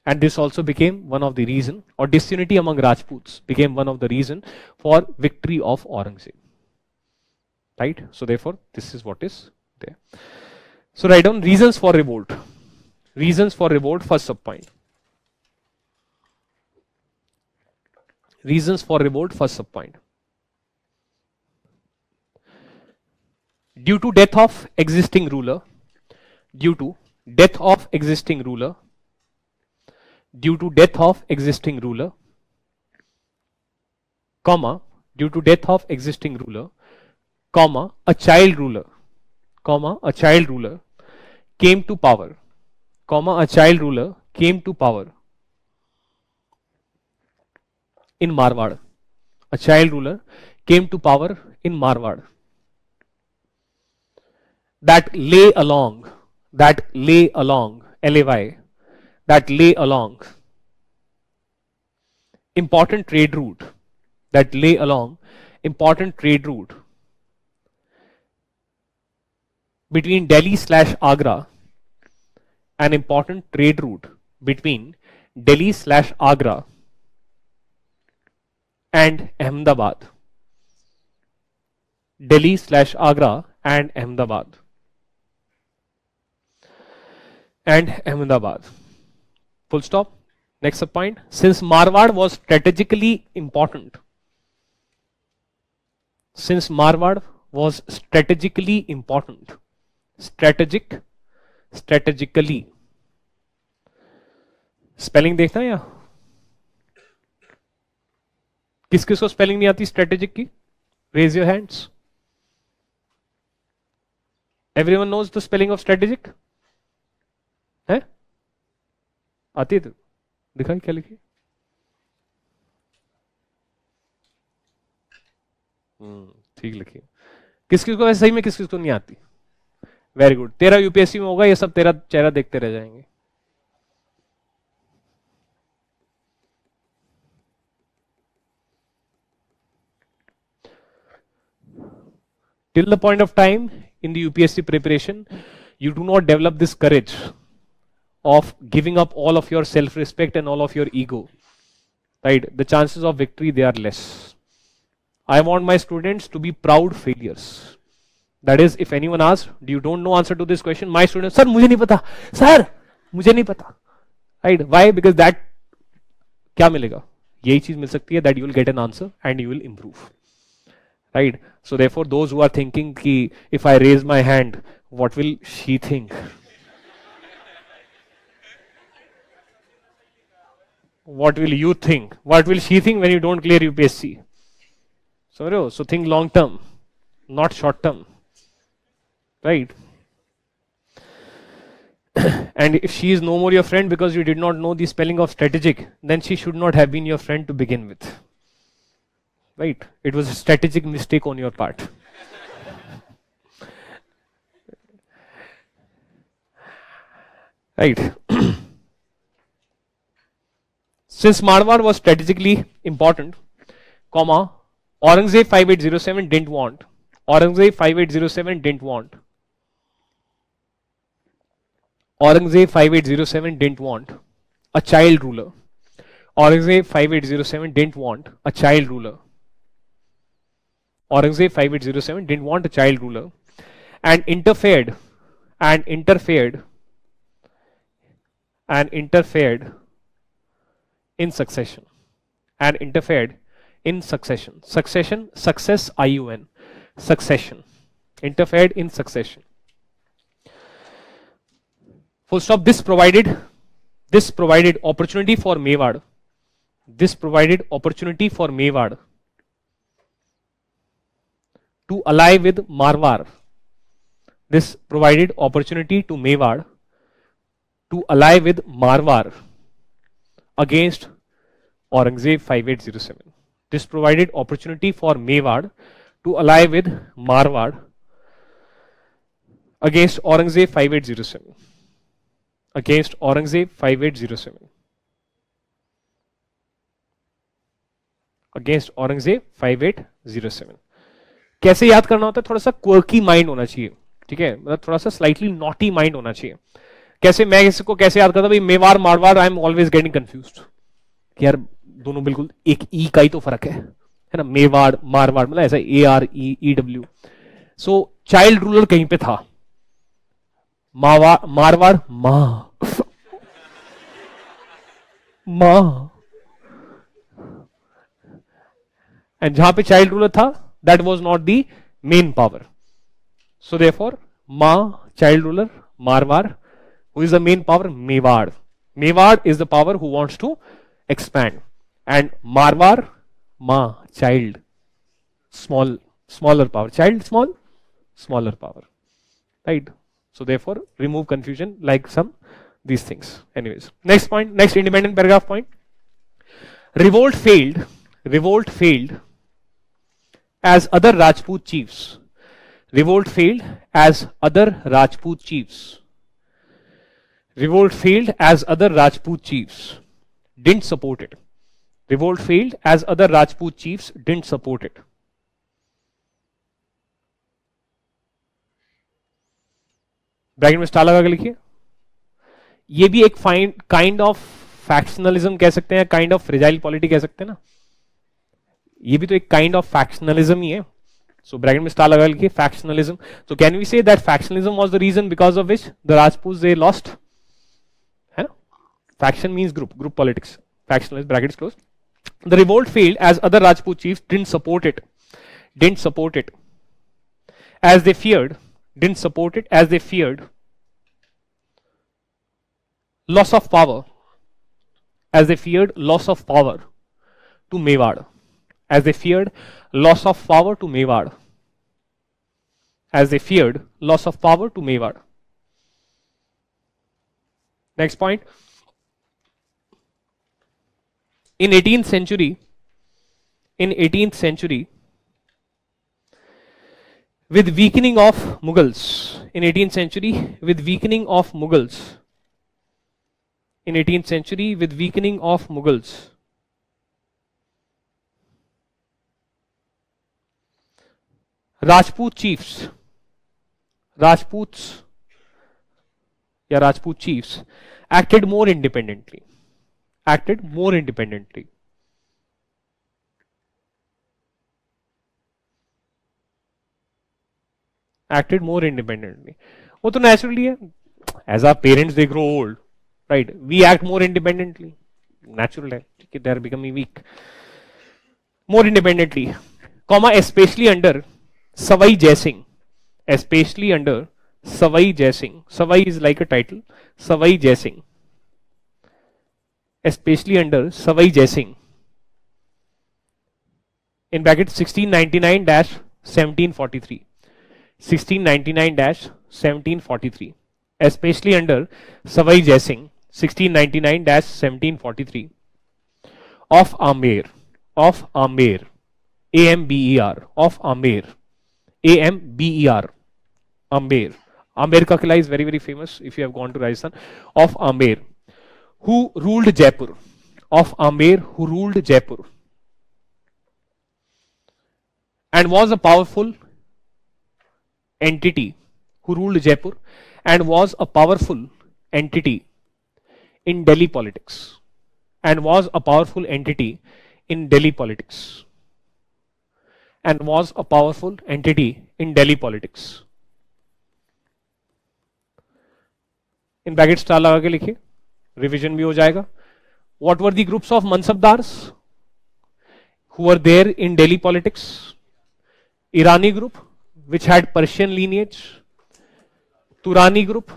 And this also became one of the reason, or disunity among Rajputs became one of the reason for victory of Aurangzeb. right? So therefore this is what is there. So write down reasons for revolt. Reasons for revolt, first subpoint. Reasons for revolt, first subpoint. Due to death of existing ruler, due to death of existing ruler, due to death of existing ruler, comma, due to death of existing ruler, comma, a child ruler, comma, a child ruler came to power, comma, a child ruler came to power in Marwad. A child ruler came to power in Marwad. That lay along, LAY, that lay along important trade route, that lay along important trade route between Delhi / Agra, an important trade route between Delhi / Agra and Ahmedabad. Delhi / Agra and Ahmedabad. And Ahmedabad. Full stop. Next point. Since Marwad was strategically important, since Marwad was strategically important, strategically, spelling देखना है या किस किस को spelling नहीं आती strategic की? Raise your hands. Everyone knows the spelling of strategic है? आती है? तो दिखाई क्या लिखी? ठीक लिखी. किस किस को सही में, किस किस को नहीं आती? Very good. तेरा यूपीएससी में होगा ये सब, तेरा चेहरा देखते रह जाएंगे. Till the point of time in the UPSC preparation, you do not develop this courage of giving up all of your self-respect and all of your ego, right? The chances of victory, they are less. I want my students to be proud failures. That is, if anyone asks, you don't know answer to this question, my students, sir, मुझे नहीं पता, sir, मुझे नहीं पता, right? Why? Because that क्या मिलेगा? यही चीज मिल सकती है, that you will get an answer and you will improve. Right? So therefore, those who are thinking ki if I raise my hand, what will she think? What will you think? What will she think when you don't clear UPSC? So think long term, not short term. Right? And if she is no more your friend because you did not know the spelling of strategic, then she should not have been your friend to begin with. Right? It was a strategic mistake on your part. Right? Since Marwar was strategically important, comma, Aurangzeb 5807 didn't want. Aurangzeb 5807 didn't want. Aurangzeb 5807 didn't want a child ruler. Aurangzeb 5807 didn't want a child ruler. Aurangzeb 5807 didn't want a child ruler and interfered in succession. Succession, success, IUN, succession. Interfered in succession. Full stop. This provided opportunity for Mewar. This provided opportunity for Mewar to ally with Marwar. This provided opportunity to Mewar to ally with Marwar against Aurangzeb 5807. This provided opportunity for Mewar to ally with Marwar against Aurangzeb 5807. Against Aurangzeb 5807. Against Aurangzeb 5807. कैसे याद करना होता है? थोड़ा सा quirky mind होना चाहिए, ठीक है, मतलब थोड़ा सा स्लाइटली नॉटी माइंड होना चाहिए. कैसे मैं इसको कैसे याद करता? भाई Mewar Marwar, I am always getting confused कि यार दोनों बिल्कुल एक ई का ही तो फर्क है ना. मेवाड़ मारवाड़ मतलब ऐसा AREEW. सो चाइल्ड रूलर कहीं पे था, मारवाड़ मां एंड जहां पे चाइल्ड रूलर था that was not the main power. So therefore मां child ruler, Marwar who is the main power? Mewar. Mewar is the power who wants to expand, and Marwar, ma child, smaller power, child small, smaller power, right? So therefore remove confusion like some these things. Anyways, next point, next independent paragraph point. Revolt failed as other Rajput chiefs. Revolt failed as other Rajput chiefs. Revolt failed as other Rajput chiefs didn't support it. Revolt failed as other Rajput chiefs didn't support it. Bracket में star लगा के लिखिए. ये भी एक kind of factionalism कह सकते हैं, काइंड ऑफ फ्रेजाइल पॉलिटी कह सकते हैं ना. ये भी तो एक काइंड ऑफ फैक्शनलिज्म ही है. सो ब्रैकेट में स्टार लगा लिखिए, factionalism. So can we say that factionalism was the reason because of which the Rajput they lost. Faction means group politics. Factionalist, brackets closed. The revolt failed as other Rajput chiefs didn't support it. As they feared, didn't support it as they feared loss of power. As they feared loss of power to Mewar. As they feared loss of power to Mewar. As they feared loss of power to Mewar. Next point. In 18th century, with weakening of Mughals, in 18th century, with weakening of Mughals, in 18th century, with weakening of Mughals, Rajput chiefs, Rajput chiefs acted more independently. Acted more independently. Acted more independently. वो तो naturally है. As our parents they grow old, right? We act more independently. Natural है. They are becoming weak. More independently, comma especially under Savai Jaising. Especially under Savai Jaising. Savai is like a title. Savai Jaising. Especially under Savai Jaising in bracket 1699-1743. 1699-1743. Especially under Savai Jaising 1699-1743 of Amer, A-M-B-E-R, of Amer, A-M-B-E-R, Amer. Amer ka kila is very very famous if you have gone to Rajasthan. Of Amer, who ruled Jaipur, of Amer who ruled Jaipur and was a powerful entity, who ruled Jaipur and was a powerful entity in Delhi politics, and was a powerful entity in Delhi politics, and was a powerful entity in Delhi politics. In bracket star लगा के लिखिए, revision भी हो जाएगा. What were the groups of mansabdars who were there in Delhi politics? Irani group, which had Persian lineage. Turani group,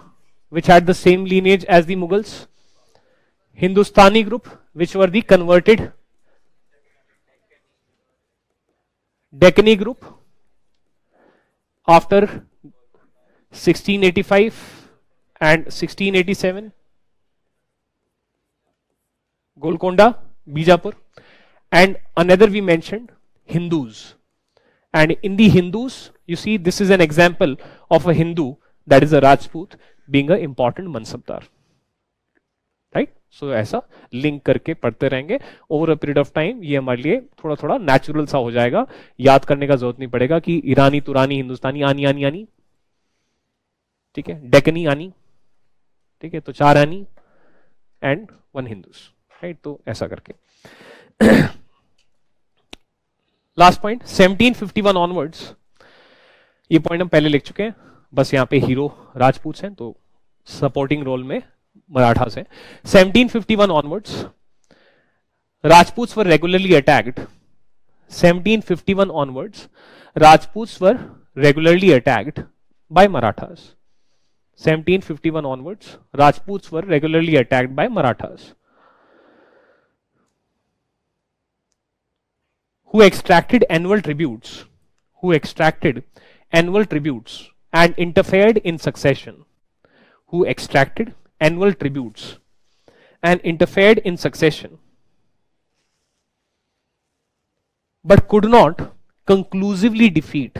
which had the same lineage as the Mughals. Hindustani group, which were the converted. Deccani group, after 1685 and 1687. Golconda, Bijapur, and another we mentioned Hindus. And in the Hindus, you see this is an example of a Hindu that is a Rajput being an important Mansabdar. Right? So ऐसा link करके पढ़ते रहेंगे over a period of time. ये हमारे लिए थोड़ा थोड़ा natural सा हो जाएगा. याद करने का जरूरत नहीं पड़ेगा कि ईरानी, तुरानी, हिंदुस्तानी, आनी. ठीक है, डेकनी आनी. ठीक है, तो 4 आनी एंड 1 हिंदूस. राइट, तो ऐसा करके. लास्ट पॉइंट, 1751 ऑनवर्ड्स ये पॉइंट हम पहले लिख चुके हैं, बस यहाँ पे हीरो राजपूत हैं, तो सपोर्टिंग रोल में मराठास हैं. 1751 onwards Rajputs were regularly attacked. 1751 onwards, Rajputs were regularly attacked by Marathas. 1751 onwards, Rajputs were regularly attacked by Marathas, who extracted annual tributes, and interfered in succession, who extracted annual tributes and interfered in succession, but could not conclusively defeat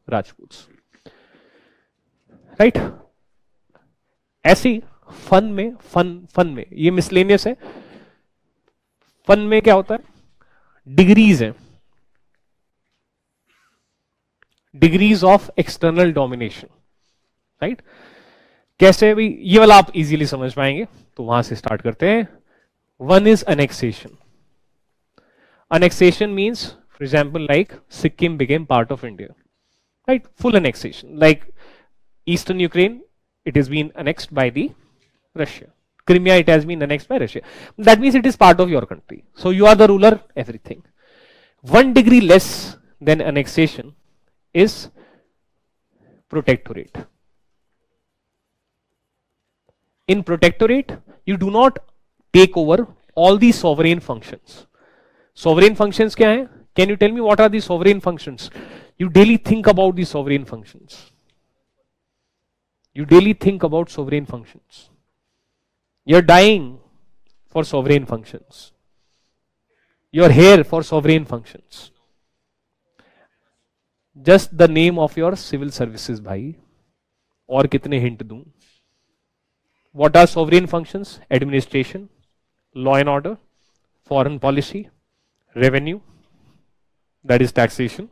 Rajputs. Right? ऐसे ही fun में ये miscellaneous है. Fun में क्या होता है? Degrees है, degrees of external domination. Right? कैसे भी, ये वाला आप इजीली समझ पाएंगे, तो वहां से स्टार्ट करते हैं. One is annexation. Annexation means, for example, like Sikkim became part of India, right? Full annexation. Like Eastern Ukraine, it has been annexed by the Russia. Crimea, it has been annexed by Russia. That means it is part of your country. So you are the ruler, everything. 1 degree less than annexation is protectorate. In protectorate, you do not take over all the sovereign functions. Sovereign functions क्या है? Can you tell me what are the sovereign functions? You daily think about the sovereign functions. You daily think about sovereign functions. You're dying for sovereign functions. You're here for sovereign functions. Just the name of your civil services, भाई. और कितने hint दूं? What are sovereign functions? Administration, law and order, foreign policy, revenue, that is taxation,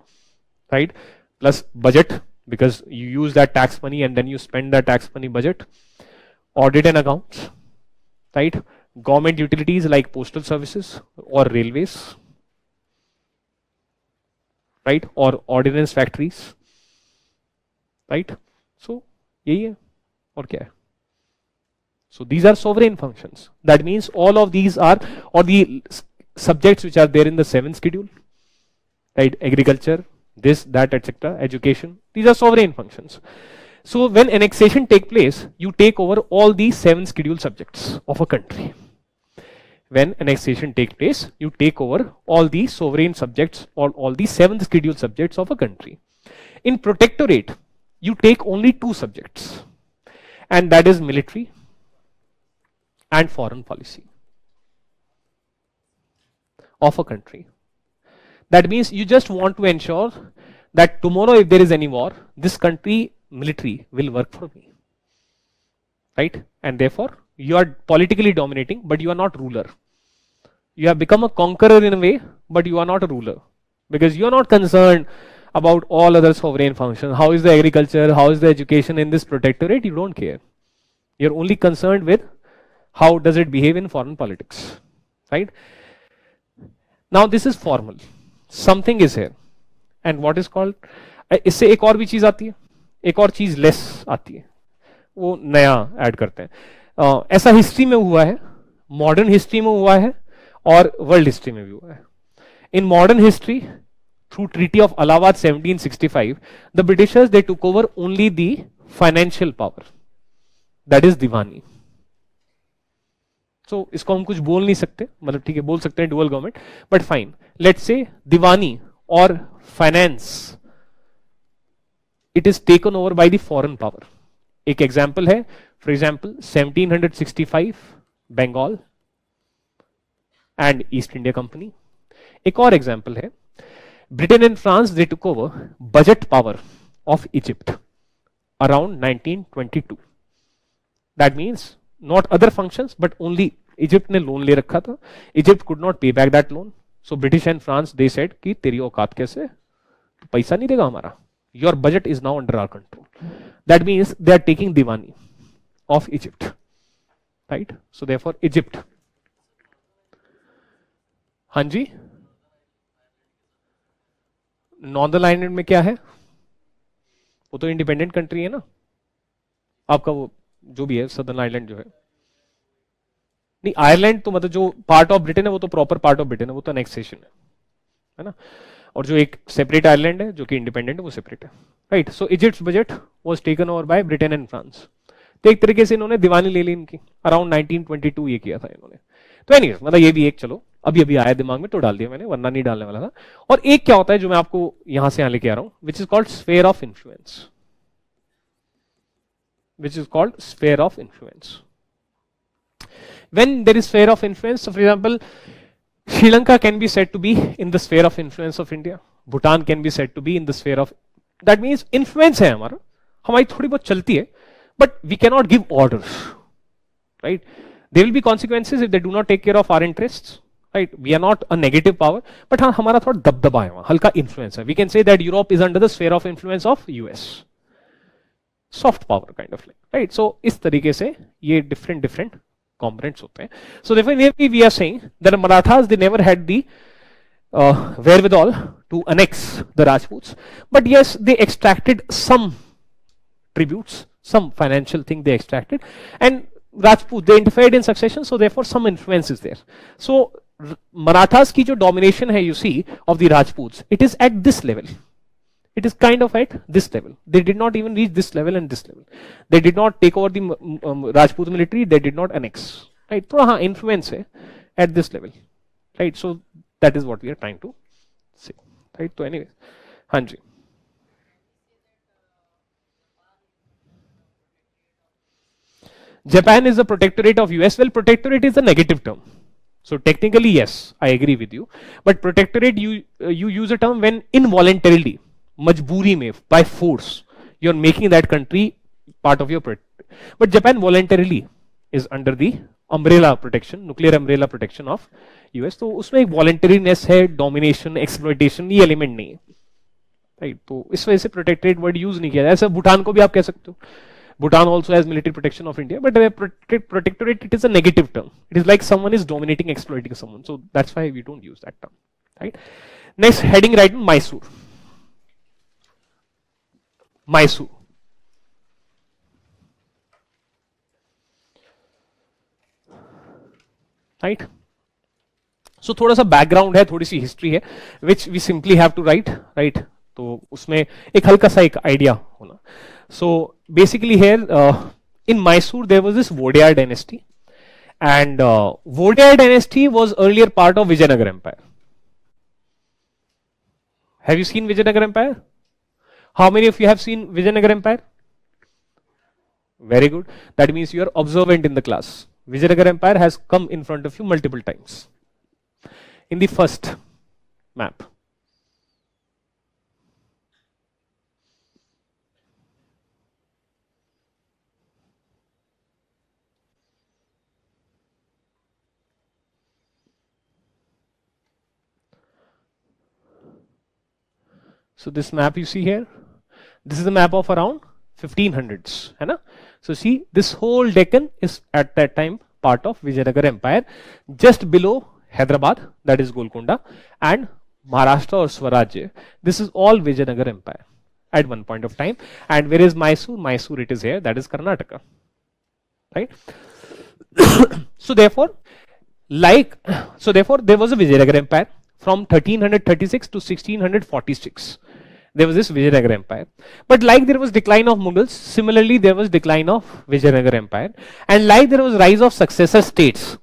right? Plus budget, because you use that tax money and then you spend that tax money budget. Audit and accounts, right? Government utilities like postal services or railways, right? Or ordnance factories, right? So यही है, और क्या है? So these are sovereign functions. That means all of these are, or the subjects which are there in the 7th schedule, right? Agriculture, this, that, etc., education, these are sovereign functions. So when annexation take place, you take over all these 7 schedule subjects of a country. When annexation take place, you take over all the sovereign subjects or all the 7th schedule subjects of a country. In protectorate, you take only 2 subjects, and that is military and foreign policy of a country. That means you just want to ensure that tomorrow if there is any war, this country military will work for me, right? And therefore you are politically dominating, but you are not ruler. You have become a conqueror in a way, but you are not a ruler, because you are not concerned about all other sovereign functions. How is the agriculture, how is the education in this protectorate? You don't care. You're only concerned with how does it behave in foreign politics, right? Now this is formal. Something is here, and what is called, इससे एक और भी चीज आती है, एक और चीज लेस आती है, वो नया ऐड करते हैं. ऐसा हिस्ट्री में हुआ है, मॉडर्न हिस्ट्री में हुआ है, और वर्ल्ड हिस्ट्री में भी हुआ है. In modern history, through Treaty of Allahabad 1765, the Britishers, they took over only the financial power, that is Diwani. So इसको हम कुछ बोल नहीं सकते, मतलब ठीक है बोल सकते हैं dual government, but fine, let's say दीवानी और finance, it is taken over by the foreign power. एक एग्जांपल है, for example 1765 Bengal and East India Company. एक और एग्जांपल है, Britain and France, they took over budget power of Egypt around 1922. That means not other functions, but only Egypt ने loan ले रखा था. Egypt could not pay back that loan, so British and France they said कि तेरी औकात कैसे, पैसा नहीं देगा हमारा. Your budget is now under our control. That means they are taking Diwani of Egypt, right? So therefore Egypt. हाँ जी, northern Ireland में क्या है? वो तो इंडिपेंडेंट कंट्री है ना आपका, वो जो भी है सदर्न आयरलैंड जो है. नहीं, आयरलैंड तो मतलब जो पार्ट ऑफ ब्रिटेन है वो तो प्रॉपर पार्ट ऑफ ब्रिटेन है, वो तो एनेक्सेशन है ना. और जो एक सेपरेट आयरलैंड है जो कि इंडिपेंडेंट है वो सेपरेट है, right. So Egypt's budget was taken over by Britain and France. तो एक तरीके से इन्होंने दीवानी ले ली इनकी. अराउंड 1922 ये किया था इन्होंने. तो एनीवे मतलब ये भी एक, चलो अभी अभी आया दिमाग में तो डाल दिया मैंने, वरना नहीं डालने वाला था. और एक क्या होता है जो मैं आपको यहां से यहां लेके आ रहा हूं, which is called sphere of influence. which is called sphere of influence. When there is sphere of influence, so for example, Sri Lanka can be said to be in the sphere of influence of India. Bhutan can be said to be in the sphere of, that means influence है हमारा, हमारी थोड़ी बहुत चलती है, but we cannot give orders, right? There will be consequences if they do not take care of our interests, right? We are not a negative power, but हाँ हमारा थोड़ा दबदबा है वहाँ, हल्का influence है. We can say that Europe is under the sphere of influence of US. Soft power kind of like, right? So इस तरीके से ये different components होते हैं. So therefore we are saying that the Marathas, they never had the wherewithal to annex the Rajputs, but yes, they extracted some tributes, some financial thing they extracted, and Rajput they interfered in succession, so therefore some influence is there. So Marathas की जो domination है you see of the Rajputs, it is at this level. It is kind of at this level. They did not even reach this level and this level. They did not take over the Rajput military. They did not annex. Right? तो हाँ influence है at this level. Right? So that is what we are trying to say. Right? So anyway, हाँ जी. Japan is the protectorate of US. Well, protectorate is a negative term. So technically, yes, I agree with you. But protectorate, you use a term when involuntarily, majburi mein, by force, you're making that country part of your protectorate. But Japan voluntarily is under the umbrella protection, nuclear umbrella protection of US. तो उसमें एक voluntariness है, domination, exploitation, ये element नहीं है, right? तो इस वजह से protectorate word use नहीं किया जाए. ऐसा भूटान को भी आप कह सकते हो. Bhutan also has military protection of India, but protectorate, it is a negative term. It is like someone is dominating, exploiting someone. So that's why we don't use that term, right? Next heading, right, Mysore. Mysore. Right? So थोड़ा सा background है, थोड़ी सी history है, which we simply have to write, right? तो उसमें एक हल्का सा एक idea होना. So basically here in Mysore there was this Vodiyar dynasty, and Vodiyar dynasty was earlier part of Vijayanagar Empire. Have you seen Vijayanagar Empire? How many of you have seen Vijayanagar Empire? Very good. That means you are observant in the class. Vijayanagar Empire has come in front of you multiple times. In the first map. So this map you see here, this is a map of around 1500s, है ना? So see, this whole Deccan is at that time part of Vijayanagar Empire, just below Hyderabad, that is Golconda, and Maharashtra or Swarajya. This is all Vijayanagar Empire at one point of time. And where is Mysore? Mysore, it is here, that is Karnataka, right? So therefore, there was a Vijayanagar Empire from 1336 to 1646. There was this Vijayanagar Empire. But like there was decline of Mughals, similarly there was decline of Vijayanagar Empire. And like there was rise of successor states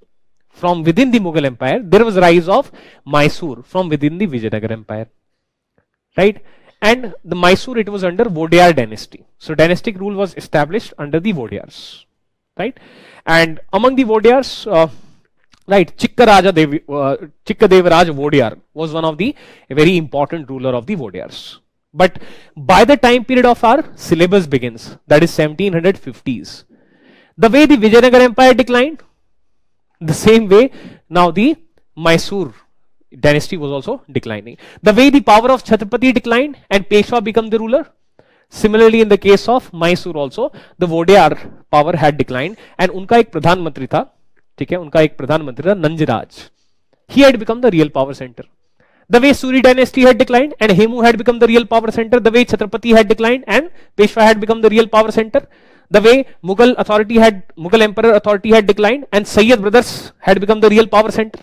from within the Mughal Empire, there was rise of Mysore from within the Vijayanagar Empire. Right? And the Mysore, it was under Vodiyar dynasty. So dynastic rule was established under the Vodiyars. Right? And among the Vodiyars, right, Chikkadevaraj Vodiyar was one of the very important ruler of the Vodiyars. But by the time period of our syllabus begins, that is 1750s, the way the Vijayanagar Empire declined, the same way now the Mysore dynasty was also declining. The way the power of Chhatrapati declined and Peshwa became the ruler, similarly in the case of Mysore also, the Vodiyar power had declined and उनका एक प्रधानमंत्री था, ठीक है, उनका एक प्रधानमंत्री था Nanjaraj. He had become the real power center. The way Suri dynasty had declined and Hemu had become the real power center, the way Chhatrapati had declined and Peshwa had become the real power center, the way Mughal emperor authority had declined and Sayyid brothers had become the real power center.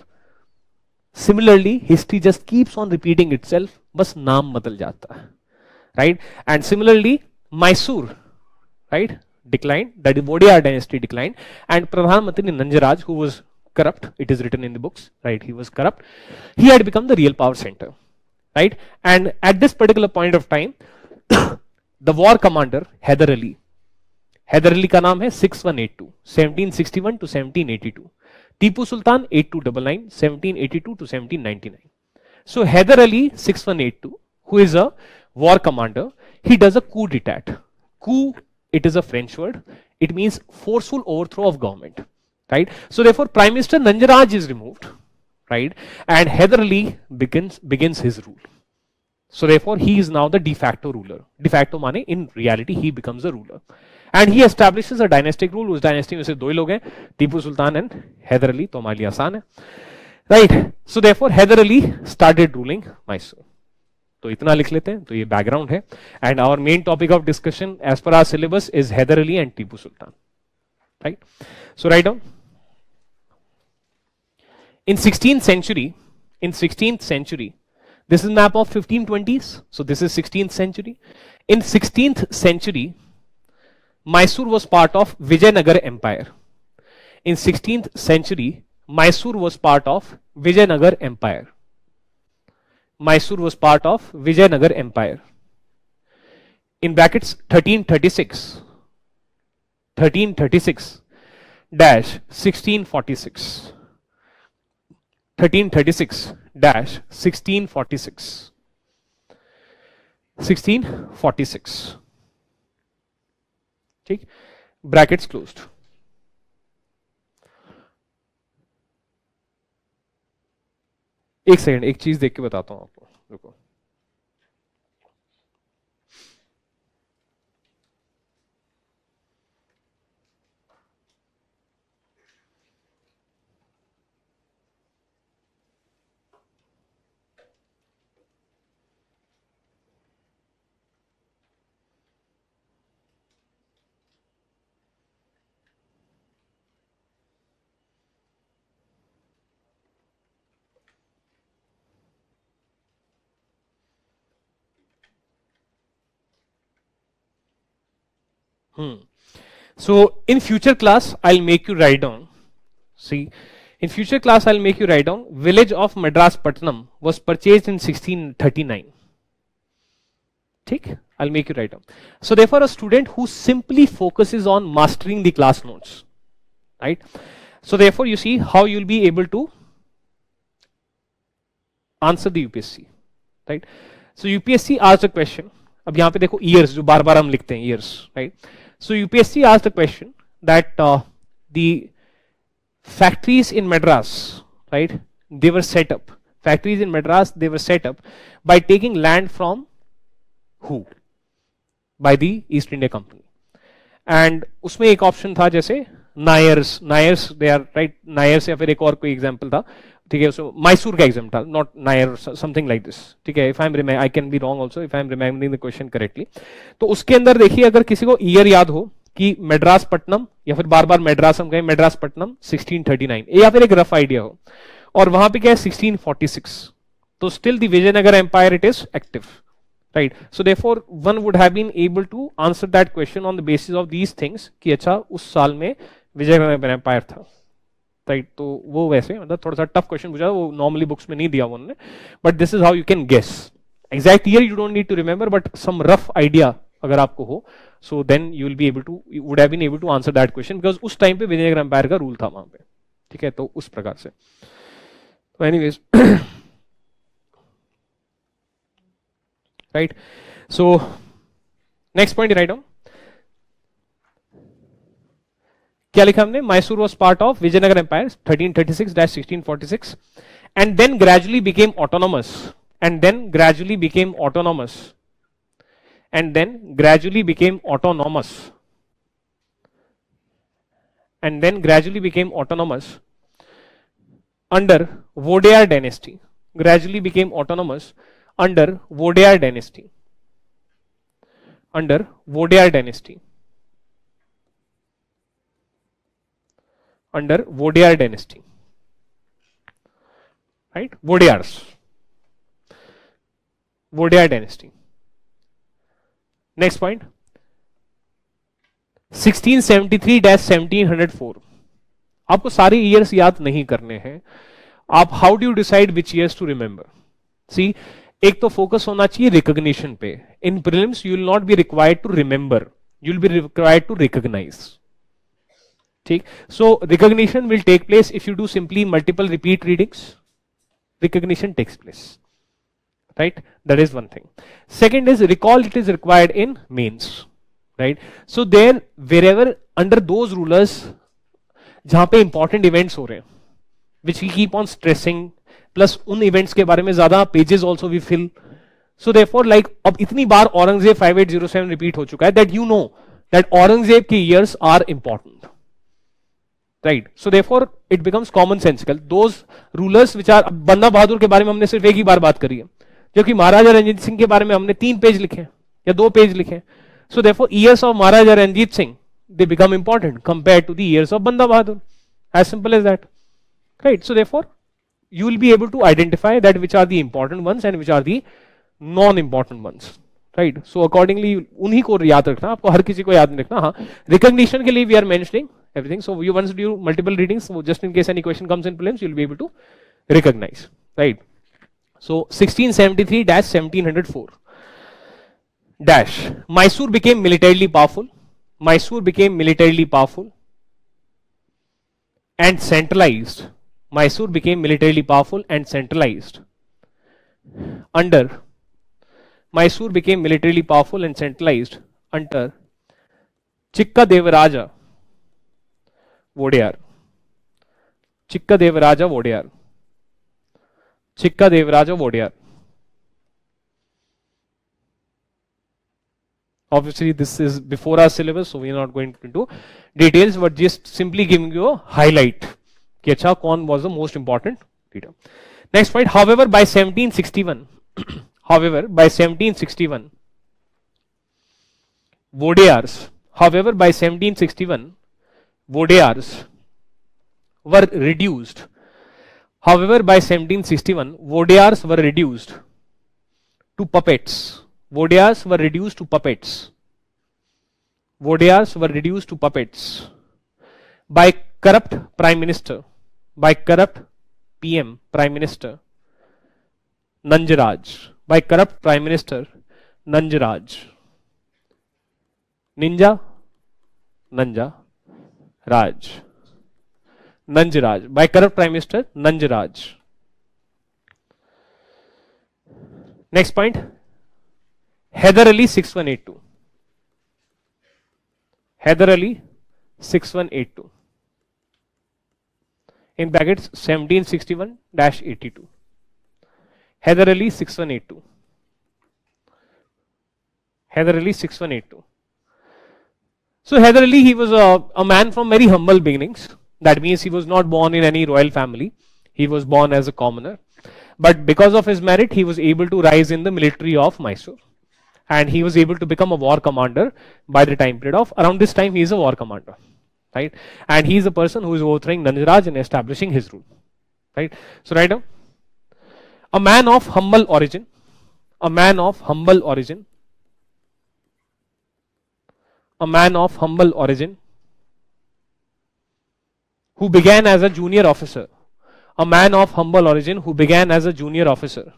Similarly, history just keeps on repeating itself, बस नाम बदल जाता है, right? And similarly, Mysore, right, declined, that is Vodiyar dynasty declined, and Pradhan Mantri Nanjaraj, who was corrupt, it is written in the books, right, he was corrupt, he had become the real power center, right? And at this particular point of time, the war commander Hyder Ali का नाम है 6182, 1761 to 1782. Tipu Sultan 8299, 1782 to 1799. So Hyder Ali 6182, who is a war commander, he does a coup d'etat. Coup, it is a French word. It means forceful overthrow of government, right? So therefore, Prime Minister Nanjaraj is removed, right? And Hyder Ali begins his rule. So therefore, he is now the de facto ruler. De facto माने in reality he becomes the ruler. And he establishes a dynastic rule. उस dynasty में से दो ही लोग हैं, Tipu Sultan and Haider Ali, तो हमारे लिए आसान है, right? So therefore, Haider Ali started ruling Mysore. तो इतना लिख लेते हैं, तो ये background है. And our main topic of discussion as per our syllabus is Haider Ali and Tipu Sultan, right? So write down. In 16th century, this is map of 1520s. So this is 16th century. In 16th century, Mysore was part of Vijayanagar Empire. In 16th century, Mysore was part of Vijayanagar Empire. Mysore was part of Vijayanagar Empire. In brackets 1336 dash 1646. 1336 dash 1646. 1646. ठीक, brackets closed. एक second, एक चीज देख के बताता हूं आपको, रुको. So in future class, I'll make you write down. See, in future class, I'll make you write down. Village of Madras Patnam was purchased in 1639. ठीक, I'll make you write down. So therefore, a student who simply focuses on mastering the class notes, right? So therefore, you see how you'll be able to answer the UPSC, right? So UPSC asked a question. अब यहाँ पे देखो years जो बार बार हम लिखते हैं years, right? So UPSC asked a question that the factories in Madras, right? They were set up. Factories in Madras, they were set up by taking land from who? By the East India Company. And उसमें एक option था जैसे नायर्स, they are right, नायर्स, या फिर एक और कोई example था, ठीक है, उसमें मैसूर का एग्जाम था, not Nair, something like this, ठीक है. If I am I can be wrong also if I am remembering the question correctly. तो उसके अंदर देखिए, अगर किसी को ईयर याद हो कि मेड्रास पट्टनम, या फिर बार बार मेड्रास हम कहें, मेड्रास पट्टनम 1639, या फिर एक रफ आइडिया हो, और वहां पे क्या है 1646, तो still the Vijayanagara empire it is active, right? So therefore one would have been able to answer that question on the basis of these things कि अच्छा उस साल में विजयनगर एम्पायर था, राइट? तो वो वैसे मतलब थोड़ा सा टफ क्वेश्चन पूछा, वो नॉर्मली बुक्स में नहीं दिया उन्होंने, but this is how you can guess. Exact year you don't need to remember, but some rough idea अगर आपको हो, so then you will be able to, you would have been able to answer that question, because उस time पे Vijayanagara empire का rule था वहां पे, ठीक है? तो उस प्रकार से. तो anyways right? So next point, write down. क्या लिखा हमने? Mysore was part of Vijayanagar Empire 1336-1646 and then gradually became autonomous, and then gradually became autonomous, and then gradually became autonomous, and then gradually became autonomous under Vodeyar dynasty, gradually became autonomous under Vodeyar dynasty, under Vodeyar dynasty, under Vodeyar dynasty, right? Vodeyars, Vodeyar dynasty. Next point, 1673-1704. आपको सारे years याद नहीं करने हैं. आप how do you decide which years to remember? See, एक तो focus होना चाहिए रिकॉग्निशन पे. In prelims you will not be required to remember, you will be required to recognize. ठीक, so recognition will take place if you do simply multiple repeat readings. Recognition takes place, right? That is one thing. Second is recall, it is required in mains, right? So there, wherever under those rulers जहां पे important events हो रहे हैं, which we keep on stressing, plus उन events के बारे में ज्यादा pages also we fill. So therefore like अब इतनी बार औरंगजेब 5807 रिपीट हो चुका है that you know that Aurangzeb के years are important, right? So therefore it becomes common sensical. Those rulers which are, Banda Bahadur के बारे में हमने सिर्फ एक ही बार बात करी है, जबकि महाराजा रंजीत सिंह के बारे में हमने 3 पेज लिखे या 2 पेज लिखे. So therefore years of Maharaja Ranjit Singh, they become important compared to the years of Banda Bahadur. As simple as that, right? So therefore you will be able to identify that which are the important ones and which are the non-important ones, right? So accordingly उन्हीं को याद रखना, आपको हर किसी को याद नहीं रखना. हाँ, recognition के लिए we are mentioning everything. So you once do multiple readings, so just in case any question comes in prelims, you will be able to recognize, right? So 1673-1704 dash, Mysore became militarily powerful. Mysore became militarily powerful and centralized. Mysore became militarily powerful and centralized under, Mysore became militarily powerful and centralized under Chikka Devaraja Vodeyar. Chikka Devaraja Vodeyar. Chikka Devaraja Vodeyar. Obviously this is before our syllabus, so we are not going into details, but just simply giving you a highlight कि अच्छा कौन was the most important leader. Next point, however by 1761 however by 1761 Vodeyars, however by 1761 Vodeyars were reduced, however by 1761 Vodeyars were reduced to puppets. Vodeyars were reduced to puppets. Vodeyars were reduced to puppets by corrupt prime minister, by corrupt PM, prime minister Nanjaraj, by corrupt prime minister Nanjaraj, Ninja, Nanja, Raj, Nanjaraj, by corrupt prime minister Nanjaraj. Next point, Hyder Ali 6182. Hyder Ali 6182. In brackets 1761-82. Hyder Ali 6182. Hyder Ali 6182. So Hyder Ali, he was a man from very humble beginnings. That means he was not born in any royal family. He was born as a commoner. But because of his merit, he was able to rise in the military of Mysore. And he was able to become a war commander by the time period of around this time. He is a war commander, right? And he is the person who is overthrowing Nanjaraj and establishing his rule, right? So right now, a man of humble origin, a man of humble origin, a man of humble origin, who began as a junior officer, a man of humble origin who began as a junior officer,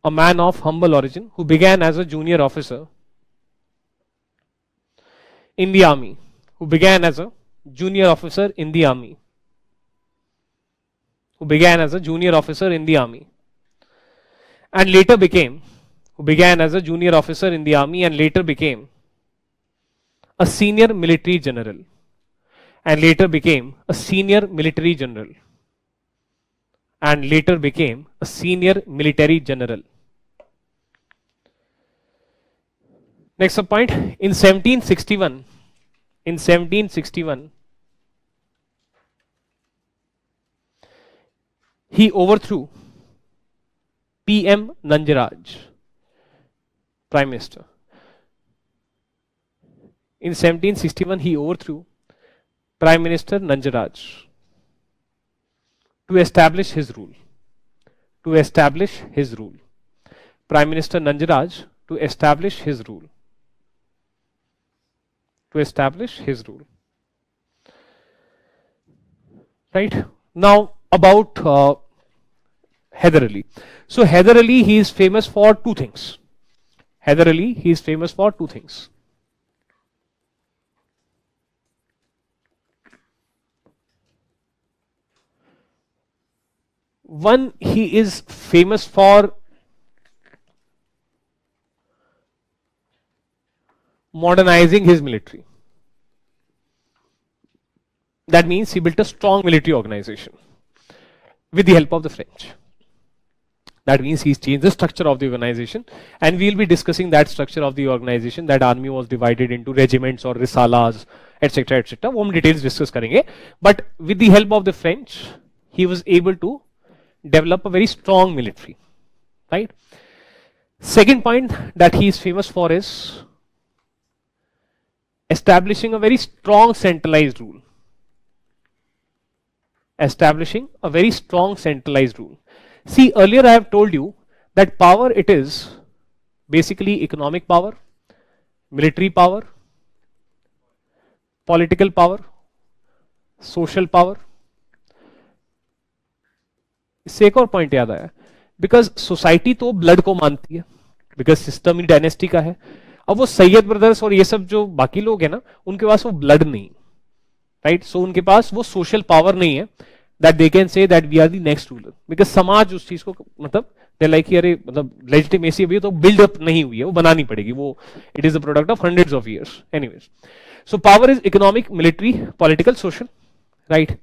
a man of humble origin who began as a junior officer in the army, who began as a junior officer in the army, who began as a junior officer in the army, and later became, who began as a junior officer in the army and later became a senior military general, and later became a senior military general, and later became a senior military general. Next point, in 1761, he overthrew PM Nanjaraj, Prime Minister. In 1761, he overthrew Prime Minister Nanjaraj to establish his rule. To establish his rule. Prime Minister Nanjaraj to establish his rule. To establish his rule. Right? Now, about Hyder Ali. So, Hyder Ali, he is famous for two things. Hyder Ali, he is famous for two things. One, he is famous for modernizing his military. That means he built a strong military organization with the help of the French. That means he's changed the structure of the organization, and we'll be discussing that structure of the organization. That army was divided into regiments or risalas, etc., etc. वो हम details discuss करेंगे. But with the help of the French, he was able to develop a very strong military. Right. Second point that he is famous for is establishing a very strong centralized rule. Establishing a very strong centralized rule. See, earlier I have told you that power, it is basically economic power, military power, political power, social power. इससे एक और point याद आया, because society तो blood को मानती है, because system he dynasty का है. अब वो सैयद ब्रदर्स और ये सब जो बाकी लोग हैं ना, उनके पास वो ब्लड नहीं, राइट. सो उनके पास वो सोशल पावर नहीं है that they can say that we are the next ruler, because समाज उस चीज को मतलब they like अरे मतलब legitimacy अभी तो build up नहीं हुई है, वो बनानी पड़ेगी, वो it is the product of hundreds of years. Anyways, so power is economic, military, political, social, right.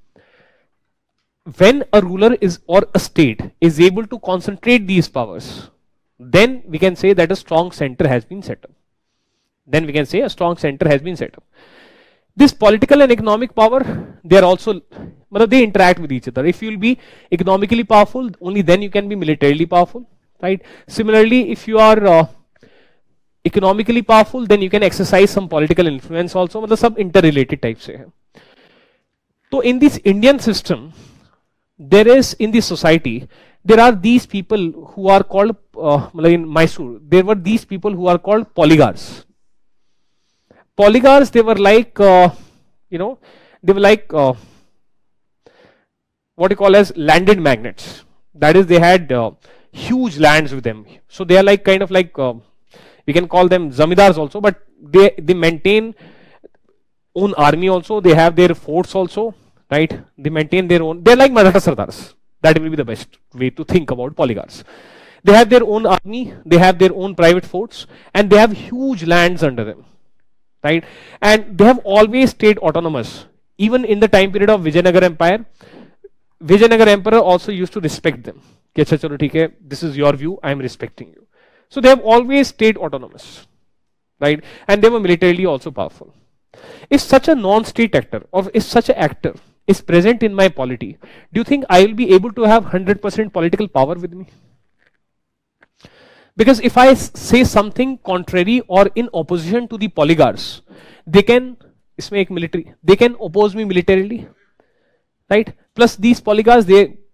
When a ruler is or a state is able to concentrate these powers, then we can say that a strong center has been set up. Then we can say a strong center has been set up. This political and economic power, they are also, they interact with each other. If you will be economically powerful, only then you can be militarily powerful, right? Similarly, if you are economically powerful, then you can exercise some political influence also. सब interrelated type से है. So in this Indian system, there is in the society, there are these people who are called, in Mysore, there were these people who are called polygars. Polygars, they were like, they were like what you call as landed magnates. That is, they had huge lands with them. So they are like kind of like, we can call them zamidars also, but they maintain own army also. They have their forts also, right? They maintain their own. They are like Maratha Sardars. That will be the best way to think about polygars. They have their own army. They have their own private forts, and they have huge lands under them. Right, and they have always stayed autonomous. Even in the time period of Vijayanagar Empire, Vijayanagar Emperor also used to respect them. This is your view, I am respecting you. So they have always stayed autonomous, right? And they were militarily also powerful. If such a non-state actor, or if such an actor is present in my polity, do you think I will be able to have 100% political power with me? Because if I say something contrary or in opposition to the polygars, they can, इसमें एक military, they can oppose me militarily, right? Plus these polygars,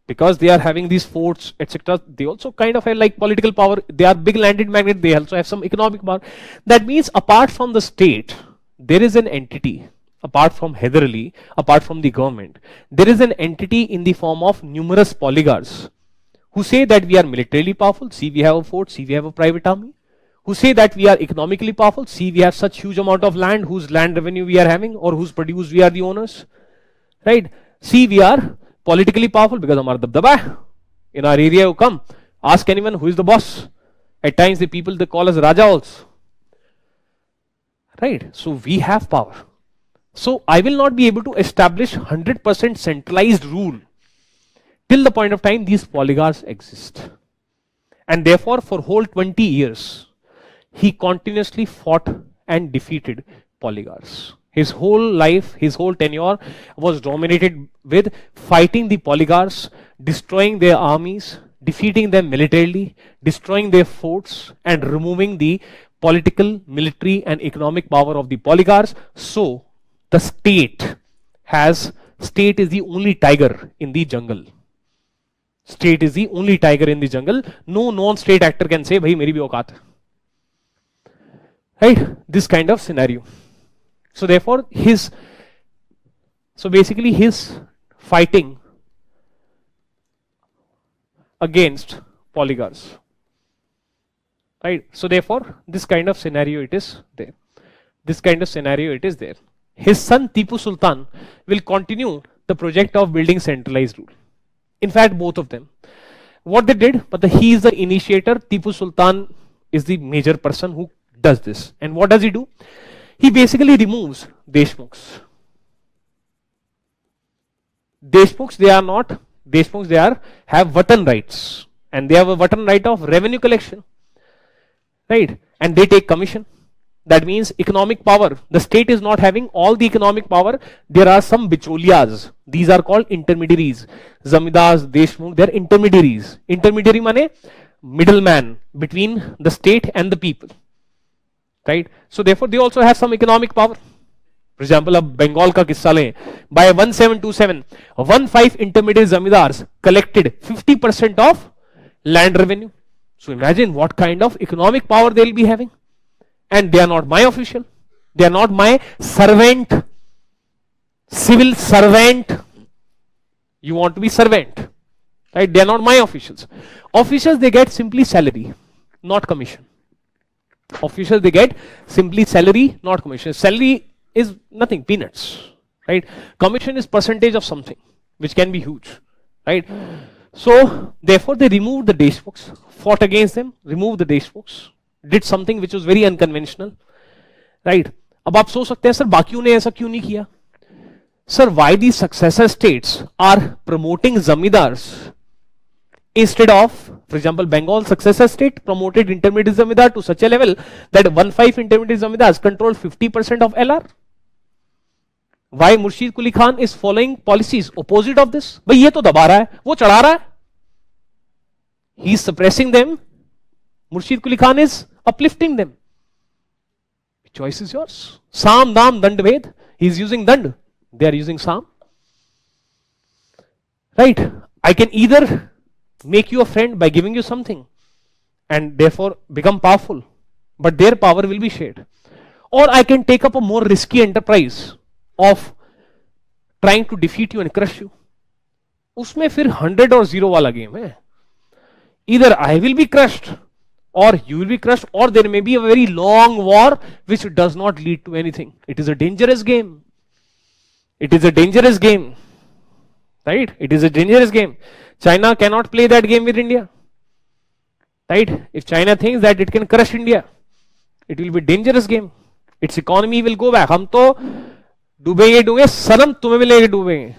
because they are having these forts, etc., they also kind of have like political power. They are big landed magnet. They also have some economic power. That means apart from the state, there is an entity. Apart from Hyder Ali, apart from the government, there is an entity in the form of numerous polygars, who say that we are militarily powerful, see we have a fort, see we have a private army, who say that we are economically powerful, see we have such huge amount of land, whose land revenue we are having, or whose produce we are the owners, right? See we are politically powerful because हमारा दबदबा है. In our area you come, ask anyone who is the boss. At times the people they call us Raja also, right? So we have power. So I will not be able to establish 100% centralized rule Till the point of time these polygars exist. And therefore, for whole 20 years, he continuously fought and defeated polygars. His whole life, his whole tenure was dominated with fighting the polygars, destroying their armies, defeating them militarily, destroying their forts, and removing the political, military, and economic power of the polygars. So, the state is the only tiger in the jungle. State is the only tiger in the jungle. No non-state actor can say, "Bhai, meri bhi auqat hai." Right? This kind of scenario. So therefore, basically his fighting against polygars. Right? So therefore, this kind of scenario it is there. This kind of scenario it is there. His son Tipu Sultan will continue the project of building centralized rule. In fact, both of them. What they did, but he is the initiator. Tipu Sultan is the major person who does this. And what does he do? He basically removes Deshmukhs. Deshmukhs, they have Vatan rights. And they have a Vatan right of revenue collection. Right? And they take commission. That means economic power. The state is not having all the economic power. There are some bicholias. These are called intermediaries. Zamidars, Deshmukh, they are intermediaries. Intermediary mane middleman between the state and the people. Right? So therefore they also have some economic power. For example, अब Bengal का किस्सा लें. By 1727, 15 intermediate zamidars collected 50% of land revenue. So imagine what kind of economic power they will be having. And they are not my official. They are not my servant. Civil servant. You want to be servant. Right? They are not my officials. Officials, they get simply salary, not commission. Officials, they get simply salary, not commission. Salary is nothing, peanuts. Right? Commission is percentage of something, which can be huge. Right? So, therefore, they removed the Deshmukhs, fought against them, removed the Deshmukhs, did something which was very unconventional. Right? अब आप सोच सकते हैं sir बाकियों ने ऐसा क्यों नहीं किया? Sir, why these successor states are promoting zamidars instead of, for example, Bengal successor state promoted intermediate zamidar to such a level that 15 intermediate zamidars control 50% of LR. Why Murshid Quli Khan is following policies opposite of this? भाई ये तो दबा रहा है, वो चढ़ा रहा है. He is suppressing them. Murshid Quli Khan is uplifting them. The choice is yours. Sam, Dam, Dand, Ved. He is using Dand. They are using Sam. Right? I can either make you a friend by giving you something and therefore become powerful, but their power will be shared. Or I can take up a more risky enterprise of trying to defeat you and crush you. उसमें फिर 100 और 0 वाला game है. Either I will be crushed or you will be crushed, or there may be a very long war which does not lead to anything. It is a dangerous game. It is a dangerous game. Right? It is a dangerous game. China cannot play that game with India. Right? If China thinks that it can crush India, it will be a dangerous game. Its economy will go back. हम तो डूबेंगे सनम तुम्हें भी लेके डूबेंगे.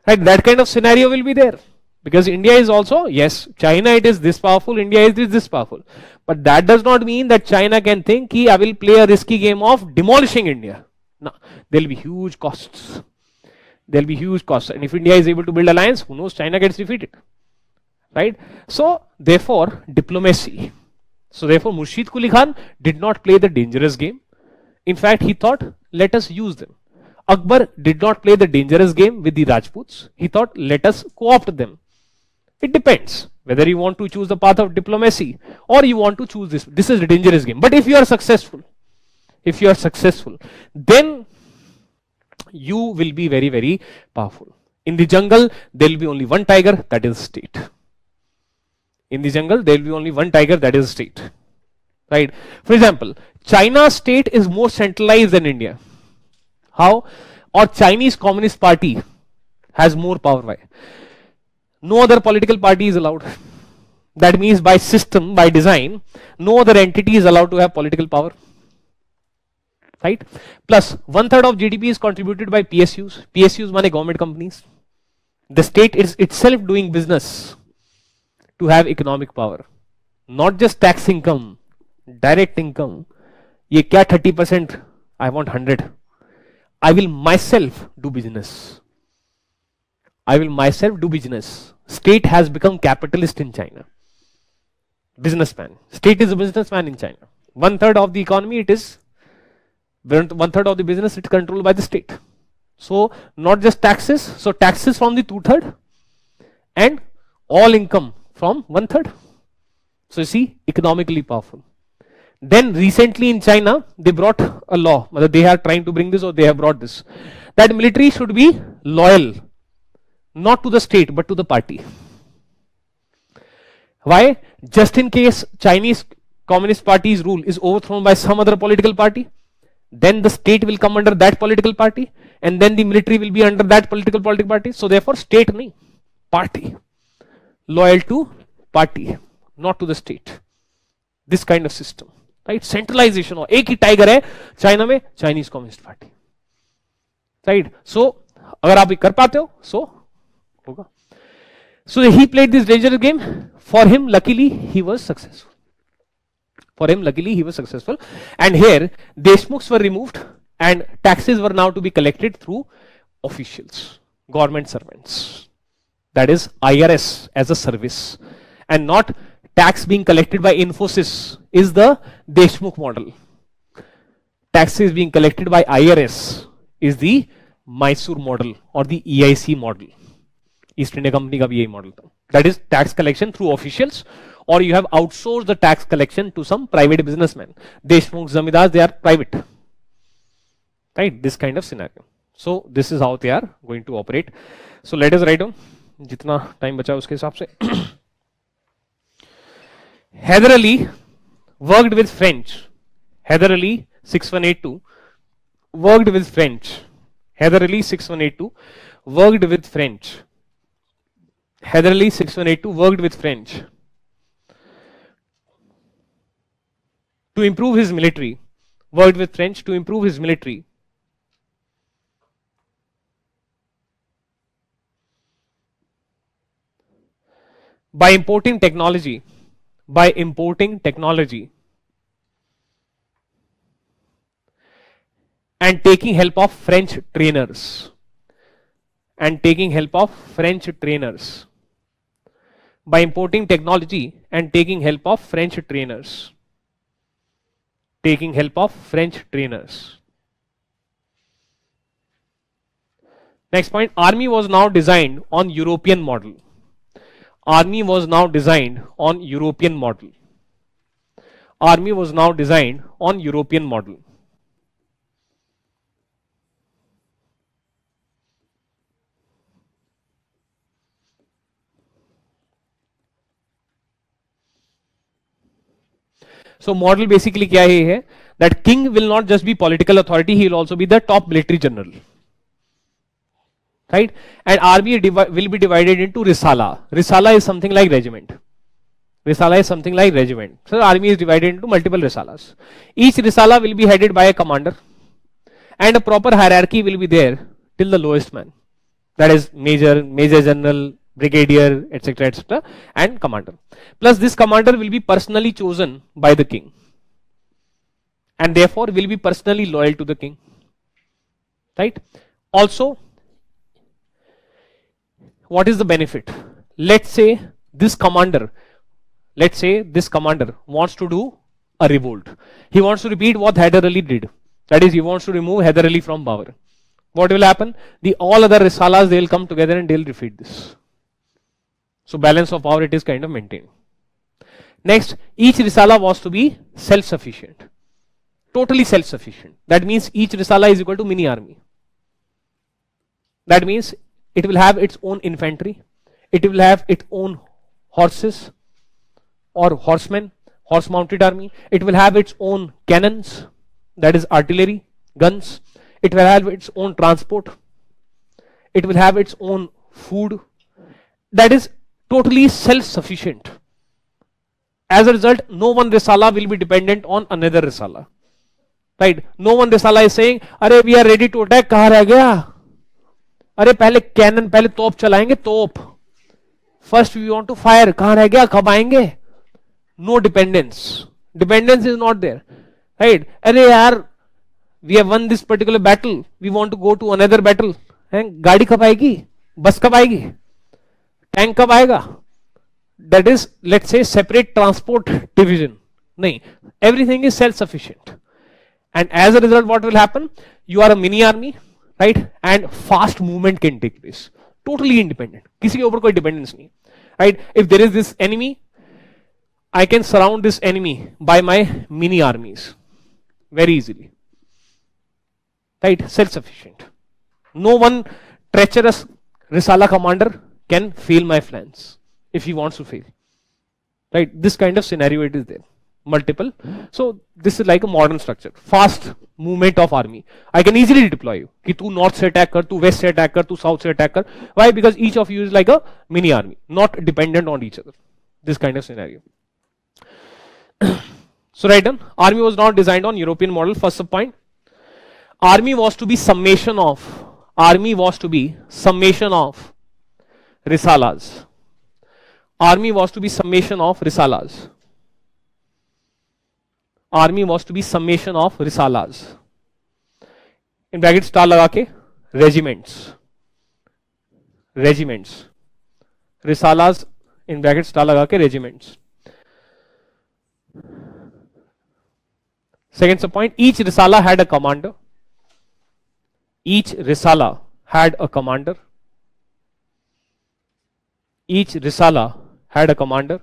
Right? That kind of scenario will be there. Because India is also, yes, China it is this powerful, India is this powerful. But that does not mean that China can think I will play a risky game of demolishing India. No, there will be huge costs. There will be huge costs. And if India is able to build alliance, who knows, China gets defeated. Right? So, therefore, diplomacy. So, therefore, Murshid Quli Khan did not play the dangerous game. In fact, he thought, let us use them. Akbar did not play the dangerous game with the Rajputs. He thought, let us co-opt them. It depends whether you want to choose the path of diplomacy or you want to choose this. This is a dangerous game. But if you are successful, then you will be very, very powerful. In the jungle, there will be only one tiger, that is state. In the jungle, there will be only one tiger, that is state. Right? For example, China's state is more centralized than India. How? Or Chinese Communist Party has more power. Why? No other political party is allowed. That means by system, by design, no other entity is allowed to have political power. Right? Plus, 1/3 of GDP is contributed by PSUs. PSUs mean government companies. The state is itself doing business to have economic power, not just tax income, direct income. ये क्या 30%? I want 100. I will myself do business. I will myself do business. State has become capitalist in China. Businessman. State is a businessman in China. 1/3 of the economy, it is 1/3 of the business, it's controlled by the state. So not just taxes. So taxes from the 2/3 and all income from 1/3. So you see, economically powerful. Then recently in China, they brought a law. They are trying to bring this, or they have brought this, that military should be loyal, not to the state, but to the party. Why? Just in case Chinese Communist Party's rule is overthrown by some other political party, then the state will come under that political party, and then the military will be under that political party. So therefore, state nahi, party. Loyal to party, not to the state. This kind of system. Right? Centralization. और एक ही tiger है China में, Chinese communist party. Right. सो अगर आप ये कर पाते हो, सो होगा. So he played this dangerous game. For him, luckily, he was successful. And here, Deshmukhs were removed, and taxes were now to be collected through officials, government servants. That is IRS as a service, and not tax being collected by Infosys is the Deshmukh model. Taxes being collected by IRS is the Mysore model or the EIC model. East India Company का भी यही model था. That is tax collection through officials, or you have outsourced the tax collection to some private businessmen. Deshmukh, Zamindars, they are private. Right? This kind of scenario. So this is how they are going to operate. So let us write down. जितना time बचा उसके हिसाब से. Hyder Ali worked with French. Hyder Ali 6182 worked with French. Hyder Ali 6182 worked with French. Hyder Ali 6182 worked with French to improve his military. Worked with French to improve his military. By importing technology and taking help of French trainers. By importing technology and taking help of French trainers. Next point, army was now designed on European model. So model basically क्या है that king will not just be political authority, he will also be the top military general. Right? And army will be divided into risala. Risala is something like regiment. So army is divided into multiple risalas. Each risala will be headed by a commander, and a proper hierarchy will be there till the lowest man. That is major general, brigadier, etc., and commander. Plus this commander will be personally chosen by the king, and therefore will be personally loyal to the king. Right? Also, what is the benefit? Let's say this commander wants to do a revolt. He wants to repeat what Hyder Ali did. That is, he wants to remove Hyder Ali from power. What will happen? All other risalas, they will come together and they will defeat this. So balance of power, it is kind of maintained. Next, each risala was to be self-sufficient. Totally self-sufficient. That means each risala is equal to mini army. That means it will have its own infantry. It will have its own horses or horsemen, horse-mounted army. It will have its own cannons, that is artillery, guns. It will have its own transport. It will have its own food. That is totally self-sufficient. As a result, no one risala will be dependent on another risala. Right? No one risala is saying, "Arey, we are ready to attack, kahan reh gaya? अरे पहले cannon, पहले तोप चलाएंगे, तोप first we want to fire, कहां रह गया, कब आएंगे? No dependence, dependence is not there, right? अरे यार we have won this particular battle, we want to go to another battle, है गाड़ी कब आएगी, बस कब आएगी, टैंक कब आएगा? That is let's say separate transport division, नहीं, everything is self sufficient, and as a result what will happen, you are a mini army, right? And fast movement can take place, totally independent, किसी के ऊपर कोई dependence नहीं, right? If there is this enemy, I can surround this enemy by my mini armies very easily, right? Self sufficient, no one treacherous Risala commander can fail my plans if he wants to fail, right? This kind of scenario it is there, multiple. So this is like a modern structure, fast movement of army. I can easily deploy you कि तू north से attack कर, तू west से attack कर, तू south से attack कर. Why? Because each of you is like a mini army, not dependent on each other. This kind of scenario. So right done. Army was not designed on European model. First point. Army was to be summation of. Army was to be summation of risalas. Army was to be summation of risalas. Army was to be summation of risalas. In bracket star लगा के regiments. Regiments. Risalas in bracket star लगा के regiments. Second subpoint, each risala had a commander. Each risala had a commander. Each risala had a commander.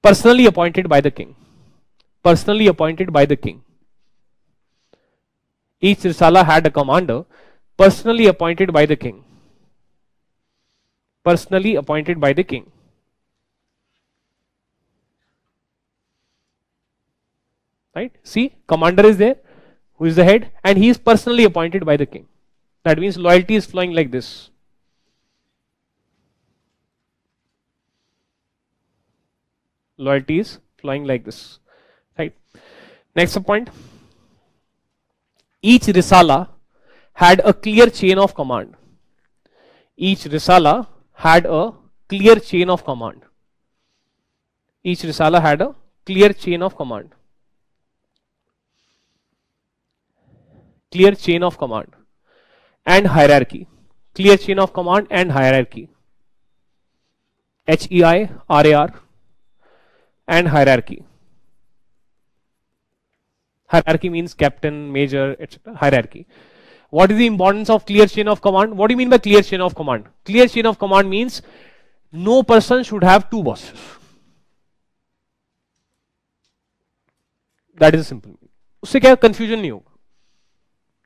Personally appointed by the king. Personally appointed by the king. Each risala had a commander personally appointed by the king. Personally appointed by the king. Right? See, commander is there, who is the head, and he is personally appointed by the king. That means loyalty is flowing like this. Loyalty is flowing like this. Right? Next point. Each risala had a clear chain of command. Each risala had a clear chain of command. Each risala had a clear chain of command. Clear chain of command and hierarchy. Clear chain of command and hierarchy. HEIRAR and hierarchy. Hierarchy means captain, major, etc. Hierarchy. What is the importance of clear chain of command? What do you mean by clear chain of command? Clear chain of command means no person should have two bosses. That is simple. उससे क्या confusion नहीं होगा.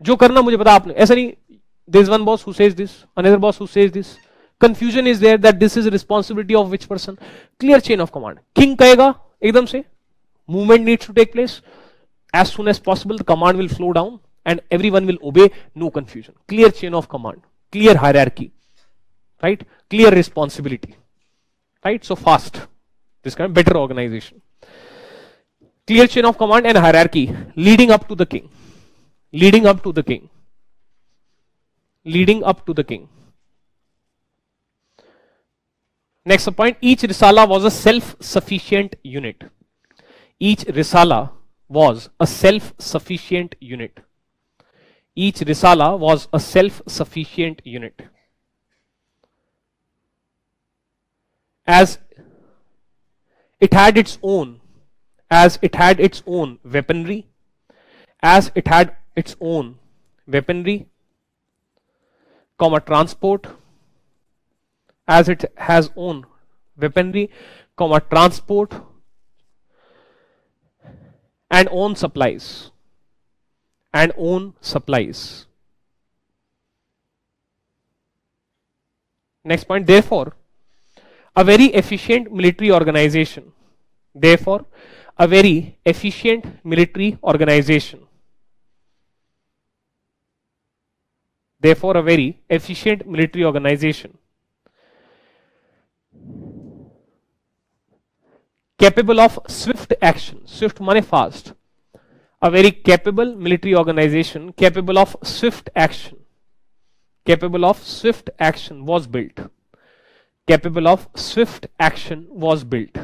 जो करना मुझे पता आपने, ऐसा नहीं, there is one boss who says this, another boss who says this. Confusion is there that this is responsibility of which person. Clear chain of command. King कहेगा एकदम से, movement needs to take place. As soon as possible, the command will flow down and everyone will obey, no confusion. Clear chain of command, clear hierarchy, right? Clear responsibility, right? So fast, this kind of better organization. Clear chain of command and hierarchy leading up to the king. Leading up to the king. Leading up to the king. Next point, each risala was a self-sufficient unit. Each risala was a self-sufficient unit. Each risala was a self-sufficient unit. As it had its own weaponry, as it had its own weaponry, comma transport, as it has own weaponry, comma transport, and own supplies. And own supplies. Next point, therefore, a very efficient military organization. Therefore, a very efficient military organization. Therefore, a very efficient military organization capable of swift action. Swift money fast. A very capable military organization capable of swift action, capable of swift action was built, capable of swift action was built,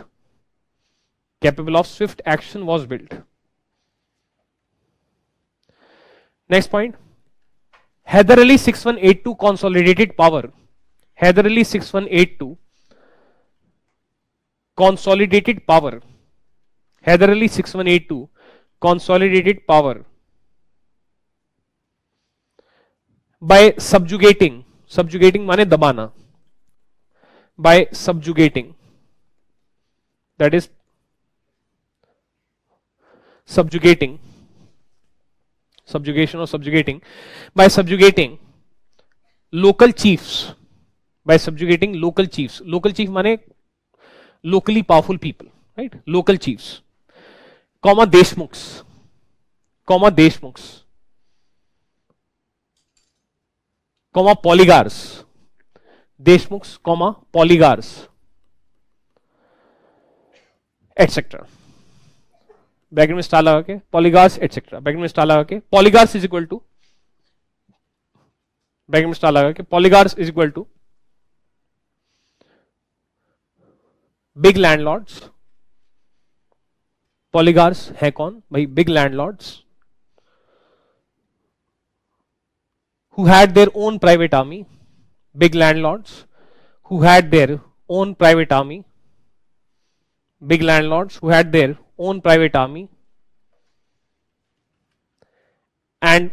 capable of swift action was built. Next point, Hyder Ali 6182 consolidated power. Hyder Ali 6182 consolidated power. Hyder Ali 6182 consolidated power by subjugating, subjugating माने दबाना, by subjugating, that is subjugating, subjugation or subjugating, by subjugating local chiefs, by subjugating local chiefs. Local chief माने locally powerful people, right? Local chiefs, comma Deshmukhs, comma Deshmukhs, comma polygars, Deshmukhs, comma polygars, etc. Bracket में star लगा के polygars etcetera, bracket में star लगा के polygars is equal to, bracket में star लगा के polygars is equal to big landlords. Polygars है कौन भाई? Big landlords who had their own private army, big landlords who had their own private army, big landlords who had their own private army and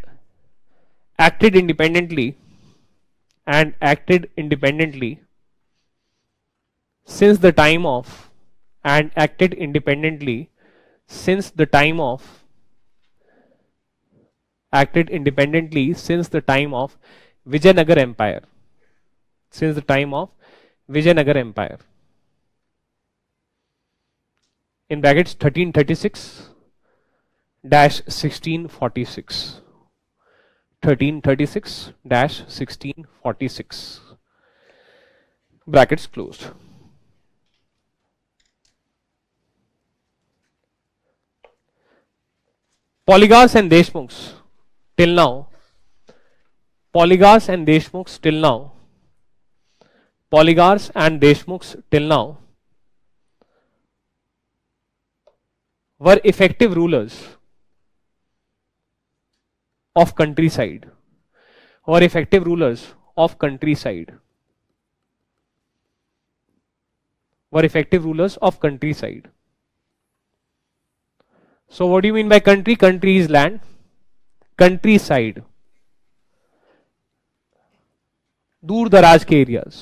acted independently, and acted independently since the time of, and acted independently since the time of, acted independently since the time of Vijayanagar Empire, since the time of Vijayanagar Empire, in brackets 1336 1646, 1336 1646, brackets closed. Polygars and Deshmukhs till now, polygars and Deshmukhs till now, polygars and Deshmukhs till now were effective rulers of countryside, were effective rulers of countryside, were effective rulers of countryside. So what do you mean by country? Country is land. Countryside, दूर दराज के areas,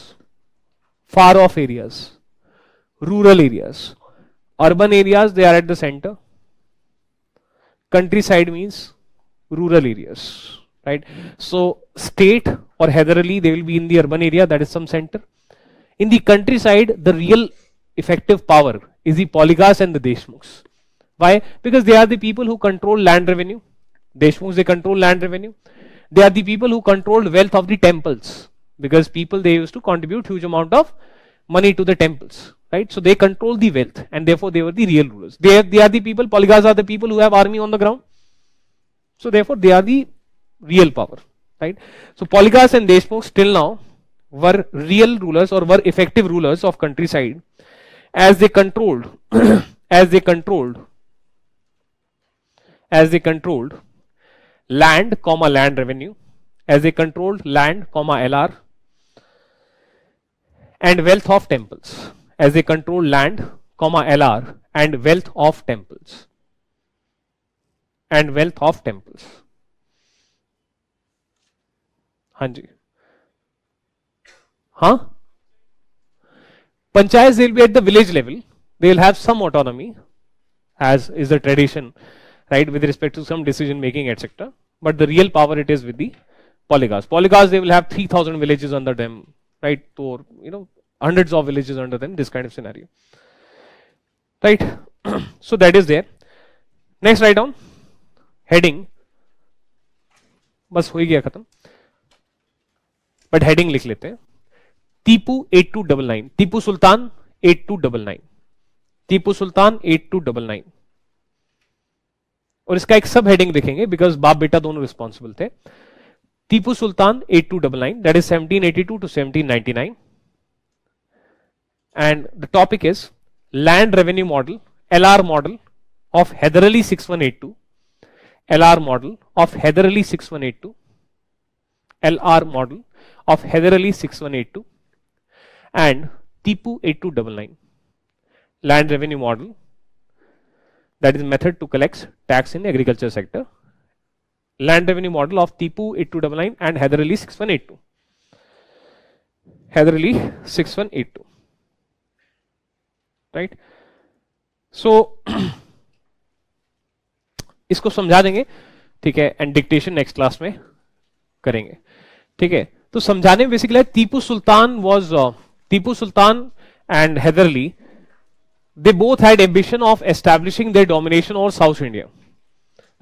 far off areas, rural areas. Urban areas, they are at the center. Countryside means rural areas, right? So state or Hyder Ali, they will be in the urban area, that is some center. In the countryside, the real effective power is the polygars and the Deshmukhs. Why? Because they are the people who control land revenue. Deshmukhs, they control land revenue. They are the people who controlled wealth of the temples, because people, they used to contribute huge amount of money to the temples, right? So they control the wealth, and therefore they were the real rulers. They are the people, polygars are the people who have army on the ground. So therefore they are the real power, right? So polygars and Deshmukhs till now were real rulers or were effective rulers of countryside, as they controlled as they controlled land, comma land revenue, as they controlled land, comma LR, and wealth of temples, as they controlled land, comma LR, and wealth of temples, and wealth of temples. हाँ जी, हाँ, panchayats, they will be at the village level. They will have some autonomy, as is the tradition, right, with respect to some decision making, etc. But the real power, it is with the polygars. Polygars, they will have 3,000 villages under them, right, or hundreds of villages under them. This kind of scenario, right? So that is there. Next, write down heading. बस हो ही गया खत्म. But heading लिख लेते हैं. Tipu 8299. Tipu Sultan 8299. Tipu Sultan 8299. और इसका एक सब हेडिंग लिखेंगे बिकॉज बाप बेटा दोनों रिस्पॉन्सिबल थे. Tipu Sultan 8299, that is 1782 to 1799, and the topic is land revenue model, LR model of Hyder Ali 6182, LR model of Hyder Ali 6182, LR model of Hyder Ali 6182, and Tipu 8299, land revenue model, that is method to collect tax in agriculture sector, land revenue model of Tipu 8299 and Hyder Ali 6182. Hyder Ali 6182. Right? So, इसको समझा देंगे, ठीक है, and dictation next class में करेंगे, ठीक है. तो समझाने में basically Tipu Sultan and Hyder Ali, they both had ambition of establishing their domination over South India,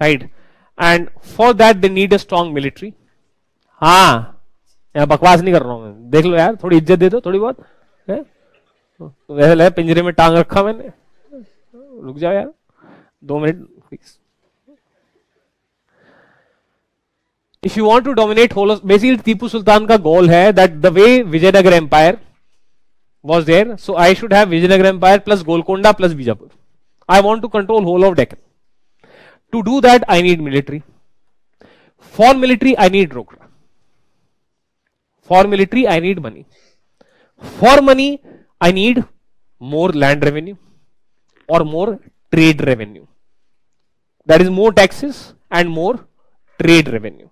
right? And for that they need a strong military. हाँ, यहाँ बकवास नहीं कर रहा हूं मैं, देख लो यार, थोड़ी इज्जत दे दो, थोड़ी बहुत है. तो वैसे लगे पिंजरे में टांग रखा मैंने, रुक जाओ यार 2 minute please. If you want to dominate whole of, basically Tipu Sultan का goal है that the way Vijayanagar Empire was there, so I should have Vijayanagar Empire plus Golconda plus Bijapur. I want to control whole of Deccan. To do that, I need military. For military, I need Rokra. For military, I need money. For money, I need more land revenue or more trade revenue. That is more taxes and more trade revenue.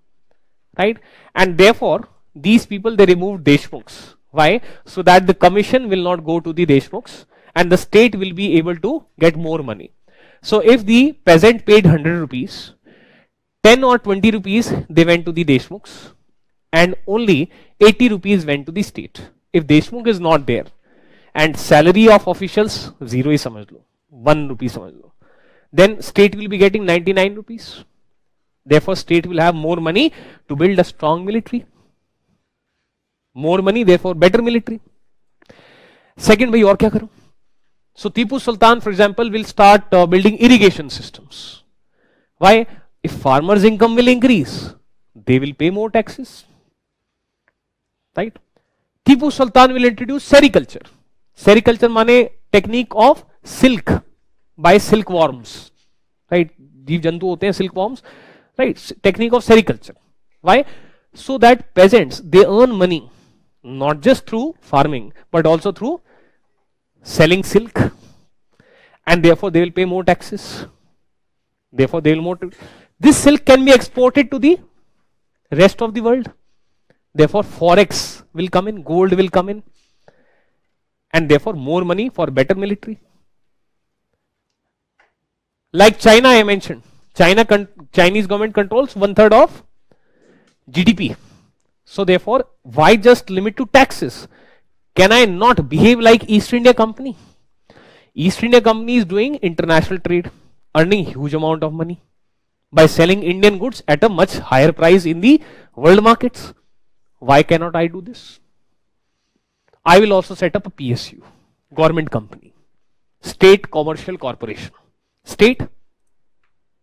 Right? And therefore, these people, they removed Deshmukhs. Why? So that the commission will not go to the Deshmukhs and the state will be able to get more money. So if the peasant paid 100 rupees, 10 or 20 rupees they went to the Deshmukhs and only 80 rupees went to the state. If Deshmukh is not there and salary of officials 0 is samajh lo, 1 rupee samajh lo, then state will be getting 99 rupees. Therefore state will have more money to build a strong military. More money, therefore better military. Second, भाई और क्या करूं? So Tipu Sultan, for example, will start building irrigation systems. Why? If farmers' income will increase, they will pay more taxes. Right? Tipu Sultan will introduce sericulture. Sericulture माने technique of silk by silkworms. Right? जीव जंतु होते हैं silkworms. Right? Technique of sericulture. Why? So that peasants, they earn money not just through farming but also through selling silk, and therefore they will pay more taxes. Therefore they will more. This silk can be exported to the rest of the world. Therefore forex will come in, gold will come in, and therefore more money for better military. Like China, I mentioned, Chinese government controls 1/3 of GDP. So therefore, why just limit to taxes? Can I not behave like East India Company? East India Company is doing international trade, earning huge amount of money by selling Indian goods at a much higher price in the world markets. Why cannot I do this? I will also set up a PSU, government company, state commercial corporation. State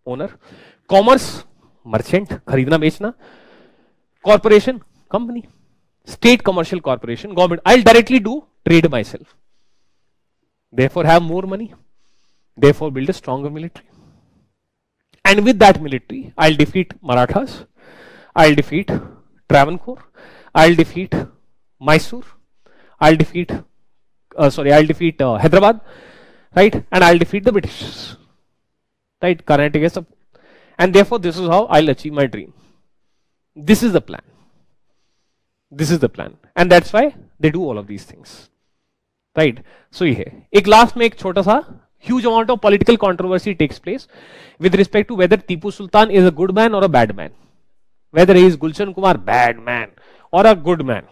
owner, commerce merchant, खरीदना बेचना, corporation company, state commercial corporation, government. I'll directly do trade myself. Therefore have more money. Therefore build a stronger military. And with that military, I'll defeat Marathas, I'll defeat Travancore, I'll defeat Mysore, I'll defeat Hyderabad, right? And I'll defeat the British, right? Carnatic is and therefore this is how I'll achieve my dream. This is the plan. This is the plan, and that's why they do all of these things, right? So ये है एक last में एक छोटा सा huge amount of political controversy takes place with respect to whether Tipu Sultan is a good man or a bad man, whether he is Gulshan Kumar bad man or a good man,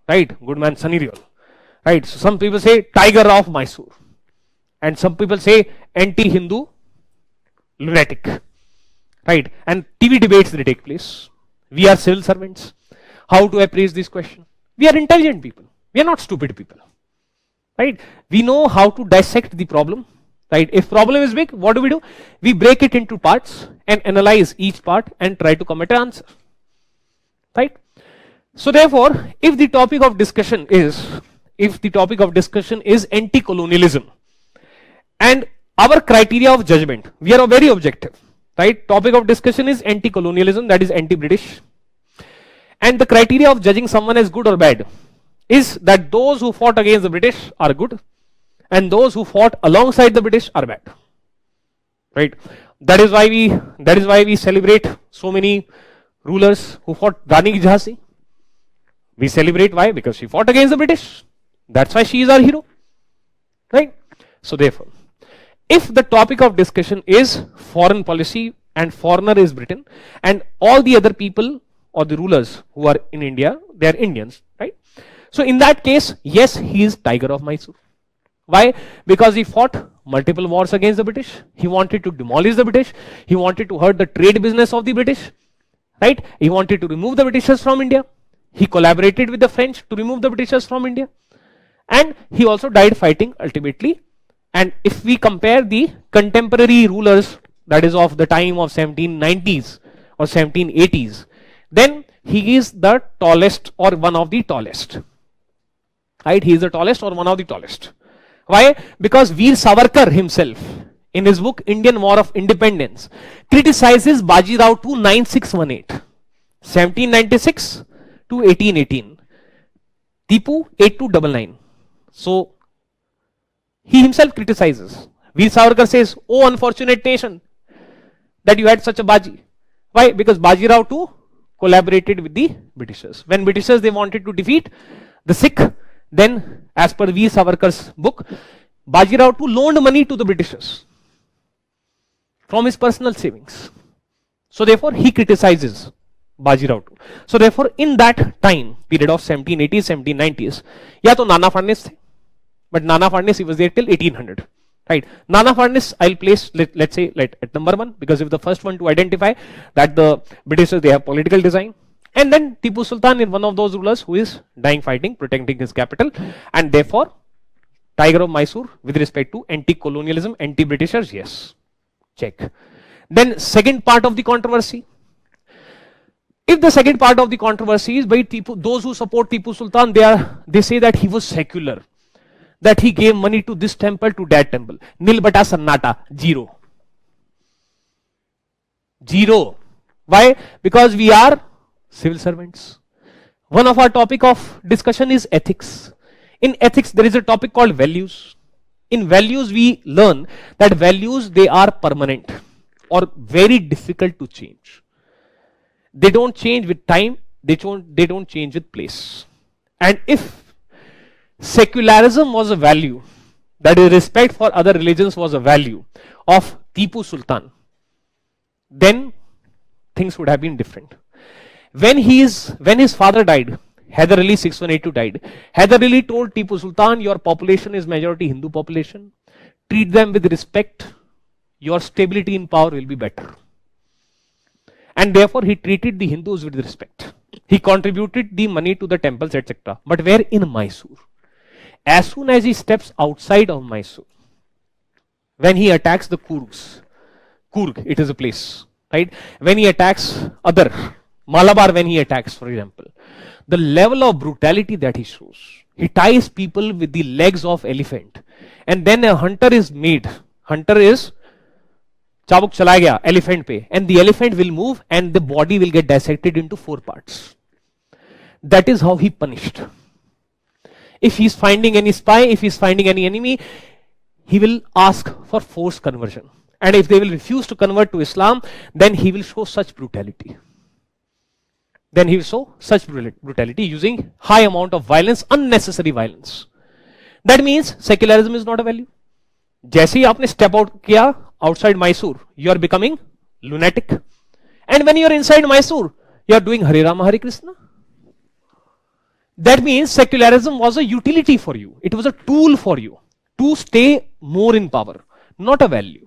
right? Good man Sunny Deol, right? So some people say tiger of Mysore, and some people say anti-Hindu lunatic, right? And TV debates they take place. We are civil servants. How to appraise this question? We are intelligent people. We are not stupid people, right? We know how to dissect the problem. right? If problem is big, what do? We break it into parts and analyze each part and try to come at an answer, right? So therefore, if the topic of discussion is anti-colonialism, and our criteria of judgment, we are very objective, right? Topic of discussion is anti-colonialism, that is anti-British, and the criteria of judging someone as good or bad is that those who fought against the British are good and those who fought alongside the British are bad, right? That is why we celebrate so many rulers who fought. Rani ki Jhansi, we celebrate, why? Because she fought against the British. That's why she is our hero, right? So therefore, if the topic of discussion is foreign policy and foreigner is Britain and all the other people or the rulers who are in India, they are Indians, right? So in that case, yes, he is Tiger of Mysore. Why? Because he fought multiple wars against the British. He wanted to demolish the British. He wanted to hurt the trade business of the British, right? He wanted to remove the Britishers from India. He collaborated with the French to remove the Britishers from India. And he also died fighting ultimately. And if we compare the contemporary rulers, that is of the time of 1790s or 1780s, then he is the tallest or one of the tallest, right? He is the tallest or one of the tallest. Why? Because Veer Savarkar himself, in his book Indian War of Independence, criticizes Baji Rao to 9618, 1796 to 1818, Tipu 8299. So he himself criticizes. Veer Savarkar says, "Oh unfortunate nation, that you had such a Baji." Why? Because Baji Rao too collaborated with the Britishers. When Britishers they wanted to defeat the Sikh, then as per Veer Savarkar's book, Baji Rao too loaned money to the Britishers from his personal savings. So therefore he criticizes Baji Rao too. So therefore in that time period of 1780s, 1790s, ya to Nana Fadnis the, but Nana Fadnis he was there till 1800. Right, Nana Fadnis I'll place let's say at number 1 because if the first one to identify that the Britishers they have political design, and then Tipu Sultan is one of those rulers who is dying fighting, protecting his capital, and therefore Tiger of Mysore with respect to anti-colonialism, anti-Britishers, yes, check. Then second part of the controversy. If the second part of the controversy is by Tipu, those who support Tipu Sultan, they say that he was secular, that he gave money to this temple, to that temple. Nil bata sannata, zero. Zero. Why? Because we are civil servants. One of our topic of discussion is ethics. In ethics, there is a topic called values. In values, we learn that values, they are permanent or very difficult to change. They don't change with time, they don't change with place. And if secularism was a value, that is respect for other religions was a value of Tipu Sultan, then things would have been different. When his father died, Hyder Ali 6182 died. Hyder Ali told Tipu Sultan, your population is majority Hindu population, treat them with respect, your stability in power will be better. And therefore he treated the Hindus with respect. He contributed the money to the temples, etc. But where? In Mysore. As soon as he steps outside of Mysore, when he attacks the Kurgs, Kurg, it is a place, right? When he attacks other, Malabar when he attacks, for example, the level of brutality that he shows, he ties people with the legs of elephant, and then a hunter is made, hunter is, chabuk chala gaya, elephant pe, and the elephant will move and the body will get dissected into 4 parts. That is how he punished. If he is finding any spy, if he is finding any enemy, he will ask for forced conversion. And if they will refuse to convert to Islam, then he will show such brutality. Then he will show such brutality using high amount of violence, unnecessary violence. That means secularism is not a value. जैसे ही आपने step out किया outside Mysore, you are becoming lunatic. And when you are inside Mysore, you are doing Hare Rama, Hare Krishna. That means secularism was a utility for you. It was a tool for you to stay more in power, not a value.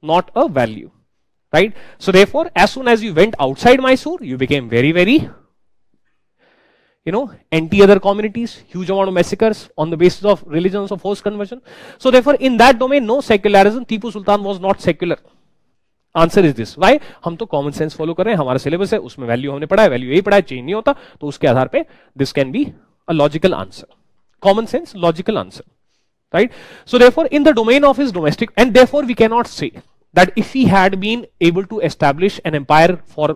Not a value, right? So therefore, as soon as you went outside Mysore, you became very, very, anti other communities, huge amount of massacres on the basis of religions of forced conversion. So therefore, in that domain, no secularism. Tipu Sultan was not secular. Answer is this why हम तो common sense follow कर रहे हैं, हमारा syllabus है उसमें value हमने पढ़ा है, वैल्यू यही पढ़ा है, चेंज नहीं होता, तो उसके आधार पे this can be a logical answer, common sense logical answer, right? So therefore in the domain of his domestic, and therefore we cannot say that if he had been able to establish an empire for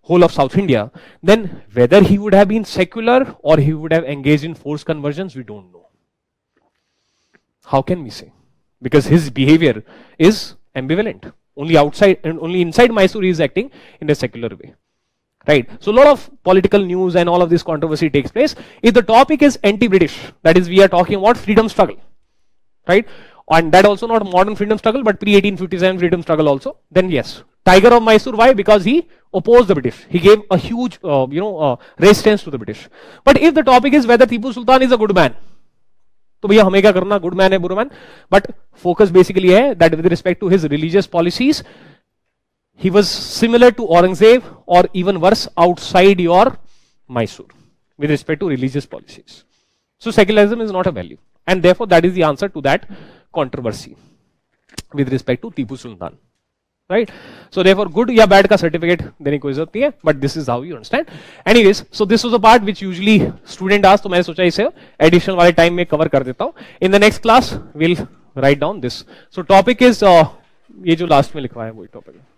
whole of South India, then whether he would have been secular or he would have engaged in forced conversions, we don't know. How can we say? Because his behavior is ambivalent. Only outside and only inside Mysore he is acting in a secular way, right? So a lot of political news and all of this controversy takes place. If the topic is anti-British, that is we are talking about freedom struggle, right? And that also not modern freedom struggle but pre-1857 freedom struggle also, then yes, Tiger of Mysore. Why? Because he opposed the British, he gave a huge resistance to the British. But if the topic is whether Tipu Sultan is a good man, तो भैया हमें क्या करना, good man है बुरा man, but focus basically है that with respect to his religious policies he was similar to Aurangzeb और even worse outside your Mysore with respect to religious policies. So secularism is not a value, and therefore that is the answer to that controversy with respect to Tipu Sultan, right? So therefore good या bad का certificate देने की कोई जरूरत नहीं है, but this is how you understand. Anyways, so this was a part which usually student ask, तो मैंने सोचा इसे additional वाले time में cover कर देता हूँ. In the next class we'll write down this. So topic is ये जो last में लिखवा है वही topic है.